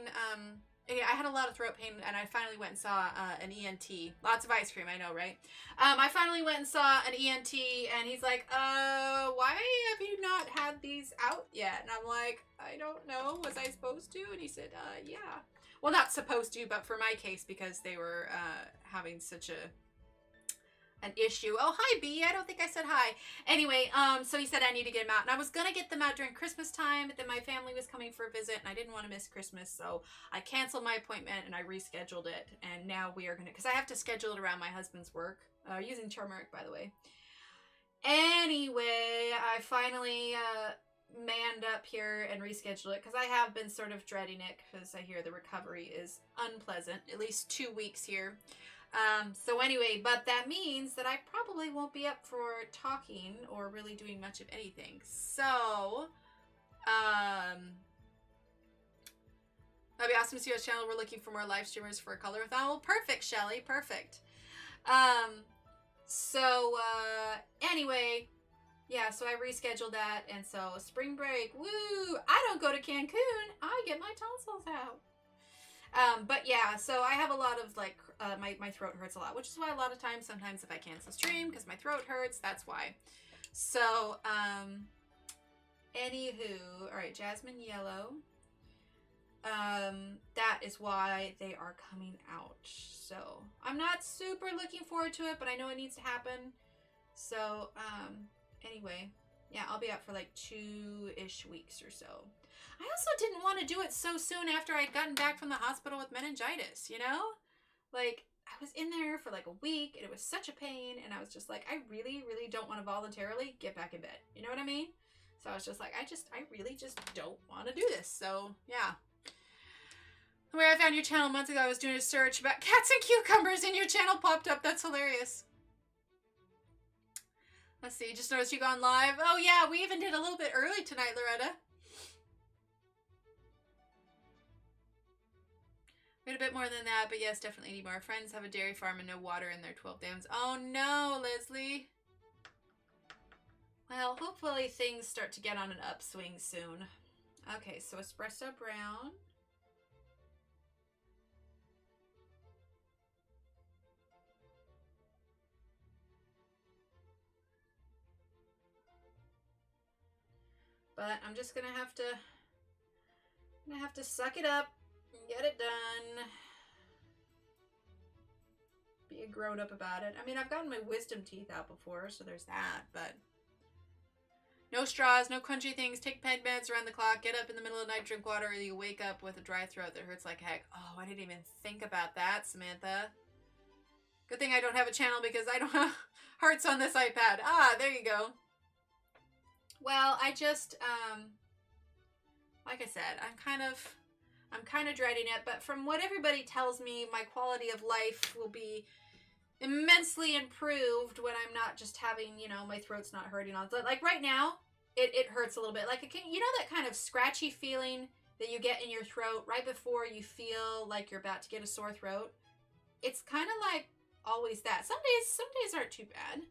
I had a lot of throat pain, and I finally went and saw an ENT. Lots of ice cream, I know, right? I finally went and saw an ENT, and he's like, why have you not had these out yet? And I'm like, I don't know. Was I supposed to? And he said, yeah. Well, not supposed to, but for my case, because they were having such an issue. Oh, hi, B. I don't think I said hi. Anyway, so he said I need to get them out. And I was going to get them out during Christmas time, but then my family was coming for a visit, and I didn't want to miss Christmas, so I canceled my appointment, and I rescheduled it. And now we are going to, because I have to schedule it around my husband's work, using turmeric, by the way. Anyway, I finally manned up here and rescheduled it, because I have been sort of dreading it, because I hear the recovery is unpleasant, at least 2 weeks here. So anyway, but that means that I probably won't be up for talking or really doing much of anything. So, that'd be awesome to see our channel. We're looking for more live streamers for a colorathon. Well, perfect, Shelly. Perfect. Anyway, yeah, so I rescheduled that. And so spring break, woo! I don't go to Cancun. I get my tonsils out. But yeah, so I have a lot of like, my throat hurts a lot, which is why a lot of times, sometimes if I cancel stream because my throat hurts, that's why. So, anywho, all right, Jasmine Yellow. That is why they are coming out. So I'm not super looking forward to it, but I know it needs to happen. So, anyway, yeah, I'll be out for like 2-ish weeks or so. I also didn't want to do it so soon after I'd gotten back from the hospital with meningitis, you know? Like, I was in there for like a week and it was such a pain, and I was just like, I really, really don't want to voluntarily get back in bed. You know what I mean? So I was just like, I really just don't want to do this. So, yeah. Where I found your channel months ago, I was doing a search about cats and cucumbers and your channel popped up. That's hilarious. Let's see, just noticed you gone live. Oh yeah, we even did a little bit early tonight, Loretta. We had a bit more than that, but yes, definitely need more. Friends have a dairy farm and no water in their 12 dams. Oh no, Leslie. Well, hopefully things start to get on an upswing soon. Okay, so espresso brown. But I'm just gonna have to suck it up and get it done. Be a grown up about it. I mean, I've gotten my wisdom teeth out before, so there's that, but no straws, no crunchy things, take pen meds around the clock, get up in the middle of the night, drink water, or you wake up with a dry throat that hurts like heck. Oh, I didn't even think about that, Samantha. Good thing I don't have a channel because I don't have hearts on this iPad. Ah, there you go. Well, I just, like I said, I'm kind of dreading it, but from what everybody tells me, my quality of life will be immensely improved when I'm not just having, you know, my throat's not hurting all the time. Like right now, it hurts a little bit. Like, you know that kind of scratchy feeling that you get in your throat right before you feel like you're about to get a sore throat? It's kind of like always that. Some days aren't too bad.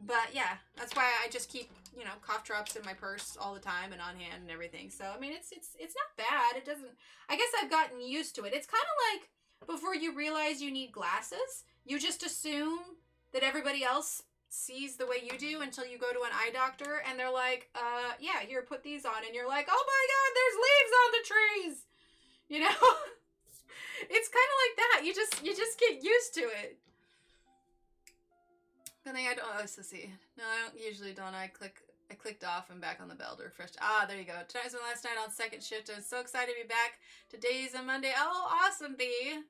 But yeah, that's why I just keep, you know, cough drops in my purse all the time and on hand and everything. So, I mean, it's not bad. It doesn't, I guess I've gotten used to it. It's kind of like before you realize you need glasses, you just assume that everybody else sees the way you do until you go to an eye doctor and they're like, yeah, here, put these on. And you're like, oh my God, there's leaves on the trees. You know, it's kind of like that. You just get used to it. I think I don't. Oh, let's see. No, I don't usually. Don't I clicked off and back on the bell to refresh. Ah, there you go. Tonight's my last night on second shift. I'm so excited to be back. Today's a Monday. Oh, awesome, B.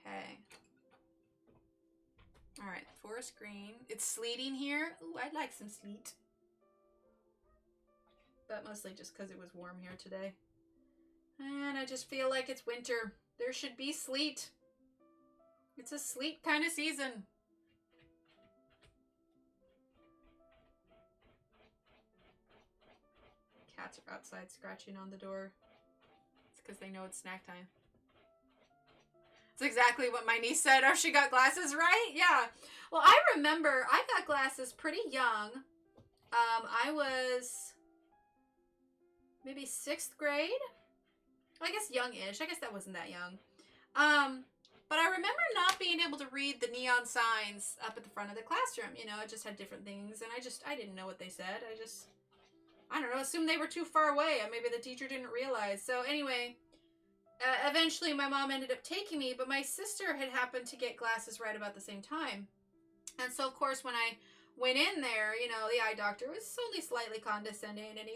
Okay. All right, forest green. It's sleeting here. Ooh, I'd like some sleet. But mostly just because it was warm here today. And I just feel like it's winter. There should be sleet. It's a sleet kind of season. Cats are outside scratching on the door. It's because they know it's snack time. It's exactly what my niece said. Oh, she got glasses, right? Yeah. Well, I remember I got glasses pretty young. I was maybe 6th grade. I guess young-ish. I guess that wasn't that young. But I remember not being able to read the neon signs up at the front of the classroom. You know, it just had different things, and I didn't know what they said. I don't know, assumed they were too far away, and maybe the teacher didn't realize. So anyway, eventually my mom ended up taking me, but my sister had happened to get glasses right about the same time. And so, of course, when I went in there, you know, the eye doctor was only slightly condescending, and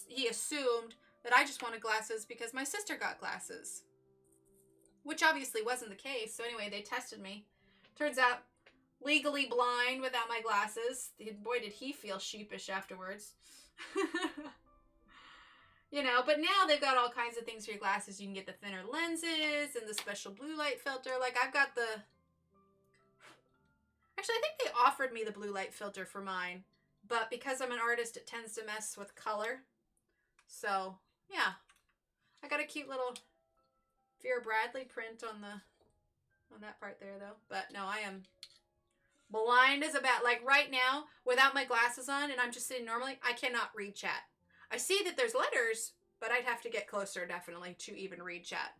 he assumed that I just wanted glasses because my sister got glasses, which obviously wasn't the case. So anyway, they tested me. Turns out, legally blind without my glasses. Boy, did he feel sheepish afterwards. You know, but now they've got all kinds of things for your glasses. You can get the thinner lenses and the special blue light filter. Like, I've got the... Actually, I think they offered me the blue light filter for mine. But because I'm an artist, it tends to mess with color. So, yeah. I got a cute little Vera Bradley print on that part there, though. But no, I am Blind as a bat. Like right now, without my glasses on and I'm just sitting normally, I cannot read chat. I see that there's letters, but I'd have to get closer definitely to even read chat.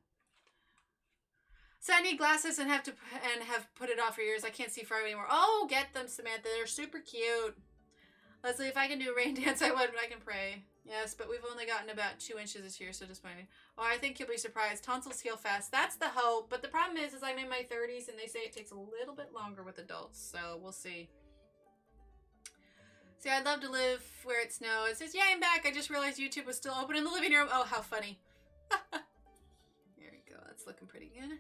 So I need glasses and have put it off for years. I can't see far anymore. Oh, get them, Samantha. They're super cute. Leslie, if I can do a rain dance, I would, but I can pray. Yes, but we've only gotten about 2 inches this year, so disappointing. Oh, I think you'll be surprised. Tonsils heal fast. That's the hope. But the problem is I'm in my 30s, and they say it takes a little bit longer with adults. So we'll see. See, I'd love to live where it snows. It says, yeah, I'm back. I just realized YouTube was still open in the living room. Oh, how funny. There we go. That's looking pretty good.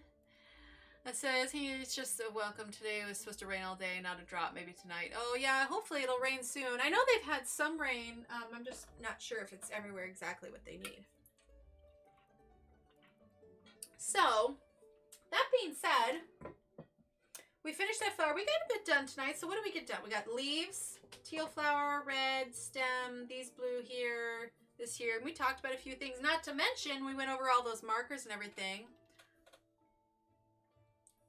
It says, hey, it's just a welcome. Today it was supposed to rain all day, not a drop, maybe tonight. Oh, yeah, hopefully it'll rain soon. I know they've had some rain. I'm just not sure if it's everywhere exactly what they need. So, that being said, we finished that flower. We got a bit done tonight. So what did we get done? We got leaves, teal flower, red, stem, these blue here, this here. And we talked about a few things. Not to mention, we went over all those markers and everything.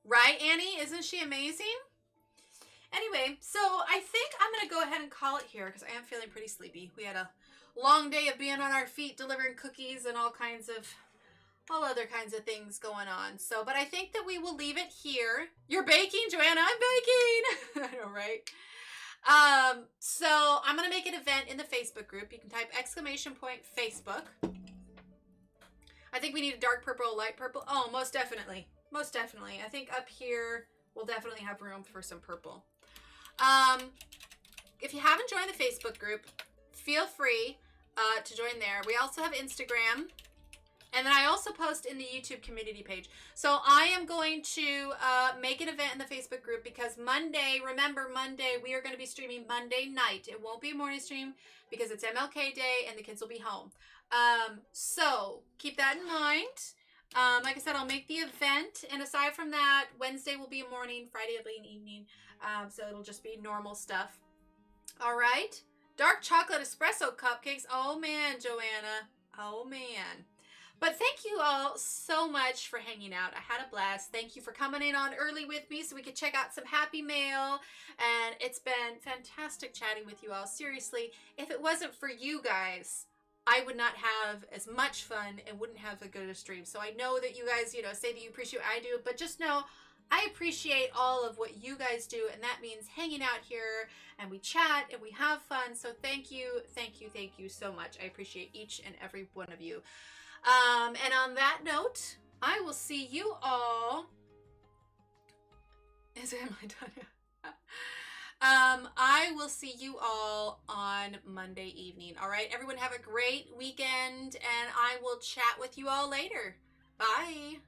Right, Annie? Isn't she amazing? Anyway, so I think I'm going to go ahead and call it here because I am feeling pretty sleepy. We had a long day of being on our feet, delivering cookies and all other kinds of things going on. So, but I think that we will leave it here. You're baking, Joanna? I'm baking! I know, right? So I'm going to make an event in the Facebook group. You can type !Facebook. I think we need a dark purple, a light purple. Oh, most definitely. Most definitely. I think up here we'll definitely have room for some purple. If you haven't joined the Facebook group, feel free to join there. We also have Instagram. And then I also post in the YouTube community page. So I am going to make an event in the Facebook group because Monday, remember Monday, we are going to be streaming Monday night. It won't be a morning stream because it's MLK Day and the kids will be home. So keep that in mind. Like I said, I'll make the event. And aside from that, Wednesday will be a morning, Friday will be an evening. So it'll just be normal stuff. All right. Dark chocolate espresso cupcakes. Oh, man, Joanna. Oh, man. But thank you all so much for hanging out. I had a blast. Thank you for coming in on early with me so we could check out some happy mail. And it's been fantastic chatting with you all. Seriously, if it wasn't for you guys, I would not have as much fun and wouldn't have a good stream. So I know that you guys, say that you appreciate what I do, but just know I appreciate all of what you guys do, and that means hanging out here and we chat and we have fun. So thank you so much. I appreciate each and every one of you. And on that note, I will see you all. Is it my done? I will see you all on Monday evening. All right, everyone have a great weekend, and I will chat with you all later. Bye.